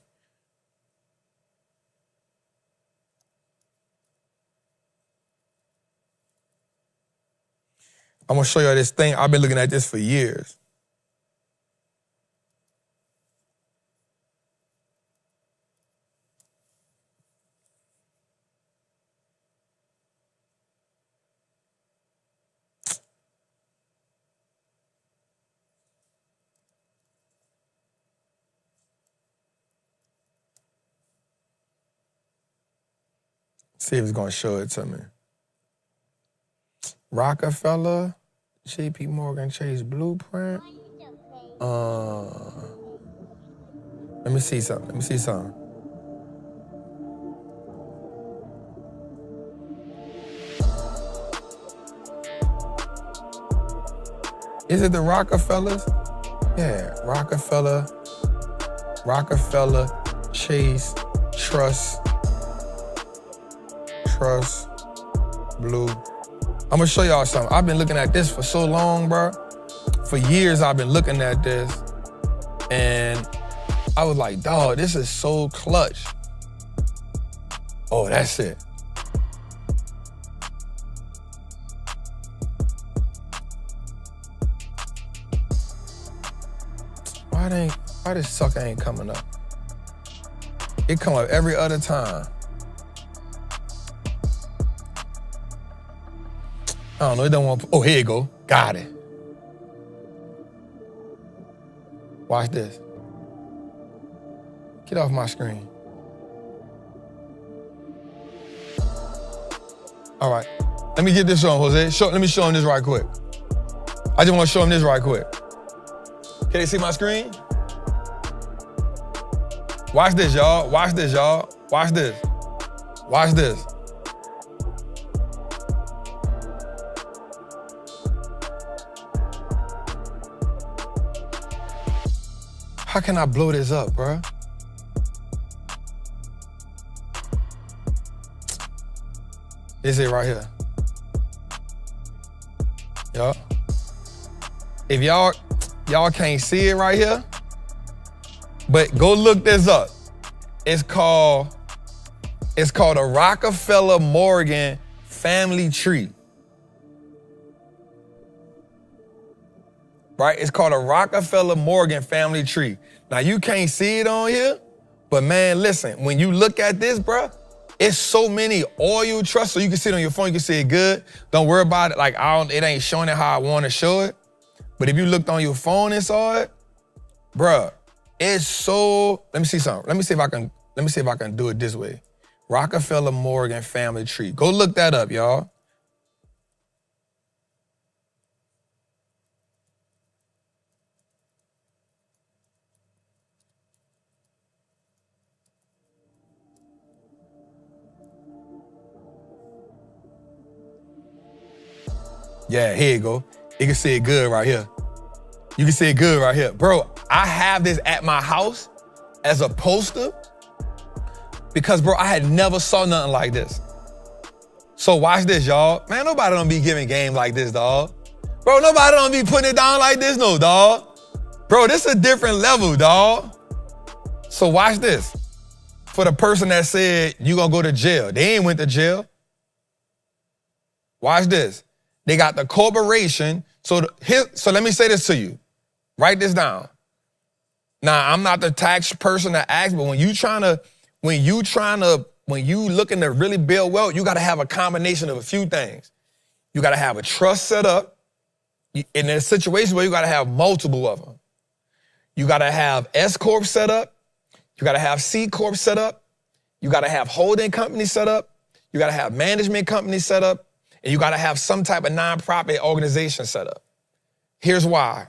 I'm going to show you this thing. I've been looking at this for years. See if it's going to show it to me. Rockefeller, JP Morgan Chase blueprint. Let me see something. Is it the Rockefellers? Yeah, Rockefeller, Chase, Trust, Blue. I'm gonna show y'all something. I've been looking at this for so long, bro. For years, I've been looking at this, and I was like, dog, this is so clutch. Oh, that's it. Why this sucker ain't coming up? It come up every other time. I don't know, it don't want, oh, here you go. Got it. Watch this. Get off my screen. All right, let me get this on, Jose. Let me show him this right quick. I just want to show him this right quick. Can they see my screen? Watch this, y'all. Watch this. How can I blow this up, bro? This is it right here. Yup. If y'all can't see it right here, but go look this up. It's called a Rockefeller Morgan family tree. Right? It's called a Rockefeller Morgan family tree. Now you can't see it on here, But man, listen, when you look at this, bruh, it's so many oil trusts, so you can see it on your phone, you can see it good. Don't worry about it, like it ain't showing it how I wanna show it. But if you looked on your phone and saw it, bruh, it's so, let me see something. Let me see if I can do it this way. Rockefeller Morgan Family Tree. Go look that up, y'all. Yeah, here you go. You can see it good right here. You can see it good right here. Bro, I have this at my house as a poster because, bro, I had never saw nothing like this. So watch this, y'all. Man, nobody don't be giving game like this, dog. Bro, nobody don't be putting it down like this, no, dog. Bro, this is a different level, dog. So watch this. For the person that said you gonna go to jail, they ain't went to jail. Watch this. They got the corporation. So let me say this to you. Write this down. Now, I'm not the tax person to ask, but when you looking to really build wealth, you got to have a combination of a few things. You got to have a trust set up. In a situation where you got to have multiple of them. You got to have S Corp set up. You got to have C Corp set up. You got to have holding company set up. You got to have management company set up. And you got to have some type of nonprofit organization set up. Here's why.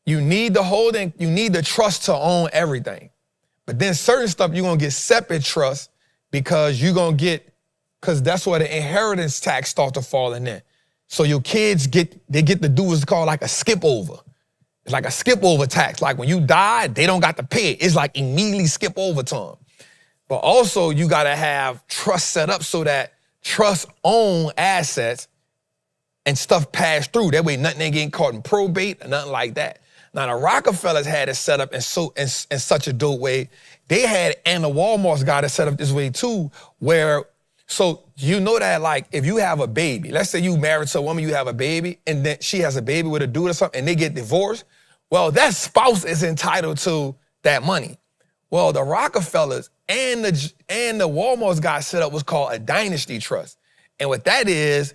You need the trust to own everything. But then certain stuff you're going to get separate trust because that's where the inheritance tax starts to fall in there. So your kids get to do what's called like a skip over. It's like a skip over tax. Like when you die, they don't got to pay it. It's like immediately skip over to them. But also you got to have trust set up so that trust own assets and stuff pass through. That way nothing ain't getting caught in probate or nothing like that. Now the Rockefellers had it set up in such a dope way. They had, and the Walmart's got it set up this way too, where, so you know that like if you have a baby, let's say you married to a woman, you have a baby, and then she has a baby with a dude or something, and they get divorced, well, that spouse is entitled to that money. Well, the Rockefellers and the Walmart's got set up what's called a dynasty trust. And what that is,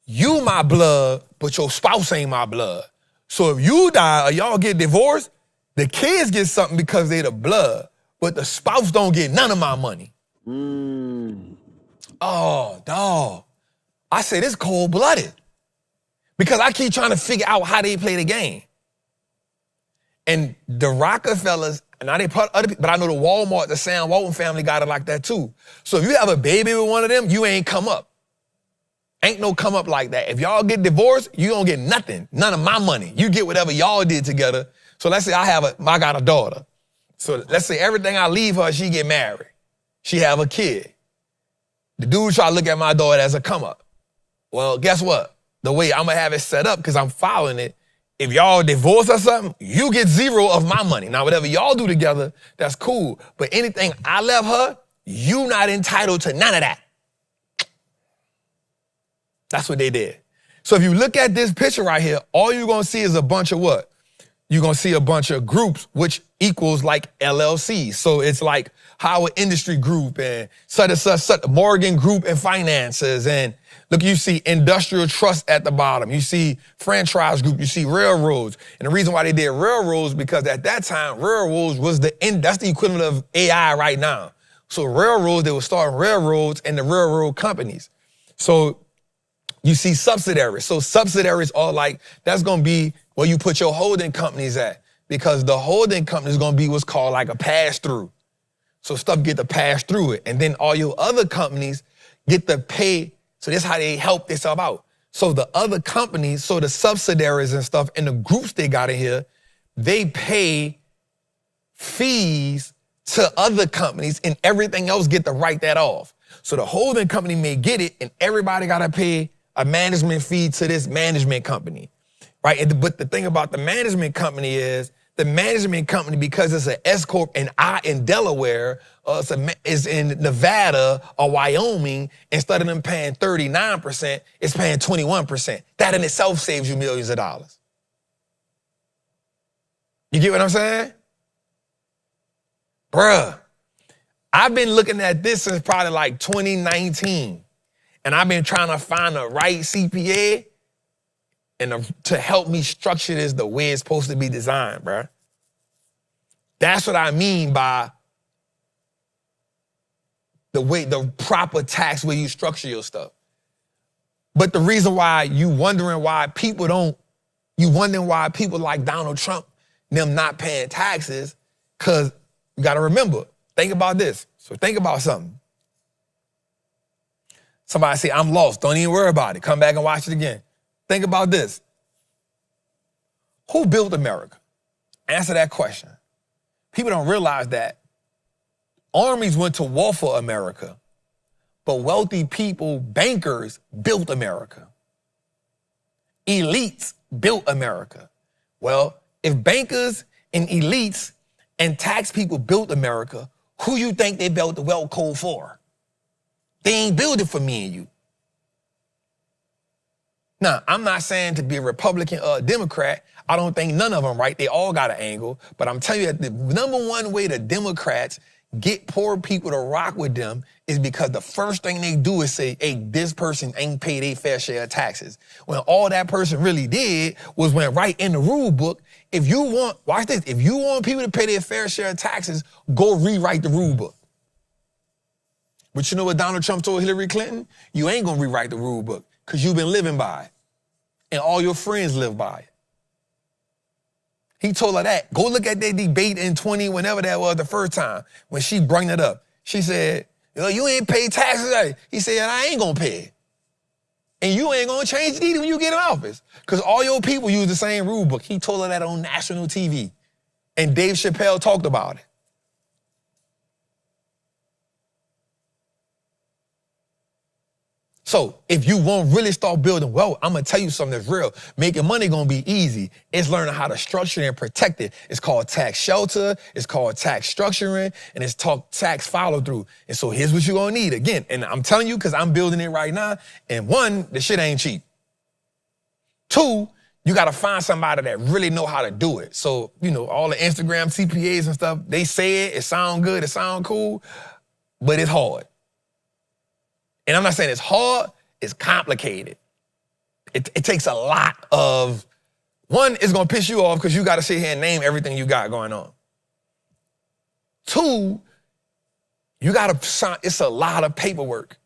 you my blood, but your spouse ain't my blood. So if you die or y'all get divorced, the kids get something because they the blood, but the spouse don't get none of my money. Oh, dog. I say this cold-blooded because I keep trying to figure out how they play the game. And the Rockefellers, now they part other people, but I know the Walmart, the Sam Walton family got it like that too. So if you have a baby with one of them, you ain't come up. Ain't no come up like that. If y'all get divorced, you don't get nothing, none of my money. You get whatever y'all did together. So let's say I got a daughter. So let's say everything I leave her, she get married. She have a kid. The dude try to look at my daughter as a come up. Well, guess what? The way I'm gonna have it set up, because I'm following it, if y'all divorce or something, you get zero of my money. Now, whatever y'all do together, that's cool. But anything I left her, you not entitled to none of that. That's what they did. So if you look at this picture right here, all you're gonna see is a bunch of what? You're gonna see a bunch of groups, which equals like LLCs. So it's like Howard Industry Group and such, Morgan Group and Finances. And look, you see Industrial Trust at the bottom. You see Franchise Group. You see Railroads. And the reason why they did Railroads, because at that time, Railroads was that's the equivalent of AI right now. So Railroads, they were starting railroads and the railroad companies. So you see subsidiaries. So subsidiaries are like, that's going to be where you put your holding companies at, because the holding company is going to be what's called like a pass-through. So stuff get to pass through it. And then all your other companies get to pay. So that's how they help themselves out. So the other companies, so the subsidiaries and stuff and the groups they got in here, they pay fees to other companies and everything else get to write that off. So the holding company may get it and everybody got to pay a management fee to this management company, right? But the thing about the management company is the management company, because it's an S Corp in Delaware, is in Nevada or Wyoming, instead of them paying 39%, it's paying 21%. That in itself saves you millions of dollars. You get what I'm saying? Bruh, I've been looking at this since probably like 2019. And I've been trying to find the right CPA and to help me structure this the way it's supposed to be designed, bro. That's what I mean by the proper tax way you structure your stuff. But the reason why you wondering why people like Donald Trump, them not paying taxes, because you got to remember, think about this. So think about something. Somebody say, I'm lost. Don't even worry about it. Come back and watch it again. Think about this. Who built America? Answer that question. People don't realize that armies went to war for America, but wealthy people, bankers, built America. Elites built America. Well, if bankers and elites and tax people built America, who you think they built the wealth code for? They ain't build it for me and you. Now, I'm not saying to be a Republican or a Democrat. I don't think none of them right. They all got an angle. But I'm telling you that the number one way the Democrats get poor people to rock with them is because the first thing they do is say, hey, this person ain't paid their fair share of taxes. When all that person really did was went right in the rule book. If you want, watch this, if you want people to pay their fair share of taxes, go rewrite the rule book. But you know what Donald Trump told Hillary Clinton? You ain't gonna rewrite the rule book because you've been living by it. And all your friends live by it. He told her that. Go look at that debate in 20, whenever that was the first time, when she brought it up. She said, you ain't paid taxes. He said, I ain't gonna pay it. And you ain't gonna change it either when you get in office. Because all your people use the same rule book. He told her that on national TV. And Dave Chappelle talked about it. So if you won't really start building wealth, I'm going to tell you something that's real. Making money going to be easy. It's learning how to structure and protect it. It's called tax shelter. It's called tax structuring. And it's called tax follow through. And so here's what you're going to need. Again, and I'm telling you because I'm building it right now. And one, the shit ain't cheap. Two, you got to find somebody that really know how to do it. So, all the Instagram CPAs and stuff, they say it sound good, it sound cool, but it's hard. And I'm not saying it's hard, it's complicated. It takes a lot of, one, it's gonna piss you off because you gotta sit here and name everything you got going on. Two, you gotta sign, it's a lot of paperwork.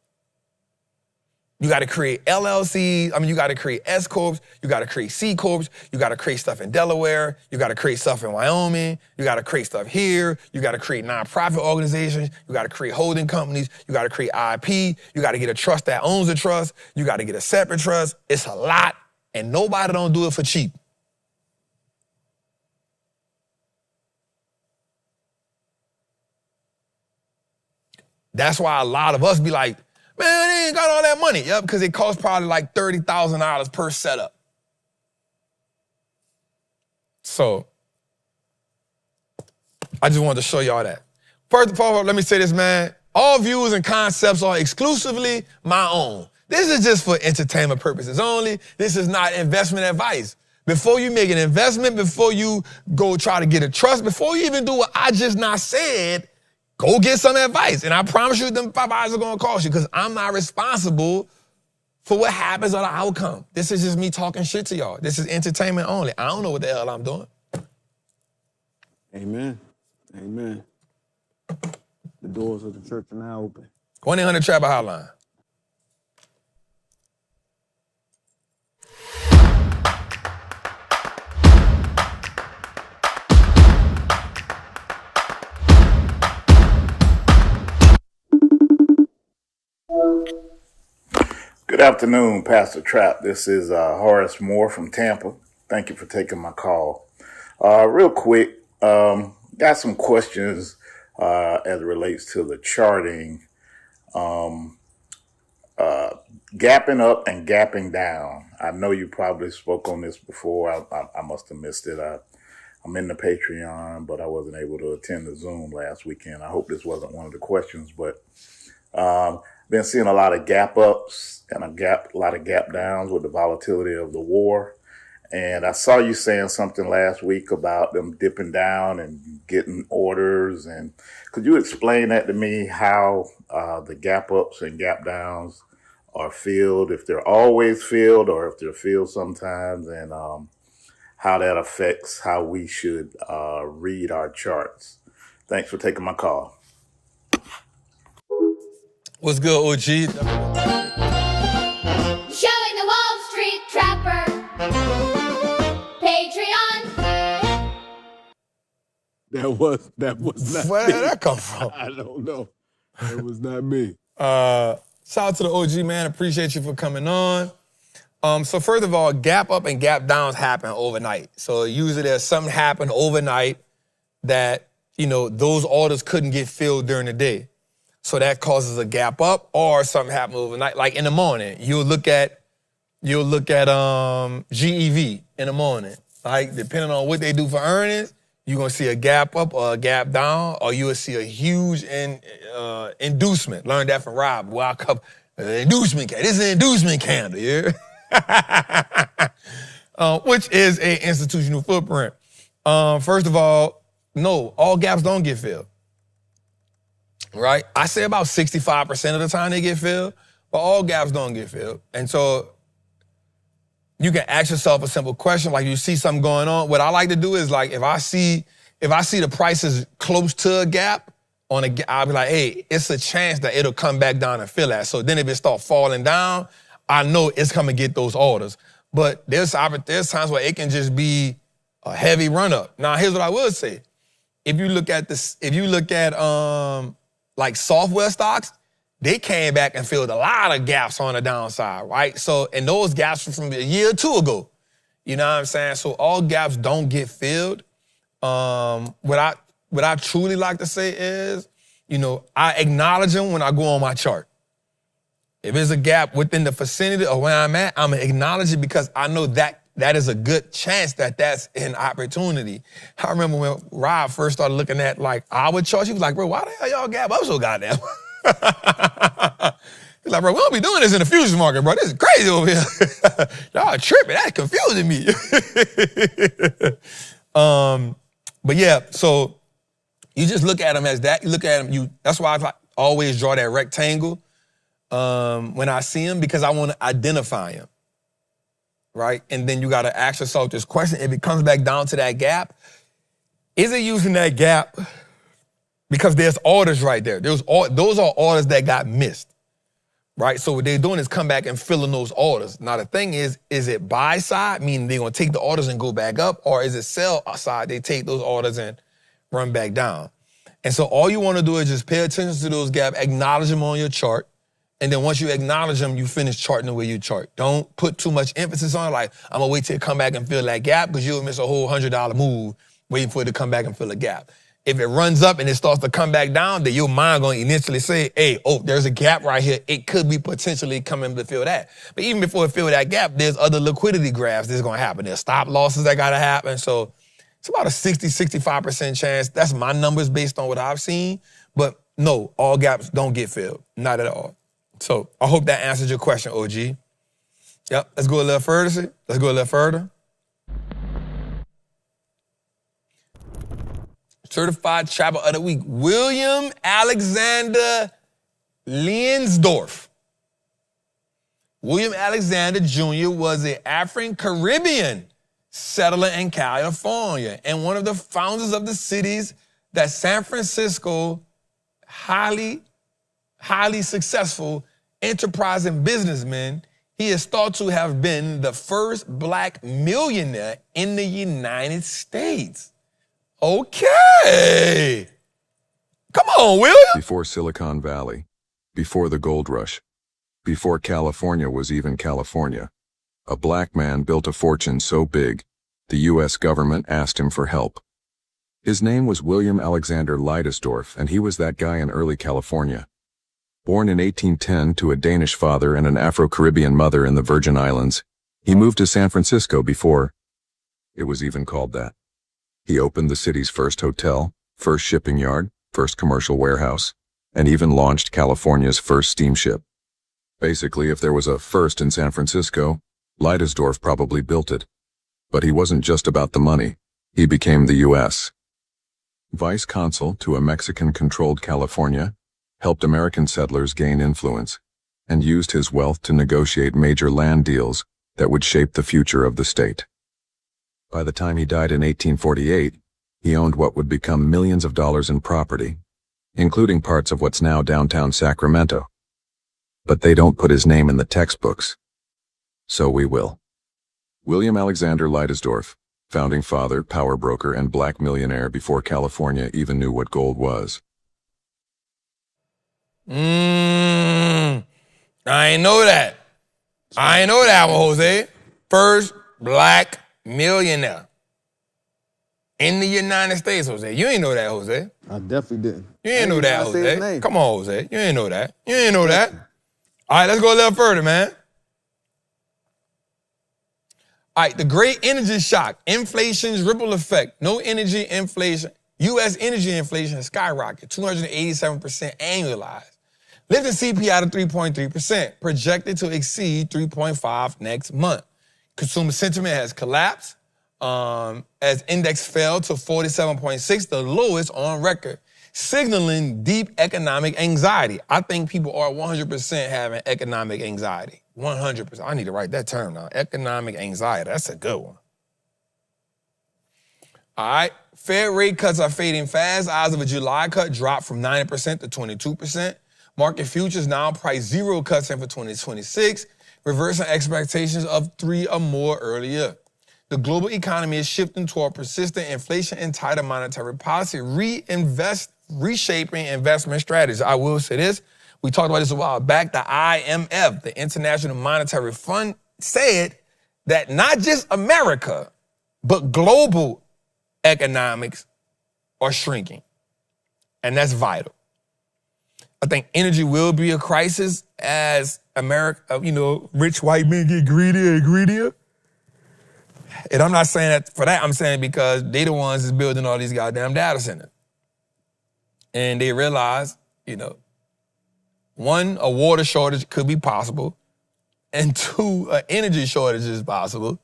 You gotta create LLCs, you gotta create S Corps, you gotta create C Corps, you gotta create stuff in Delaware, you gotta create stuff in Wyoming, you gotta create stuff here, you gotta create nonprofit organizations, you gotta create holding companies, you gotta create IP, you gotta get a trust that owns a trust, you gotta get a separate trust. It's a lot, and nobody don't do it for cheap. That's why a lot of us be like, man, they ain't got all that money. Yep, because it costs probably like $30,000 per setup. So, I just wanted to show y'all that. First of all, let me say this, man. All views and concepts are exclusively my own. This is just for entertainment purposes only. This is not investment advice. Before you make an investment, before you go try to get a trust, before you even do what I just not said, go get some advice. And I promise you them $5 are going to cost you because I'm not responsible for what happens or the outcome. This is just me talking shit to y'all. This is entertainment only. I don't know what the hell I'm doing. Amen. Amen. The doors of the church are now open. 1-800-TRAPPER hotline. Good afternoon, Pastor Trapp. This is Horace Moore from Tampa. Thank you for taking my call. Real quick, got some questions as it relates to the charting. Gapping up and gapping down. I know you probably spoke on this before. I must have missed it. I'm in the Patreon, but I wasn't able to attend the Zoom last weekend. I hope this wasn't one of the questions, but been seeing a lot of gap ups and a lot of gap downs with the volatility of the war. And I saw you saying something last week about them dipping down and getting orders. And could you explain that to me, how the gap ups and gap downs are filled, if they're always filled or if they're filled sometimes, and how that affects how we should read our charts? Thanks for taking my call. What's good, OG? Showing the Wall Street Trapper. Patreon. That was not Where me. did that come from? I don't know. That was not me. Shout out to the OG, man. Appreciate you for coming on. So first of all, gap up and gap downs happen overnight. So usually there's something happen overnight that, those orders couldn't get filled during the day. So that causes a gap up, or something happen overnight. Like in the morning, you'll look at GEV in the morning. Like depending on what they do for earnings, you're gonna see a gap up or a gap down, or you will see a huge inducement. Learned that from Rob. Well, inducement candle. This is an inducement candle, yeah. Which is a institutional footprint. First of all, no, all gaps don't get filled. Right? I say about 65% of the time they get filled, but all gaps don't get filled. And so you can ask yourself a simple question, like you see something going on. What I like to do is, like, if I see the prices close to a gap, I'll be like, hey, it's a chance that it'll come back down and fill that. So then if it starts falling down, I know it's coming to get those orders. But there's times where it can just be a heavy run up. Now, here's what I will say. If you look at like software stocks, they came back and filled a lot of gaps on the downside, right? So, and those gaps were from a year or two ago. You know what I'm saying? So all gaps don't get filled. What I truly like to say is, I acknowledge them when I go on my chart. If there's a gap within the vicinity of where I'm at, I'm gonna acknowledge it because I know that is a good chance that that's an opportunity. I remember when Rob first started looking at like our charts, he was like, bro, why the hell y'all gap up so goddamn? He's like, bro, we don't be doing this in the futures market, bro. This is crazy over here. Y'all are tripping. That's confusing me. But yeah, so you just look at them as that. You look at them, that's why I always draw that rectangle when I see them, because I want to identify them. Right? And then you got to ask yourself this question. If it comes back down to that gap, is it using that gap because there's orders right there? Those are orders that got missed, right? So what they're doing is come back and filling those orders. Now, the thing is it buy side, meaning they're going to take the orders and go back up, or is it sell side, they take those orders and run back down? And so all you want to do is just pay attention to those gaps, acknowledge them on your chart. And then once you acknowledge them, you finish charting the way you chart. Don't put too much emphasis on it, like, I'm going to wait till it come back and fill that gap, because you'll miss a whole $100 move waiting for it to come back and fill a gap. If it runs up and it starts to come back down, then your mind going to initially say, hey, there's a gap right here. It could be potentially coming to fill that. But even before it fill that gap, there's other liquidity grabs that's going to happen. There's stop losses that got to happen. So it's about a 65% chance. That's my numbers based on what I've seen. But no, all gaps don't get filled. Not at all. So I hope that answers your question, OG. Yep, let's go a little further. Certified Trapper of the Week, William Alexander Linsdorf. William Alexander Jr. was an African-Caribbean settler in California and one of the founders of the cities that San Francisco highly successful enterprising businessman. He is thought to have been the first black millionaire in the United States. Okay. Come on, William. Before Silicon Valley, before the gold rush, before California was even California, a black man built a fortune so big, the U.S. government asked him for help. His name was William Alexander Leidesdorff, and he was that guy in early California. Born in 1810 to a Danish father and an Afro-Caribbean mother in the Virgin Islands, he moved to San Francisco before it was even called that. He opened the city's first hotel, first shipping yard, first commercial warehouse, and even launched California's first steamship. Basically, if there was a first in San Francisco, Leidesdorff probably built it. But he wasn't just about the money. He became the U.S. vice consul to a Mexican-controlled California, helped American settlers gain influence, and used his wealth to negotiate major land deals that would shape the future of the state. By the time he died in 1848, he owned what would become millions of dollars in property, including parts of what's now downtown Sacramento. But they don't put his name in the textbooks. So we will. William Alexander Leidesdorff, founding father, power broker, and black millionaire before California even knew what gold was. I ain't know that. I ain't know that one, Jose. First black millionaire in the United States, Jose. You ain't know that, Jose. I definitely didn't. You ain't know that, I say his Jose. name. Come on, Jose. You ain't know that. You ain't know that. All right, let's go a little further, man. All right, the great energy shock, inflation's ripple effect, no energy inflation. U.S. energy inflation has skyrocketed, 287% annualized. Lifting CPI to 3.3%, projected to exceed 3.5 next month. Consumer sentiment has collapsed as index fell to 47.6, the lowest on record, signaling deep economic anxiety. I think people are 100% having economic anxiety. 100%. I need to write that term now. Economic anxiety. That's a good one. All right. Fed rate cuts are fading fast. Odds of a July cut dropped from 90% to 22%. Market futures now price 0 cuts in for 2026, reversing expectations of 3 or more earlier. The global economy is shifting toward persistent inflation and tighter monetary policy, reshaping investment strategies. I will say this. We talked about this a while back. The IMF, the International Monetary Fund, said that not just America, but global economics are shrinking. And that's vital. I think energy will be a crisis as America, rich white men get greedier and greedier. And I'm not saying that for that. I'm saying because they the ones that's building all these goddamn data centers. And they realize, one, a water shortage could be possible, and 2, an energy shortage is possible.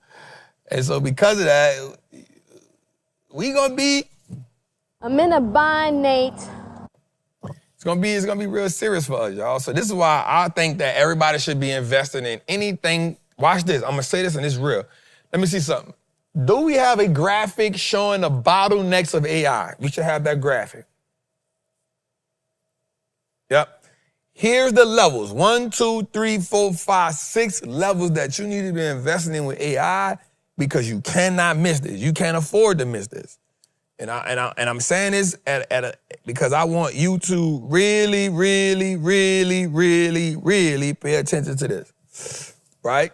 And so because of that, we gonna be... I'm in a bind, Nate. It's gonna be real serious for us, y'all. So this is why I think that everybody should be investing in anything. Watch this, I'm gonna say this and it's real. Let me see something. Do we have a graphic showing the bottlenecks of AI? We should have that graphic. Yep. Here's the levels, 1, 2, 3, 4, 5, 6 levels that you need to be investing in with AI because you cannot miss this. You can't afford to miss this. And I'm saying this because I want you to really, really, really, really, really pay attention to this, right?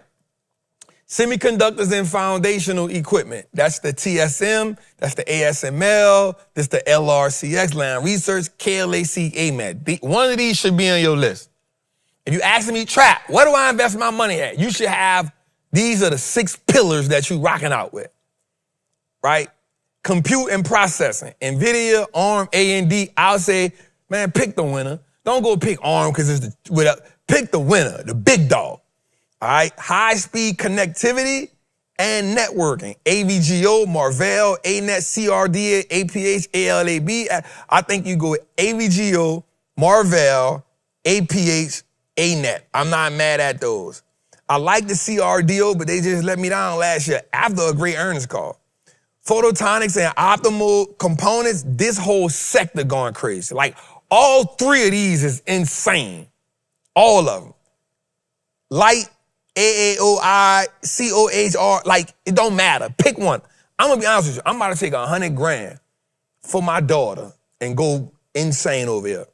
Semiconductors and foundational equipment. That's the TSM, that's the ASML, that's the LRCX, Land Research, KLAC, AMAT. One of these should be on your list. If you asking me, Trap, where do I invest my money at? You should have, these are the 6 pillars that you rocking out with, right? Compute and processing, NVIDIA, ARM, AMD. I'll say, man, pick the winner. Don't go pick ARM because it's pick the winner, the big dog. All right, high-speed connectivity and networking. AVGO, Marvell, ANET, CRD, APH, ALAB. I think you go AVGO, Marvell, APH, ANET. I'm not mad at those. I like the CRDO, but they just let me down last year after a great earnings call. Photonics and optimal components, this whole sector going crazy. Like, all 3 of these is insane. All of them. Light, AAOI, COHR, like, it don't matter. Pick one. I'm gonna be honest with you. I'm about to take $100,000 for my daughter and go insane over here.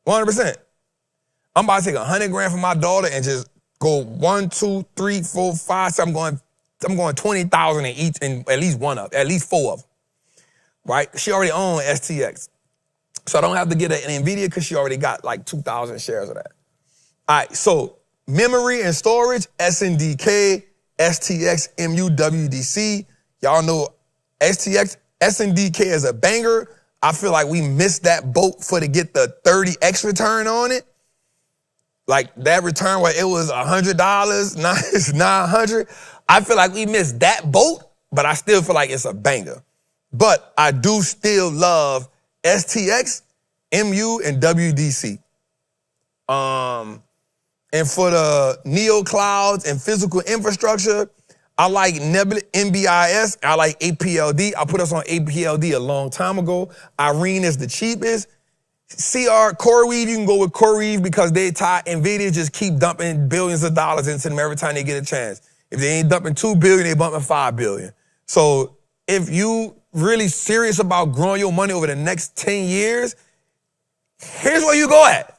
100%. I'm about to take $100,000 for my daughter and just go 1, 2, 3, 4, 5. So I'm going 20,000 in each, in at least 4 of them. Right? She already owns STX. So I don't have to get an NVIDIA because she already got like 2,000 shares of that. All right, so memory and storage, SNDK, STX, MUWDC. Y'all know STX, SNDK is a banger. I feel like we missed that boat to get the 30x return on it. like that return where it was $100, now it's 900. I feel like we missed that boat, but I still feel like it's a banger. But I do still love STX, MU, and WDC. And for the neo clouds and physical infrastructure, I like Nebula, NBIS, I like APLD. I put us on APLD a long time ago. Irene is the cheapest. CR, CoreWeave, you can go with CoreWeave because they tie NVIDIA just keep dumping billions of dollars into them every time they get a chance. If they ain't dumping $2 billion, they bumping $5 billion. So if you really serious about growing your money over the next 10 years, here's where you go at.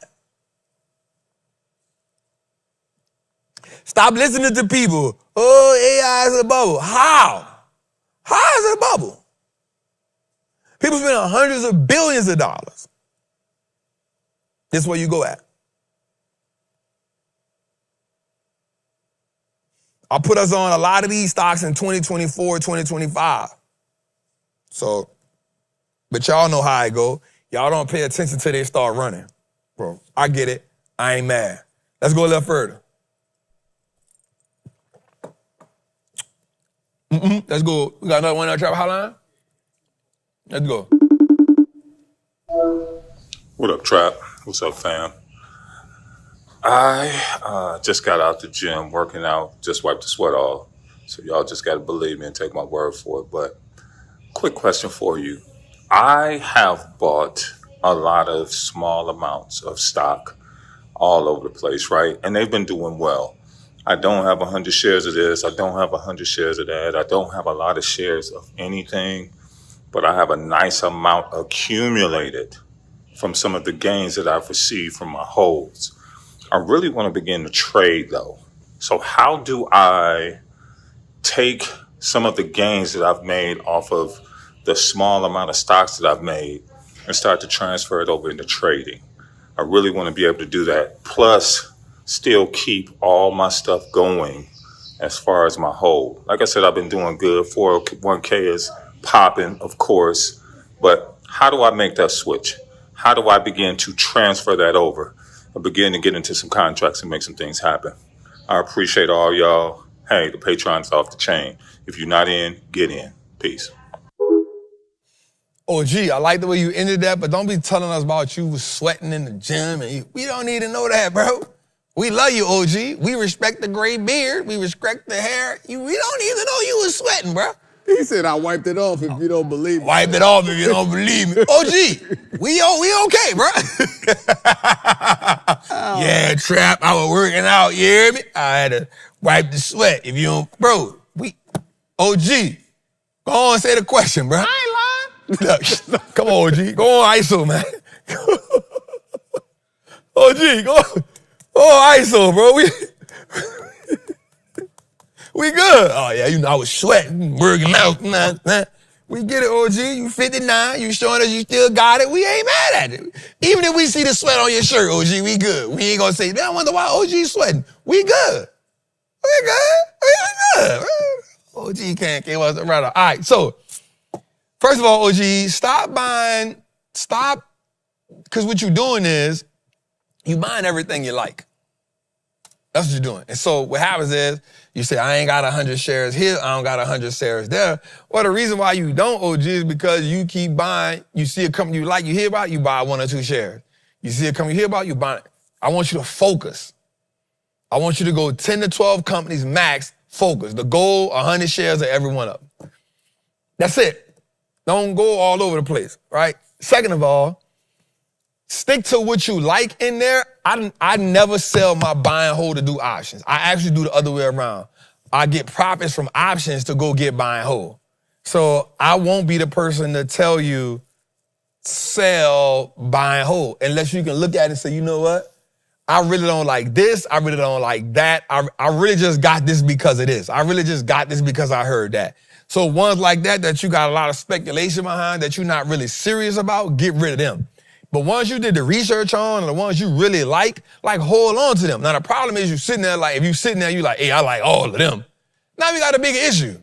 Stop listening to people. Oh, AI is a bubble. How? How is it a bubble? People spend hundreds of billions of dollars. This is where you go at. I'll put us on a lot of these stocks in 2024, 2025. So, but y'all know how it go. Y'all don't pay attention till they start running. Bro, I get it. I ain't mad. Let's go a little further. Let's go. We got another one on the Trap Hotline? Let's go. What up, Trap? What's up, fam? I just got out the gym, working out, just wiped the sweat off. So y'all just got to believe me and take my word for it. But quick question for you. I have bought a lot of small amounts of stock all over the place, right? And they've been doing well. I don't have 100 shares of this. I don't have 100 shares of that. I don't have a lot of shares of anything, but I have a nice amount accumulated from some of the gains that I've received from my holds. I really want to begin to trade though. So how do I take some of the gains that I've made off of the small amount of stocks that I've made and start to transfer it over into trading? I really want to be able to do that. Plus, still keep all my stuff going as far as my hold. Like I said, I've been doing good. 401k is popping, of course. But how do I make that switch? How do I begin to transfer that over and begin to get into some contracts and make some things happen? I appreciate all y'all. Hey, the Patreon's off the chain. If you're not in, get in. Peace. Oh, gee, I like the way you ended that, but don't be telling us about you was sweating in the gym. And we don't need to know that, bro. We love you, OG. We respect the gray beard. We respect the hair. We don't need to know you was sweating, bro. He said, I wiped it off if you don't believe me. Wipe it off if you don't believe me. OG, we okay, bro. Yeah, Trap, I was working out, you hear me? I had to wipe the sweat if you don't, bro. OG, go on and say the question, bro. I ain't lying. Look, come on, OG. Go on ISO, man. OG, go on. Oh, ISO, bro. We good. Oh, yeah, you know, I was sweating, working out. Nah. We get it, OG. You 59. You showing us you still got it. We ain't mad at it. Even if we see the sweat on your shirt, OG, we good. We ain't gonna say, man, I wonder why OG's sweating. We good. We good. OG can't give us a right off. All right, so, first of all, OG, stop, because what you're doing is, you buying everything you like. That's what you're doing. And so what happens is, you say, I ain't got 100 shares here, I don't got 100 shares there. Well, the reason why you don't, OG, is because you keep buying, you see a company you like, you hear about, you buy 1 or 2 shares. You see a company you hear about, you buy it. I want you to focus. I want you to go 10 to 12 companies max, focus. The goal, 100 shares of every one of them. That's it. Don't go all over the place, right? Second of all, stick to what you like in there. I never sell my buy and hold to do options. I actually do the other way around. I get profits from options to go get buy and hold. So I won't be the person to tell you sell, buy and hold, unless you can look at it and say, you know what? I really don't like this. I really don't like that. I really just got this because of this. I really just got this because I heard that. So ones like that you got a lot of speculation behind, that you're not really serious about, get rid of them. But once you did the research on, and the ones you really like hold on to them. Now the problem is you sitting there like, if you sitting there, you like, hey, I like all of them. Now we got a bigger issue.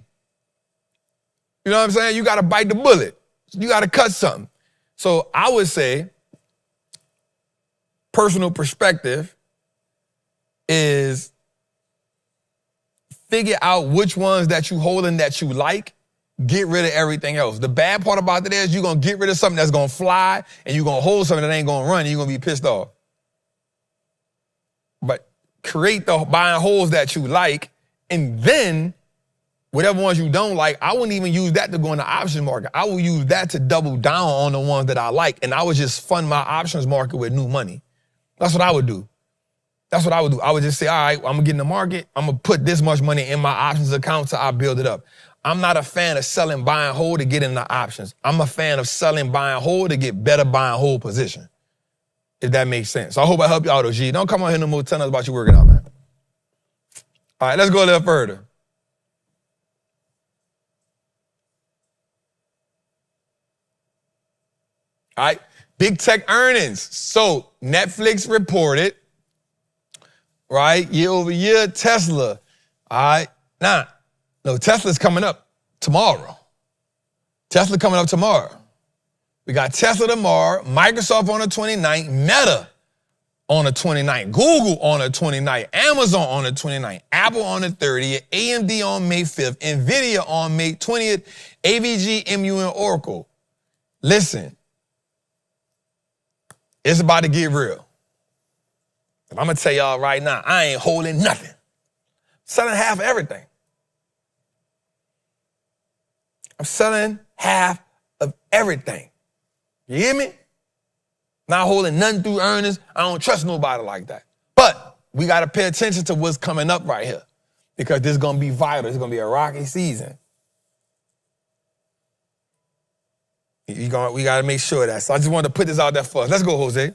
You know what I'm saying? You got to bite the bullet. You got to cut something. So I would say, personal perspective, is figure out which ones that you holding that you like, get rid of everything else. The bad part about it is you're going to get rid of something that's going to fly and you're going to hold something that ain't going to run and you're going to be pissed off. But create the buy and holds that you like, and then whatever ones you don't like, I wouldn't even use that to go in the options market. I will use that to double down on the ones that I like, and I would just fund my options market with new money. That's what I would do. That's what I would do. I would just say, all right, I'm going to get in the market. I'm going to put this much money in my options account till I build it up. I'm not a fan of selling buy and hold to get in the options. I'm a fan of selling buy and hold to get better buy and hold position, if that makes sense. So I hope I help you out, OG. Don't come on here no more telling us about you working out, man. All right, let's go a little further. All right, big tech earnings. So Netflix reported, right, year over year, Tesla. All right, no, Tesla's coming up tomorrow. Tesla coming up tomorrow. We got Tesla tomorrow, Microsoft on the 29th, Meta on the 29th, Google on the 29th, Amazon on the 29th, Apple on the 30th, AMD on May 5th, NVIDIA on May 20th, AVG, MU, and Oracle. Listen, it's about to get real. And I'm going to tell y'all right now, I ain't holding nothing. Selling half of everything. I'm selling half of everything. You hear me? Not holding nothing through earnings. I don't trust nobody like that. But we got to pay attention to what's coming up right here, because this is going to be vital. It's going to be a rocky season. We got to make sure of that. So I just wanted to put this out there for us. Let's go, Jose.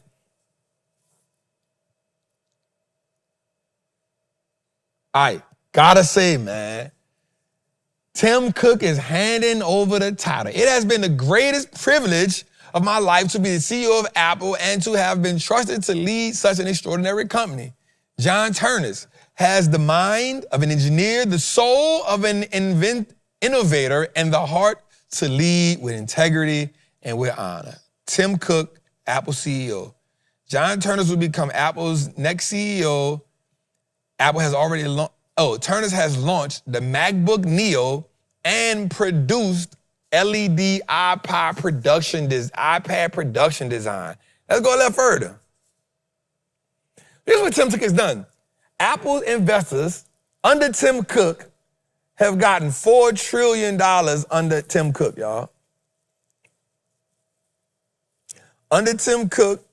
All right. Gotta say, man, Tim Cook is handing over the title. It has been the greatest privilege of my life to be the CEO of Apple and to have been trusted to lead such an extraordinary company. John Ternus has the mind of an engineer, the soul of an innovator, and the heart to lead with integrity and with honor. Tim Cook, Apple CEO. John Ternus will become Apple's next CEO. Apple has already Ternus has launched the MacBook Neo and produced LED iPad production design. Let's go a little further. Here's what Tim Cook has done. Apple investors under Tim Cook have gotten $4 trillion under Tim Cook, y'all. Under Tim Cook,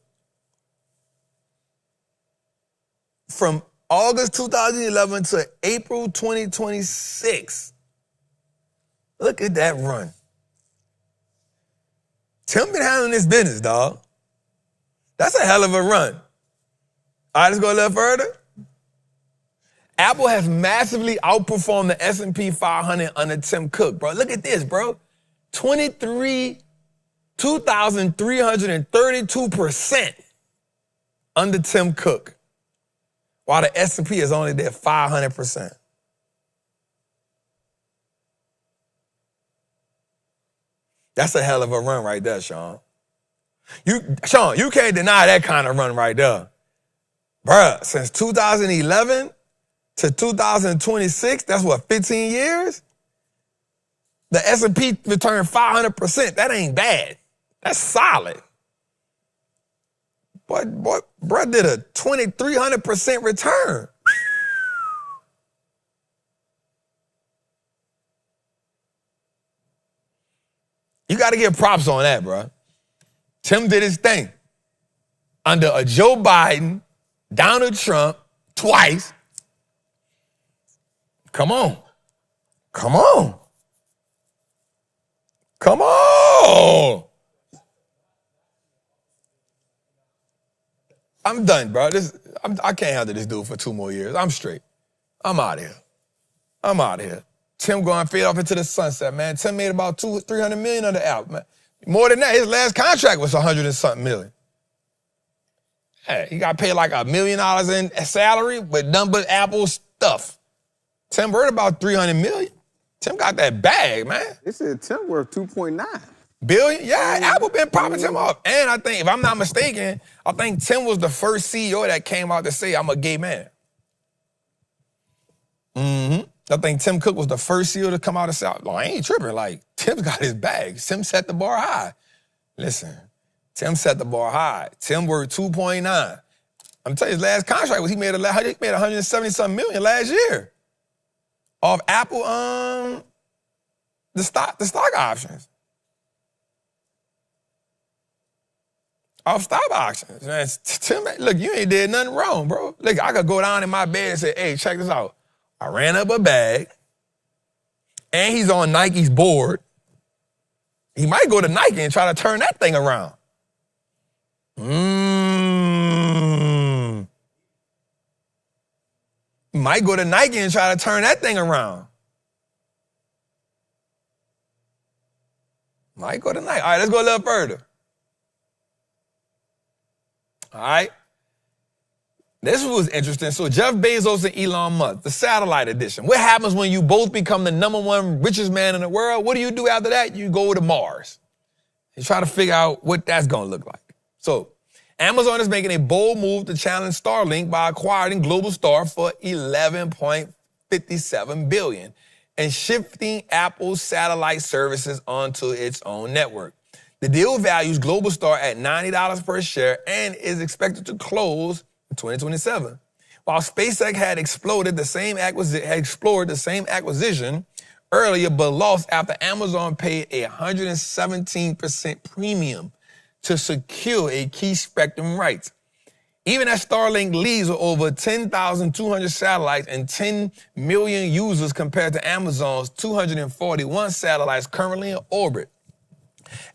from August 2011 to April 2026. Look at that run. Tim been handling this business, dog. That's a hell of a run. All right, let's go a little further. Apple has massively outperformed the S&P 500 under Tim Cook, bro. Look at this, bro. 2,332% under Tim Cook, while the S&P is only there 500%. That's a hell of a run right there, Sean. Sean, you can't deny that kind of run right there. Bruh, since 2011 to 2026, that's what, 15 years? The S&P returned 500%. That ain't bad. That's solid. Boy, bruh did a 2,300% return. You got to give props on that, bro. Tim did his thing. Under a Joe Biden, Donald Trump, twice. Come on. Come on. Come on. I'm done, bro. I can't handle this dude for 2 more years. I'm straight. I'm out of here. I'm out of here. Tim going fade off into the sunset, man. Tim made about $200-300 million on the app, man. More than that, his last contract was $100 and something million. Hey, he got paid like $1 million in salary with none but Apple stuff. Tim worth about $300 million. Tim got that bag, man. They said Tim worth 2.9 billion. Yeah, Apple been popping Tim off. And I think, if I'm not mistaken, I think Tim was the first CEO that came out to say, I'm a gay man. Mm-hmm. I think Tim Cook was the first CEO to come out and say, "Oh, I ain't tripping. Like, Tim's got his bag. Tim set the bar high." Listen, Tim set the bar high. Tim worked 2.9. I'm telling you, his last contract was he made 170-something million last year off Apple the stock options. Off stock options. Man, Tim, look, you ain't did nothing wrong, bro. Look, I could go down in my bed and say, "Hey, check this out. I ran up a bag, and he's on Nike's board. He might go to Nike and try to turn that thing around." Might go to Nike and try to turn that thing around. Might go to Nike. All right, let's go a little further. All right. This was interesting. So Jeff Bezos and Elon Musk, the satellite edition. What happens when you both become the #1 richest man in the world? What do you do after that? You go to Mars. You try to figure out what that's going to look like. So Amazon is making a bold move to challenge Starlink by acquiring Globalstar for $11.57 billion and shifting Apple's satellite services onto its own network. The deal values Globalstar at $90 per share and is expected to close in 2027. While SpaceX had explored the same acquisition earlier, but lost after Amazon paid a 117% premium to secure a key spectrum rights. Even as Starlink leads with over 10,200 satellites and 10 million users compared to Amazon's 241 satellites currently in orbit,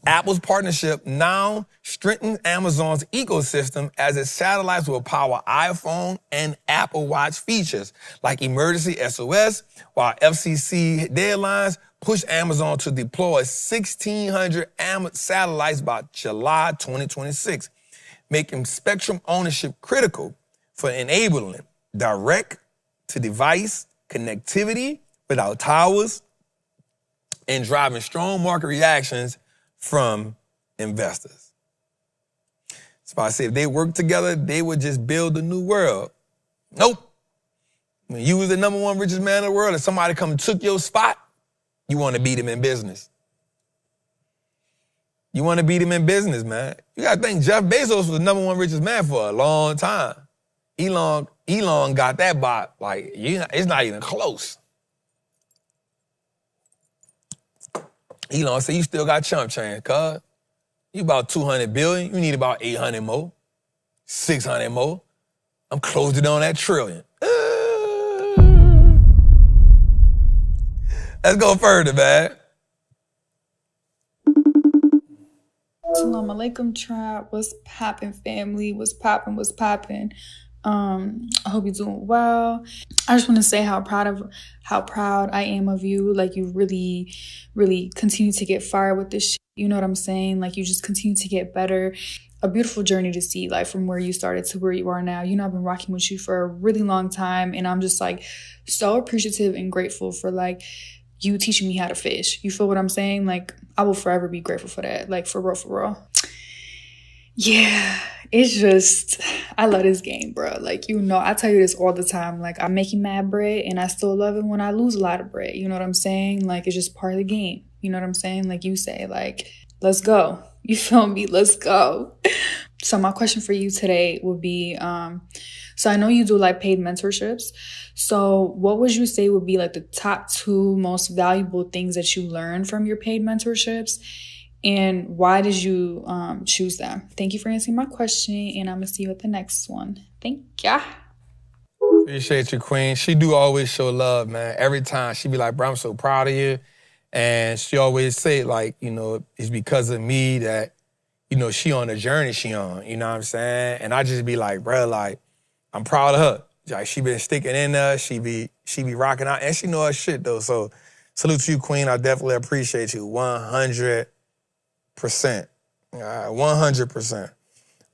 Apple's partnership now strengthens Amazon's ecosystem as its satellites will power iPhone and Apple Watch features like emergency SOS, while FCC deadlines push Amazon to deploy 1,600 satellites by July 2026, making spectrum ownership critical for enabling direct-to-device connectivity without towers and driving strong market reactions from investors. So I say if they work together, they would just build a new world. Nope. When you was the #1 richest man in the world and somebody come and took your spot, you want to beat him in business. You want to beat him in business, man. You got to think Jeff Bezos was the #1 richest man for a long time. Elon got that by, like, it's not even close. Elon said, "You still got chump change, cuz. You about 200 billion. You need about 800 more, 600 more. I'm closing on that trillion." Let's go further, man. Assalamu alaikum, Trap. What's poppin', family? What's poppin'? I hope you're doing well. I just want to say how proud I am of you. Like, you really, really continue to get fired with this shit. You know what I'm saying? Like, you just continue to get better. A beautiful journey to see, like, from where you started to where you are now. You know, I've been rocking with you for a really long time, and I'm just, like, so appreciative and grateful for, like, you teaching me how to fish. You feel what I'm saying? Like, I will forever be grateful for that. Like, for real. Yeah, it's just, I love this game, bro. Like, you know, I tell you this all the time. Like, I'm making mad bread, and I still love it when I lose a lot of bread. You know what I'm saying? Like, it's just part of the game. You know what I'm saying? Like you say, like, let's go. You feel me? Let's go. So my question for you today would be, so I know you do, like, paid mentorships. So what would you say would be, like, the top 2 most valuable things that you learned from your paid mentorships? And why did you choose them? Thank you for answering my question, and I'm going to see you at the next one. Thank ya. Appreciate you, Queen. She do always show love, man. Every time she be like, "Bro, I'm so proud of you." And she always say, like, you know, it's because of me that, you know, she on the journey she on, you know what I'm saying? And I just be like, bro, like, I'm proud of her. Like, she been sticking in there. She be rocking out, and she know her shit, though. So salute to you, Queen. I definitely appreciate you 100%. 100%.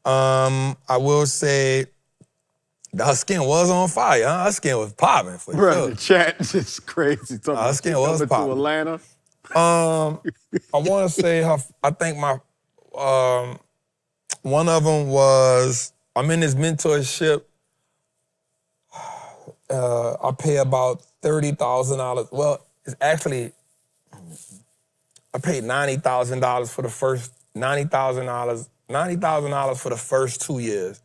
I will say her skin was on fire. Huh? Her skin was popping for Bro, sure. the chat is just crazy. Her skin was popping. To Atlanta. I want to say her. I think my one of them was, I'm in this mentorship. I pay about $30,000. Well, it's actually, I paid $90,000 for the first, $90,000 for the first 2 years.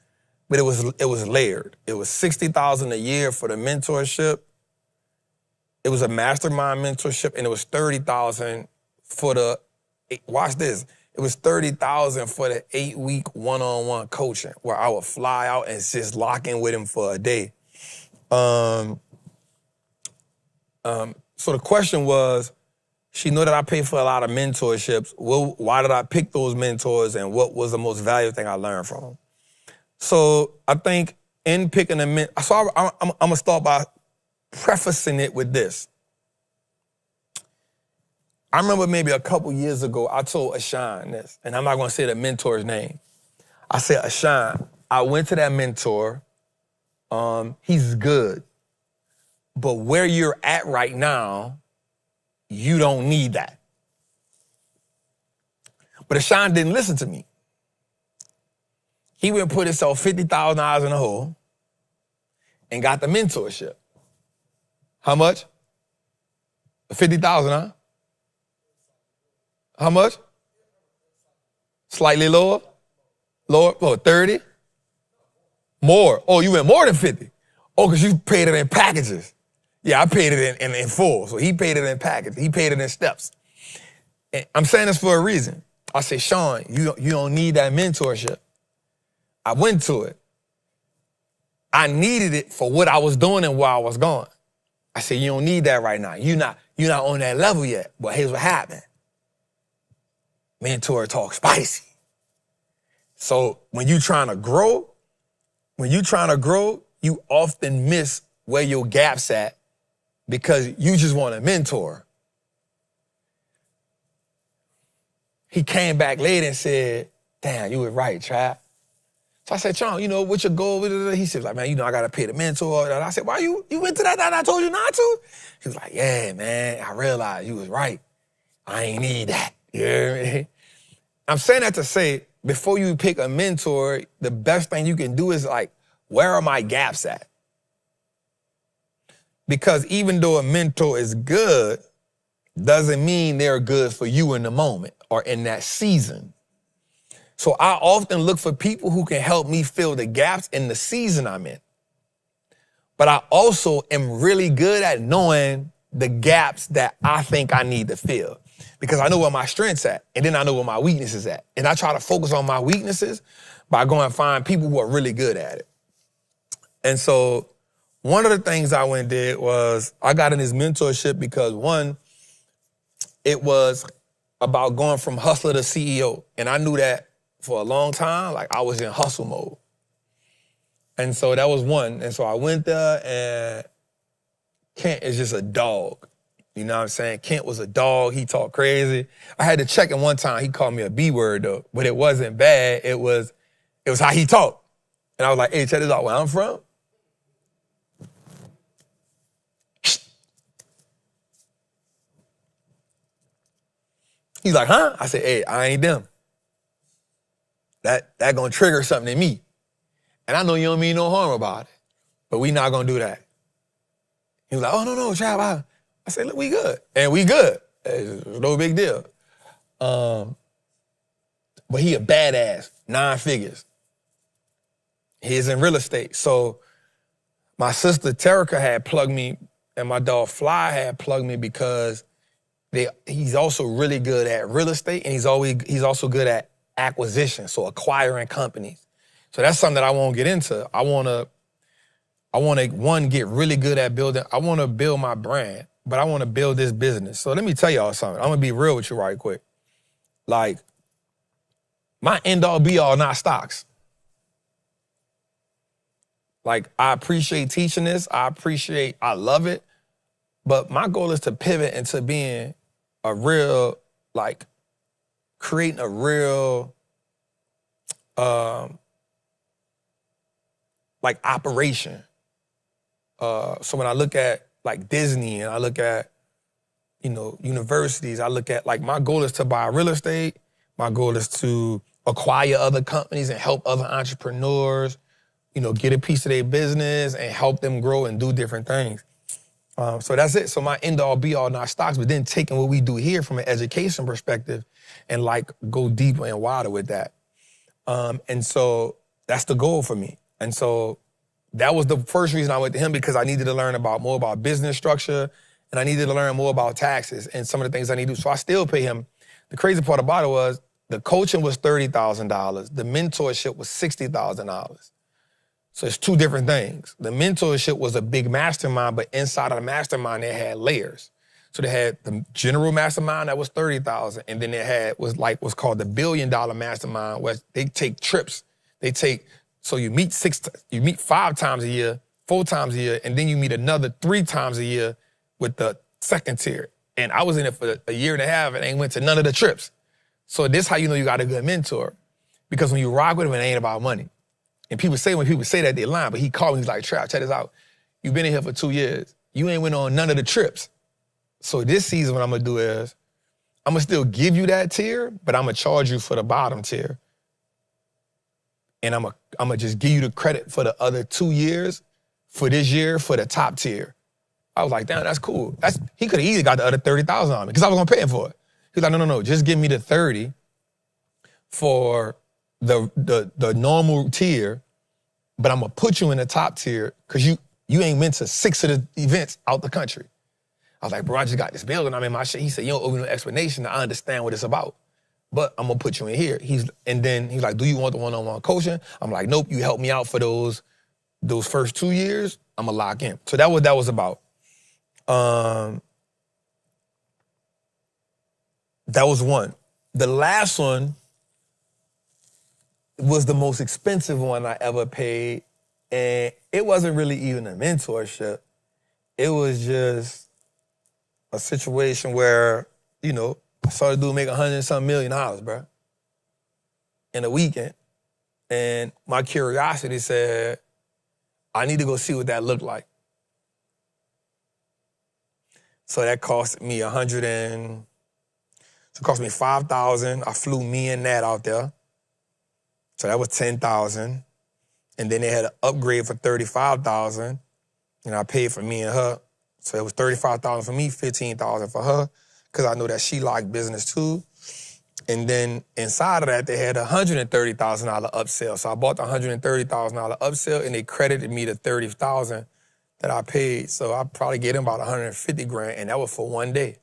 But it was layered. It was $60,000 a year for the mentorship. It was a mastermind mentorship, and it was $30,000 for the, watch this, it was $30,000 for the 8-week one-on-one coaching where I would fly out and just lock in with him for a day. So the question was, she knew that I paid for a lot of mentorships. Why did I pick those mentors, and what was the most valuable thing I learned from them? So I think in picking a mentor, so I'm going to start by prefacing it with this. I remember maybe a couple years ago, I told Ashan this, and I'm not going to say the mentor's name. I said, Ashan, I went to that mentor. He's good. But where you're at right now, you don't need that. But Ashan didn't listen to me. He went and put himself $50,000 in a hole and got the mentorship. How much? 50,000, huh? How much? Slightly lower? Lower? Oh, 30? More. Oh, you went more than 50. Oh, because you paid it in packages. Yeah, I paid it in full. So he paid it in packages. He paid it in steps. And I'm saying this for a reason. I said, Sean, you don't need that mentorship. I went to it. I needed it for what I was doing and where I was going. I said, you don't need that right now. You're not on that level yet. But here's what happened. Mentor talk spicy. So when you're trying to grow, you often miss where your gap's at because you just want a mentor. He came back later and said, damn, you were right, Trap. So I said, Sean, what's your goal? He said, like, man, I got to pay the mentor. And I said, why you went to that I told you not to? He was like, yeah, man, I realized you was right. I ain't need that. You hear me? I'm saying that to say, before you pick a mentor, the best thing you can do is like, where are my gaps at? Because even though a mentor is good, doesn't mean they're good for you in the moment or in that season. So I often look for people who can help me fill the gaps in the season I'm in. But I also am really good at knowing the gaps that I think I need to fill because I know where my strengths at, and then I know where my weaknesses at. And I try to focus on my weaknesses by going and find people who are really good at it. And so one of the things I went and did was I got in this mentorship because one, it was about going from hustler to CEO. And I knew that for a long time, like I was in hustle mode. And so that was one. And so I went there and Kent is just a dog. You know what I'm saying? Kent was a dog. He talked crazy. I had to check him one time. He called me a B word though, but it wasn't bad. It was how he talked. And I was like, hey, check this out. Where I'm from? He's like, huh? I said, hey, I ain't them. That gonna trigger something in me. And I know you don't mean no harm about it, but we not gonna do that. He was like, oh, no, Trav. I said, look, we good. And we good. It's no big deal. But he a badass, 9 figures. He's in real estate. So my sister Terica had plugged me and my dog Fly had plugged me because he's also really good at real estate and he's also good at acquisition, so acquiring companies. So that's something that I won't get into. I want to, one, get really good at building. I want to build my brand, but I want to build this business. So let me tell y'all something. I'm going to be real with you right quick. Like, my end-all, be-all, not stocks. Like, I appreciate teaching this. I love it. But my goal is to pivot into being a real, like, creating a real, like, operation. So when I look at, like, Disney and I look at, universities, I look at, like, my goal is to buy real estate. My goal is to acquire other companies and help other entrepreneurs, get a piece of their business and help them grow and do different things. So that's it. So my end all be all not stocks, but then taking what we do here from an education perspective and like go deeper and wider with that. And so that's the goal for me. And so that was the first reason I went to him, because I needed to learn more about business structure, and I needed to learn more about taxes and some of the things I need to do. So I still pay him. The crazy part about it was the coaching was $30,000. The mentorship was $60,000. So it's two different things. The mentorship was a big mastermind, but inside of the mastermind, they had layers. So they had the general mastermind that was $30,000, and then they had what's called the $1 billion mastermind, where they take trips. So you meet 5 times a year, 4 times a year, and then you meet another 3 times a year with the second tier. And I was in it for a year and a half and ain't went to none of the trips. So this how you know you got a good mentor, because when you rock with him, it ain't about money. And when people say that, they lying, but he called me, he's like, Trap, check this out. You've been in here for 2 years. You ain't went on none of the trips. So this season, what I'm gonna do is, I'm gonna still give you that tier, but I'm gonna charge you for the bottom tier. And I'm gonna just give you the credit for the other 2 years, for this year, for the top tier. I was like, damn, that's cool. He could have easily got the other $30,000 on me, because I was gonna pay him for it. He's like, no, just give me the 30 for the normal tier, but I'm gonna put you in the top tier because you ain't went to 6 of the events out the country. I was like, bro, I just got this building. I'm in my shit. He said, you don't owe me no explanation. I understand what it's about, but I'm gonna put you in here. And then he's like, do you want the one-on-one coaching? I'm like, nope, you help me out for those first 2 years, I'm gonna lock in. So that was about. That was one. The last one was the most expensive one I ever paid. And it wasn't really even a mentorship. It was just a situation where, I saw the dude make $100-something million, bro, in a weekend. And my curiosity said, I need to go see what that looked like. So that cost me $5,000. I flew me and Nat out there. So that was $10,000. And then they had an upgrade for $35,000. And I paid for me and her. So it was $35,000 for me, $15,000 for her, because I know that she liked business too. And then inside of that, they had a $130,000 upsell. So I bought the $130,000 upsell, and they credited me the $30,000 that I paid. So I probably gave them about $150,000, and that was for one day.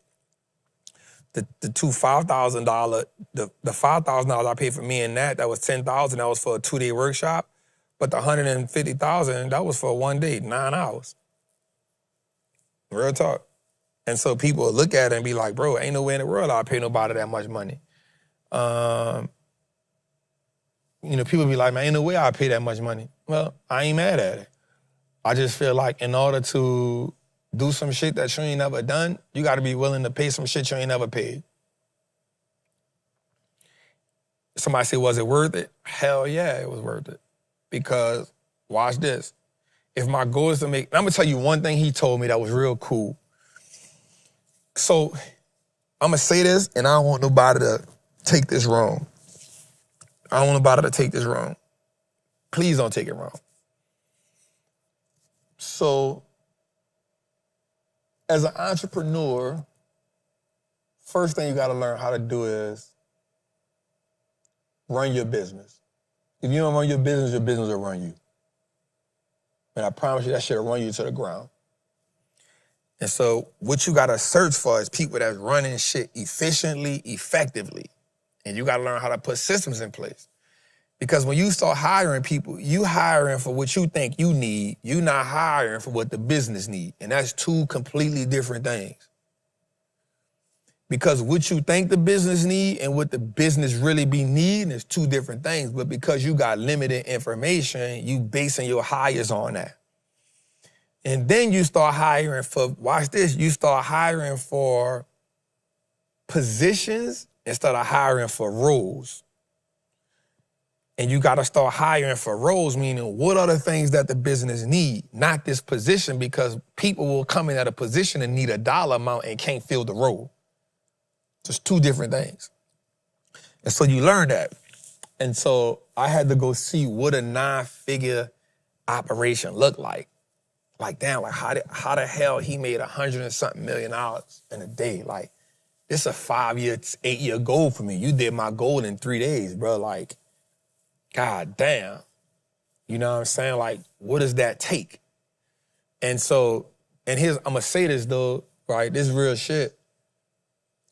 The $5,000, the $5,000 I paid for me and that was $10,000. That was for a 2-day workshop. But the $150,000, that was for one day, 9 hours. Real talk. And so people will look at it and be like, bro, ain't no way in the world I'll pay nobody that much money. People be like, man, ain't no way I'll pay that much money. Well, I ain't mad at it. I just feel like in order to do some shit that you ain't never done, you got to be willing to pay some shit you ain't never paid. Somebody say, was it worth it? Hell yeah, it was worth it. Because, watch this. If my goal is to I'm going to tell you one thing he told me that was real cool. So, I'm going to say this, and I don't want nobody to take this wrong. Please don't take it wrong. So, as an entrepreneur, first thing you got to learn how to do is run your business. If you don't run your business will run you. And I promise you that shit will run you to the ground. And so what you got to search for is people that's running shit efficiently, effectively. And you got to learn how to put systems in place. Because when you start hiring people, you hiring for what you think you need. You not hiring for what the business need. And that's two completely different things. Because what you think the business need and what the business really be needing is two different things. But because you got limited information, you basing your hires on that. And then you start hiring for, watch this, you start hiring for positions instead of hiring for roles. And you got to start hiring for roles, meaning what are the things that the business need, not this position, because people will come in at a position and need a dollar amount and can't fill the role. Just two different things. And so you learn that. And so I had to go see what a 9-figure operation looked like. Like, damn, like how the hell he made $100 and something million in a day? Like, this a 5-year, 8-year goal for me. You did my goal in 3 days, bro. Like, god damn. You know what I'm saying? Like, what does that take? And so, and here's, I'm gonna say this though, right? This is real shit.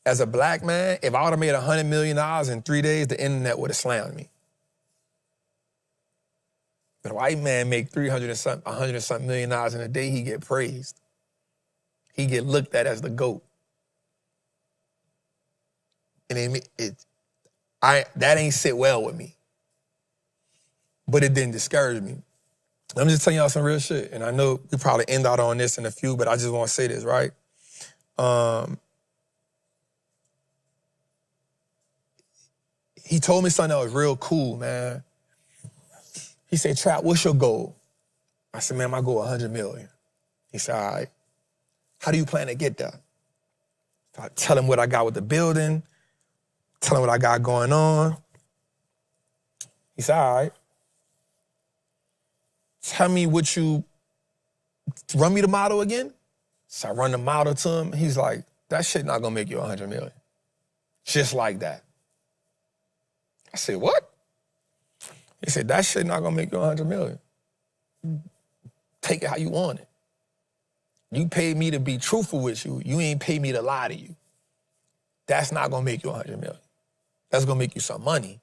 As a black man, if I would have made $100 million in 3 days, the internet would have slammed me. But a white man make 300 and something, 100 and something million dollars in a day, he get praised. He get looked at as the GOAT. And that ain't sit well with me. But it didn't discourage me. I'm just telling y'all some real shit. And I know we probably end out on this in a few, but I just want to say this, right? He told me something that was real cool, man. He said, Trap, what's your goal? I said, man, my goal 100 million. He said, all right. How do you plan to get there? So I tell him what I got with the building, tell him what I got going on. He said, all right. Tell me what you, run me the model again? So I run the model to him. He's like, that shit not gonna make you 100 million. Just like that. I said, what? He said, that shit not gonna make you 100 million. Take it how you want it. You paid me to be truthful with you. You ain't paid me to lie to you. That's not gonna make you 100 million. That's gonna make you some money.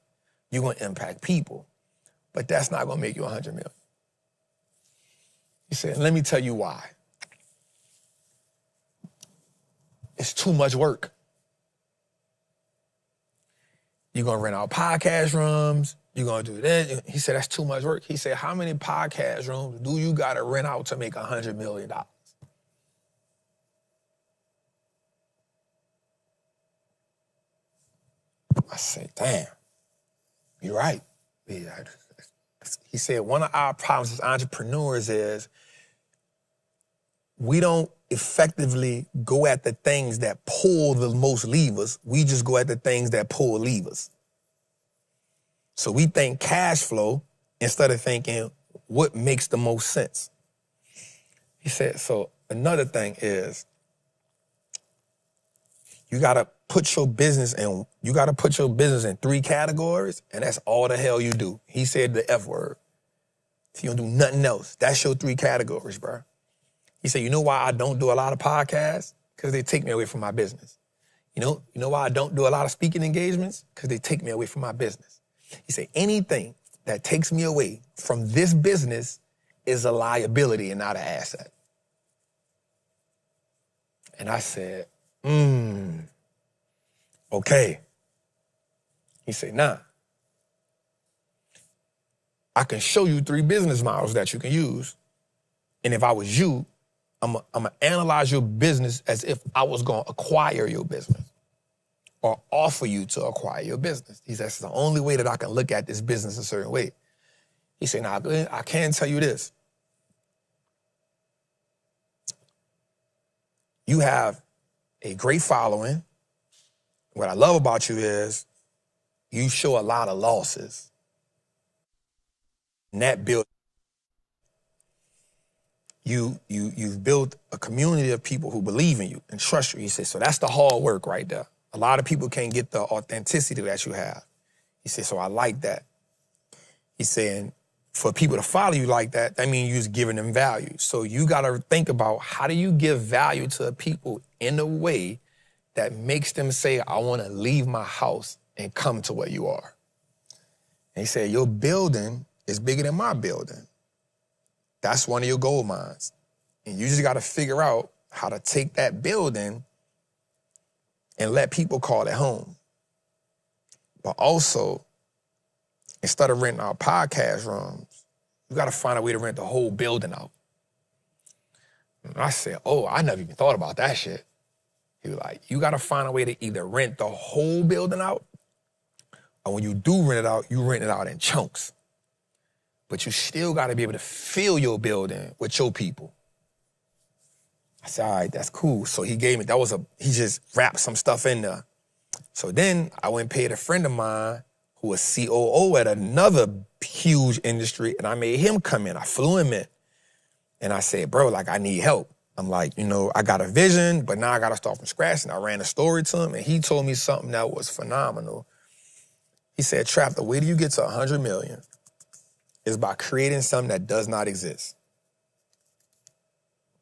You're gonna impact people. But that's not gonna make you 100 million. He said, let me tell you why. It's too much work. You're gonna rent out podcast rooms, you're gonna do that. He said, that's too much work. He said, how many podcast rooms do you gotta rent out to make $100 million? I said, damn, you're right. Yeah. He said, one of our problems as entrepreneurs is we don't effectively go at the things that pull the most levers. We just go at the things that pull levers. So we think cash flow instead of thinking what makes the most sense. He said, so another thing is you gotta put your business in 3 categories, and that's all the hell you do. He said the F word. So you don't do nothing else. That's your 3 categories, bro. He said, you know why I don't do a lot of podcasts? Because they take me away from my business. You know why I don't do a lot of speaking engagements? Because they take me away from my business. He said, anything that takes me away from this business is a liability and not an asset. And I said, okay. He said, nah. I can show you 3 business models that you can use. And if I was you, I'm gonna analyze your business as if I was gonna acquire your business or offer you to acquire your business. He said, that's the only way that I can look at this business a certain way. He said, now, I can tell you this. You have a great following. What I love about you is you show a lot of losses. And that built you've built a community of people who believe in you and trust you. He said, so that's the hard work right there. A lot of people can't get the authenticity that you have. He said, so I like that. He's saying, for people to follow you like that, that means you're just giving them value. So you gotta think about how do you give value to people in a way that makes them say, I wanna leave my house and come to where you are. And he said, your building is bigger than my building. That's one of your gold mines. And you just gotta figure out how to take that building and let people call it home. But also, instead of renting out podcast rooms, you gotta find a way to rent the whole building out. And I said, oh, I never even thought about that shit. He was like, you gotta find a way to either rent the whole building out, or when you do rent it out, you rent it out in chunks. But you still gotta be able to fill your building with your people. I said, all right, that's cool. So he gave me, he just wrapped some stuff in there. So then I went and paid a friend of mine who was COO at another huge industry, and I made him come in. I flew him in. And I said, bro, like, I need help. I'm like, you know, I got a vision, but now I got to start from scratch. And I ran a story to him, and he told me something that was phenomenal. He said, Trap, the way that you get to 100 million is by creating something that does not exist.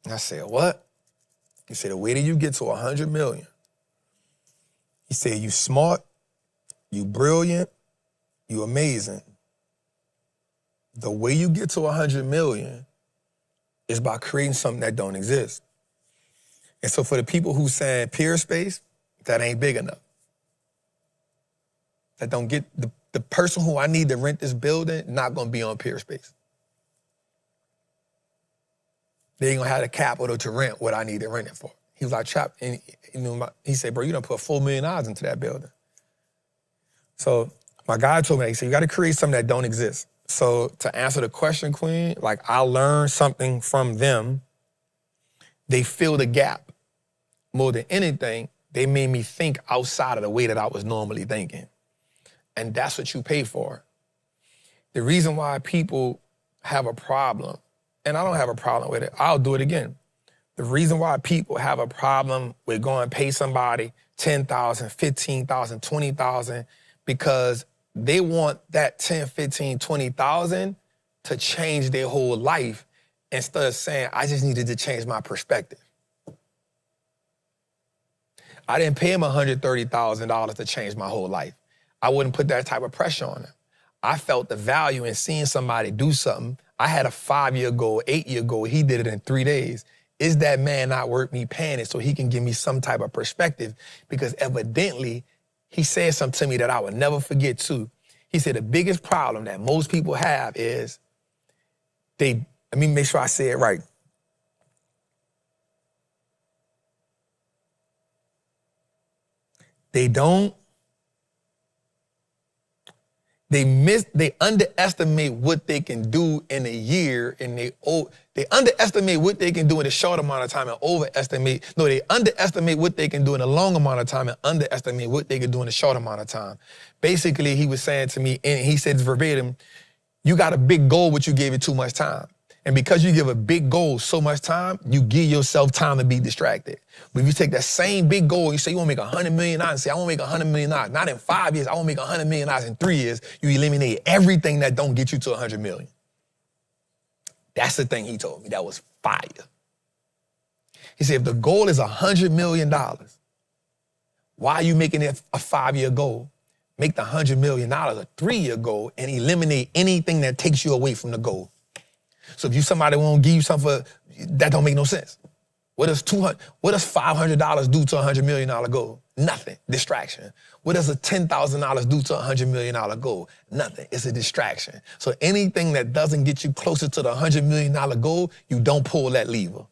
And I said, what? He said, the way that you get to 100 million, he said, you smart, you brilliant, you amazing. The way you get to 100 million is by creating something that don't exist. And so for the people who saying peer space, that ain't big enough. That don't get, the person who I need to rent this building not gonna be on peer space. They ain't gonna have the capital to rent what I need to rent it for. He was like, Trap, and you know, he said, bro, you done put $4 million into that building. So my guy told me, he said, you gotta create something that don't exist. So to answer the question, Queen, like I learned something from them. They filled a gap. More than anything, they made me think outside of the way that I was normally thinking. And that's what you pay for. The reason why people have a problem, and I don't have a problem with it, I'll do it again. The reason why people have a problem with going and pay somebody $10,000, $15,000, $20,000, because they want that $10,000, $15,000, $20,000 to change their whole life instead of saying, I just needed to change my perspective. I didn't pay him $130,000 to change my whole life. I wouldn't put that type of pressure on him. I felt the value in seeing somebody do something. I had a 5-year goal, 8-year goal. He did it in 3 days. Is that man not worth me paying it so he can give me some type of perspective? Because evidently, he said something to me that I would never forget too. He said the biggest problem that most people have is let me make sure I say it right. They underestimate what they can do in a year, and they underestimate what they can do in a short amount of time and they underestimate what they can do in a long amount of time and underestimate what they can do in a short amount of time. Basically, he was saying to me, and he said verbatim, you got a big goal, but you gave it too much time. And because you give a big goal so much time, you give yourself time to be distracted. But if you take that same big goal, you say you want to make $100 million, and say I want to make $100 million, not in 5 years, I want to make $100 million in 3 years, you eliminate everything that don't get you to $100 million. That's the thing he told me. That was fire. He said, if the goal is $100 million, why are you making it a 5-year goal? Make the $100 million a 3-year goal and eliminate anything that takes you away from the goal. So if somebody won't give you something that don't make no sense. What does $500 do to a $100 million goal? Nothing. Distraction. What does $10,000 do to a $100 million goal? Nothing. It's a distraction. So anything that doesn't get you closer to the $100 million goal, you don't pull that lever.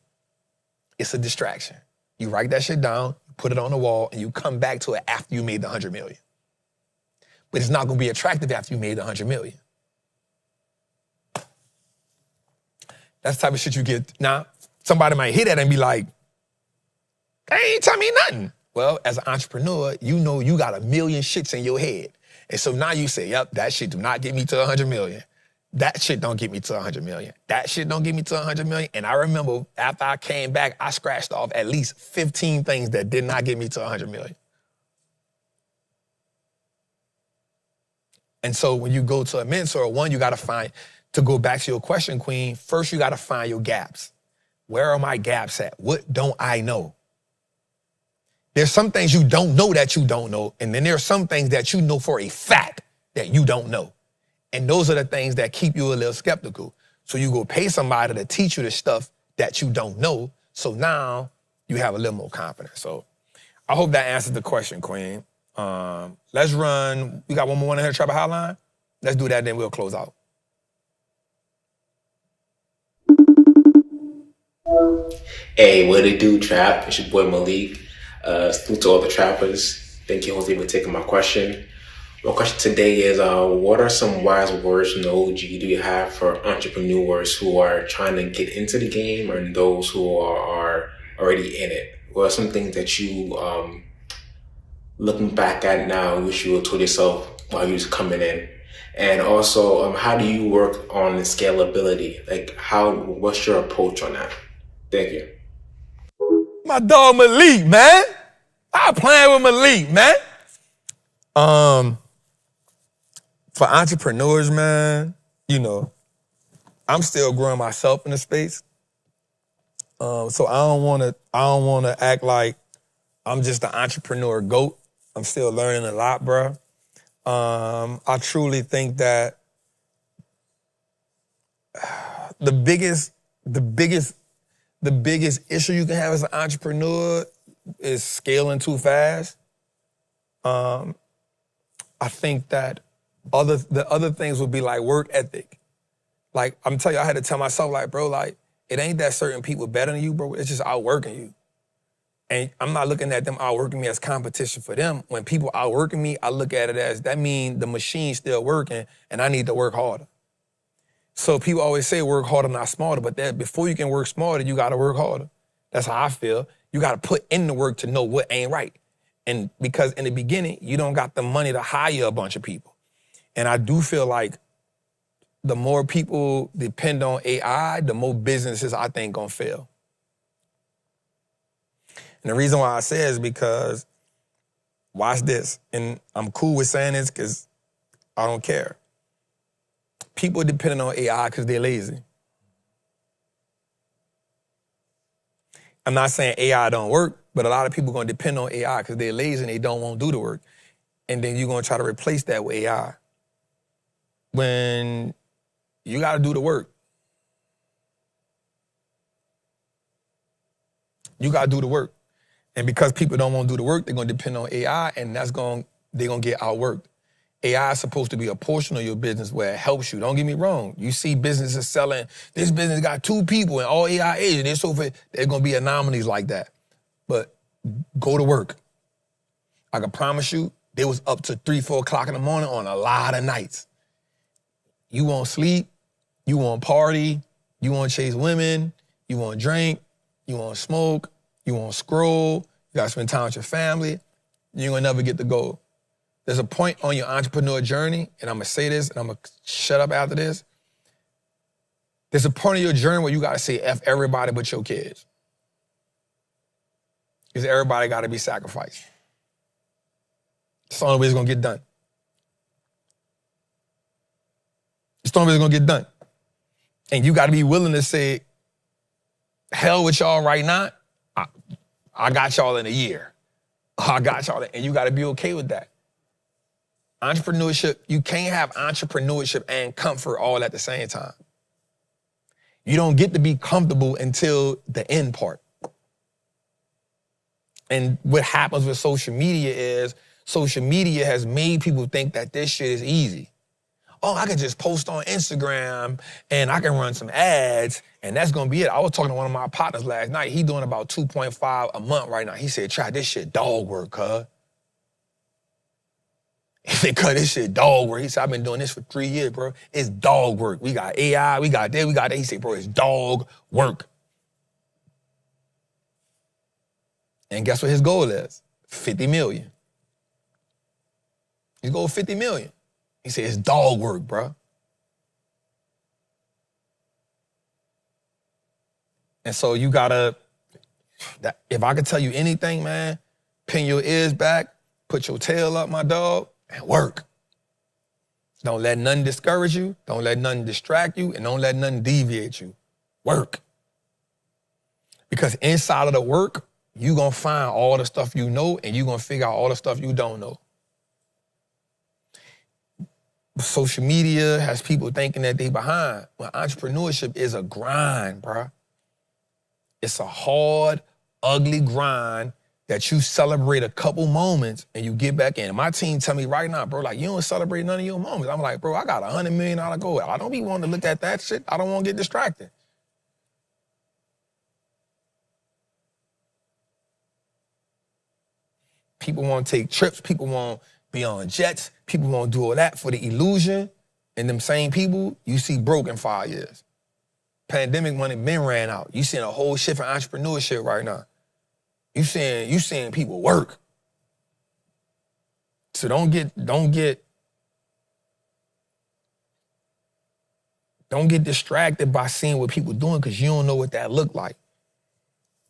It's a distraction. You write that shit down, put it on the wall, and you come back to it after you made the $100 million. But it's not going to be attractive after you made the $100 million. That's the type of shit you get. Now, somebody might hear that and be like, they ain't tell me nothing. Well, as an entrepreneur, you know you got a million shits in your head. And so now you say, yep, that shit do not get me to 100 million. That shit don't get me to 100 million. That shit don't get me to 100 million. And I remember after I came back, I scratched off at least 15 things that did not get me to 100 million. And so when you go to a mentor, one, you got to find, to go back to your question, Queen, first you got to find your gaps. Where are my gaps at? What don't I know? There's some things you don't know that you don't know. And then there are some things that you know for a fact that you don't know. And those are the things that keep you a little skeptical. So you go pay somebody to teach you the stuff that you don't know. So now you have a little more confidence. So I hope that answers the question, Queen. Let's run. We got one more 1-800 Trapper hotline. Let's do that, then we'll close out. Hey, what it do, Trap? It's your boy Malik. Salute to all the trappers. Thank you, Jose, for taking my question. My question today is, what are some wise words from the OG do you have for entrepreneurs who are trying to get into the game or those who are already in it? What are some things that you, looking back at now, wish you would told yourself while you was coming in? And also, how do you work on scalability? Like, what's your approach on that? Thank you. My dog Malik, man. I playing with Malik, man. For entrepreneurs, man, you know, I'm still growing myself in the space. So I don't wanna act like I'm just an entrepreneur goat. I'm still learning a lot, bro. I truly think that the biggest issue you can have as an entrepreneur is scaling too fast. I think that the other things would be like work ethic. Like, I'm telling you, I had to tell myself, like, bro, like, it ain't that certain people better than you, bro. It's just outworking you. And I'm not looking at them outworking me as competition for them. When people outworking me, I look at it as, that means the machine's still working and I need to work harder. So people always say work harder, not smarter, but that before you can work smarter, you gotta work harder. That's how I feel. You gotta put in the work to know what ain't right. And because in the beginning, you don't got the money to hire a bunch of people. And I do feel like the more people depend on AI, the more businesses I think gonna fail. And the reason why I say is because, watch this, and I'm cool with saying this because I don't care. People are depending on AI because they're lazy. I'm not saying AI don't work, but a lot of people are gonna depend on AI because they're lazy and they don't want to do the work. And then you're gonna try to replace that with AI. When you gotta do the work. You gotta do the work. And because people don't want to do the work, they're gonna depend on AI, and they're gonna get outworked. AI is supposed to be a portion of your business where it helps you. Don't get me wrong. You see businesses selling, this business got 2 people and all AI agents, there's gonna be anomalies like that. But go to work. I can promise you, they was up to 3, 4 o'clock in the morning on a lot of nights. You won't sleep, you won't party, you won't chase women, you won't drink, you won't smoke, you won't scroll, you gotta spend time with your family, you're gonna never get the goal. There's a point on your entrepreneur journey, and I'm gonna say this, and I'm gonna shut up after this. There's a point of your journey where you gotta say F everybody but your kids. Because everybody gotta be sacrificed. It's the only way it's gonna get done. It's the only way it's gonna get done. And you gotta be willing to say, hell with y'all right now, I got y'all in a year. I got y'all, and you gotta be okay with that. Entrepreneurship, you can't have entrepreneurship and comfort all at the same time. You don't get to be comfortable until the end part. And what happens with social media is, social media has made people think that this shit is easy. Oh, I can just post on Instagram and I can run some ads and that's gonna be it. I was talking to one of my partners last night. He doing about 2.5 a month right now. He said, try this shit dog work, cuz. He said, cuz this shit dog work. He said, I've been doing this for 3 years, bro. It's dog work. We got AI, we got this, we got that. He said, bro, it's dog work. And guess what his goal is? 50 million. His goal is 50 million. He said, it's dog work, bro. And so you gotta, if I could tell you anything, man, pin your ears back, put your tail up, my dog, and work. Don't let nothing discourage you, don't let nothing distract you, and don't let nothing deviate you. Work. Because inside of the work, you gonna find all the stuff you know, and you gonna figure out all the stuff you don't know. Social media has people thinking that they behind. Well, entrepreneurship is a grind, bro. It's a hard, ugly grind that you celebrate a couple moments and you get back in. And my team tell me right now, bro, like, you don't celebrate none of your moments. I'm like, bro, I got $100 million goal. I don't be wanting to look at that shit. I don't want to get distracted. People want to take trips. People want to be on jets. People want to do all that for the illusion. And them same people, you see broke in 5 years. Pandemic money been ran out. You seeing a whole shift in entrepreneurship right now. You seeing people work. So don't get Don't get distracted by seeing what people doing because you don't know what that look like.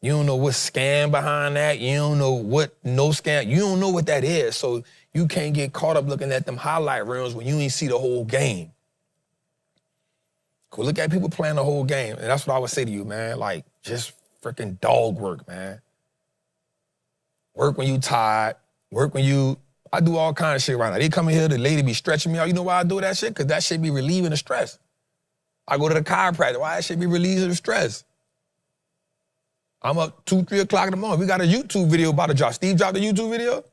You don't know what scam behind that. You don't know what no scam. You don't know what that is. So you can't get caught up looking at them highlight reels when you ain't see the whole game. Go look at people playing the whole game. And that's what I would say to you, man. Like, just freaking dog work, man. Work when you tired. Work when you... I do all kind of shit right now. They come in here, the lady be stretching me out. You know why I do that shit? Because that shit be relieving the stress. I go to the chiropractor. Why that shit be relieving the stress? I'm up 2, 3 o'clock in the morning. We got a YouTube video about to drop. Steve dropped a YouTube video?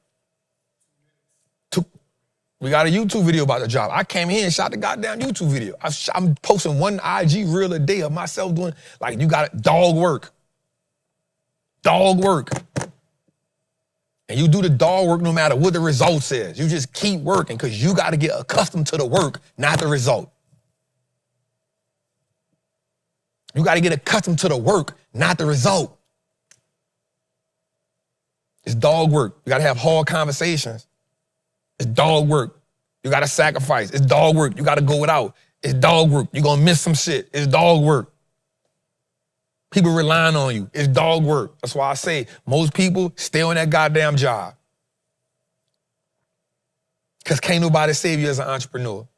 We got a YouTube video about to drop. I came here and shot the goddamn YouTube video. I'm posting 1 IG reel a day of myself doing, like, you got dog work. Dog work. And you do the dog work no matter what the result is. You just keep working because you got to get accustomed to the work, not the result. You got to get accustomed to the work, not the result. It's dog work. You got to have hard conversations. It's dog work. You got to sacrifice. It's dog work. You got to go without. It's dog work. You're going to miss some shit. It's dog work. People relying on you. It's dog work. That's why I say most people stay on that goddamn job. Because can't nobody save you as an entrepreneur.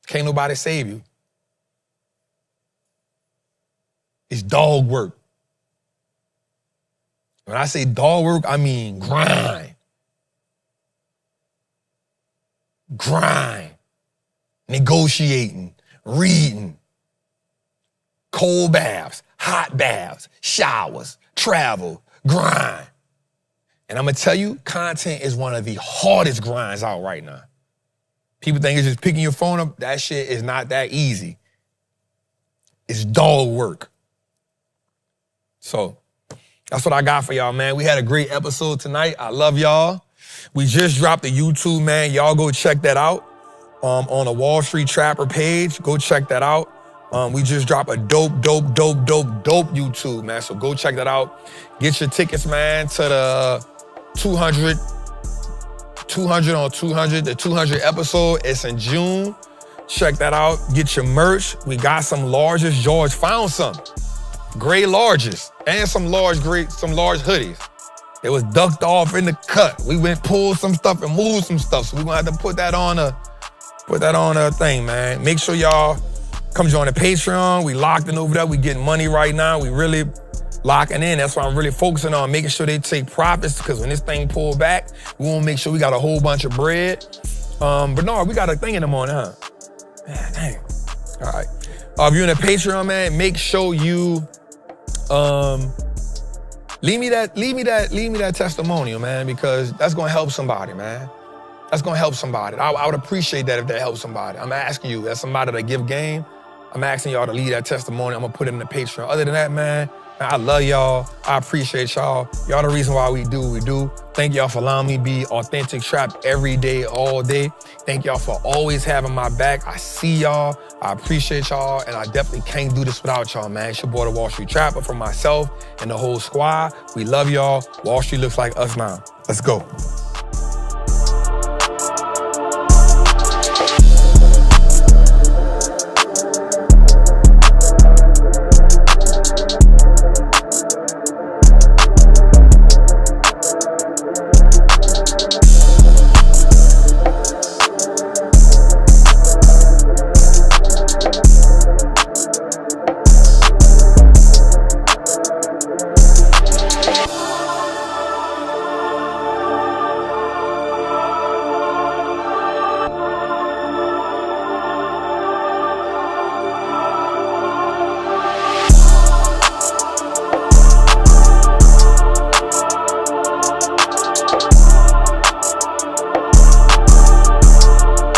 Can't nobody save you. It's dog work. When I say dog work, I mean grind. Grind. Negotiating. Reading. Cold baths. Hot baths. Showers. Travel. Grind. And I'm going to tell you, content is one of the hardest grinds out right now. People think it's just picking your phone up. That shit is not that easy. It's dog work. So that's what I got for y'all, man. We had a great episode tonight. I love y'all. We just dropped the YouTube, man. Y'all go check that out on the Wall Street Trapper page. Go check that out. We just dropped a dope YouTube, man. So go check that out. Get your tickets, man, to the 200 on 200, the 200 episode. It's in June. Check that out. Get your merch. We got some larges. George found some. Gray larges and some large hoodies. It was ducked off in the cut. We went pull some stuff and move some stuff. So we're gonna have to put that on a thing, man. Make sure y'all come join the Patreon. We locked in over there. We getting money right now. We really locking in. That's why I'm really focusing on making sure they take profits, because when this thing pull back, we wanna make sure we got a whole bunch of bread. But no, we got a thing in the morning, huh? Man, dang. All right. If you're in the Patreon, man, make sure you leave me that testimonial, man, because that's gonna help somebody, man. That's gonna help somebody. I would appreciate that if that helps somebody. I'm asking you, as somebody that give game, I'm asking y'all to leave that testimonial. I'm gonna put it in the Patreon. Other than that, man, I love y'all. I appreciate y'all. Y'all the reason why we do what we do. Thank y'all for allowing me to be authentic trap every day, all day. Thank y'all for always having my back. I see y'all. I appreciate y'all, and I definitely can't do this without y'all, man. It's your boy, the Wall Street Trapper, from myself and the whole squad. We love y'all. Wall Street looks like us now. Let's go.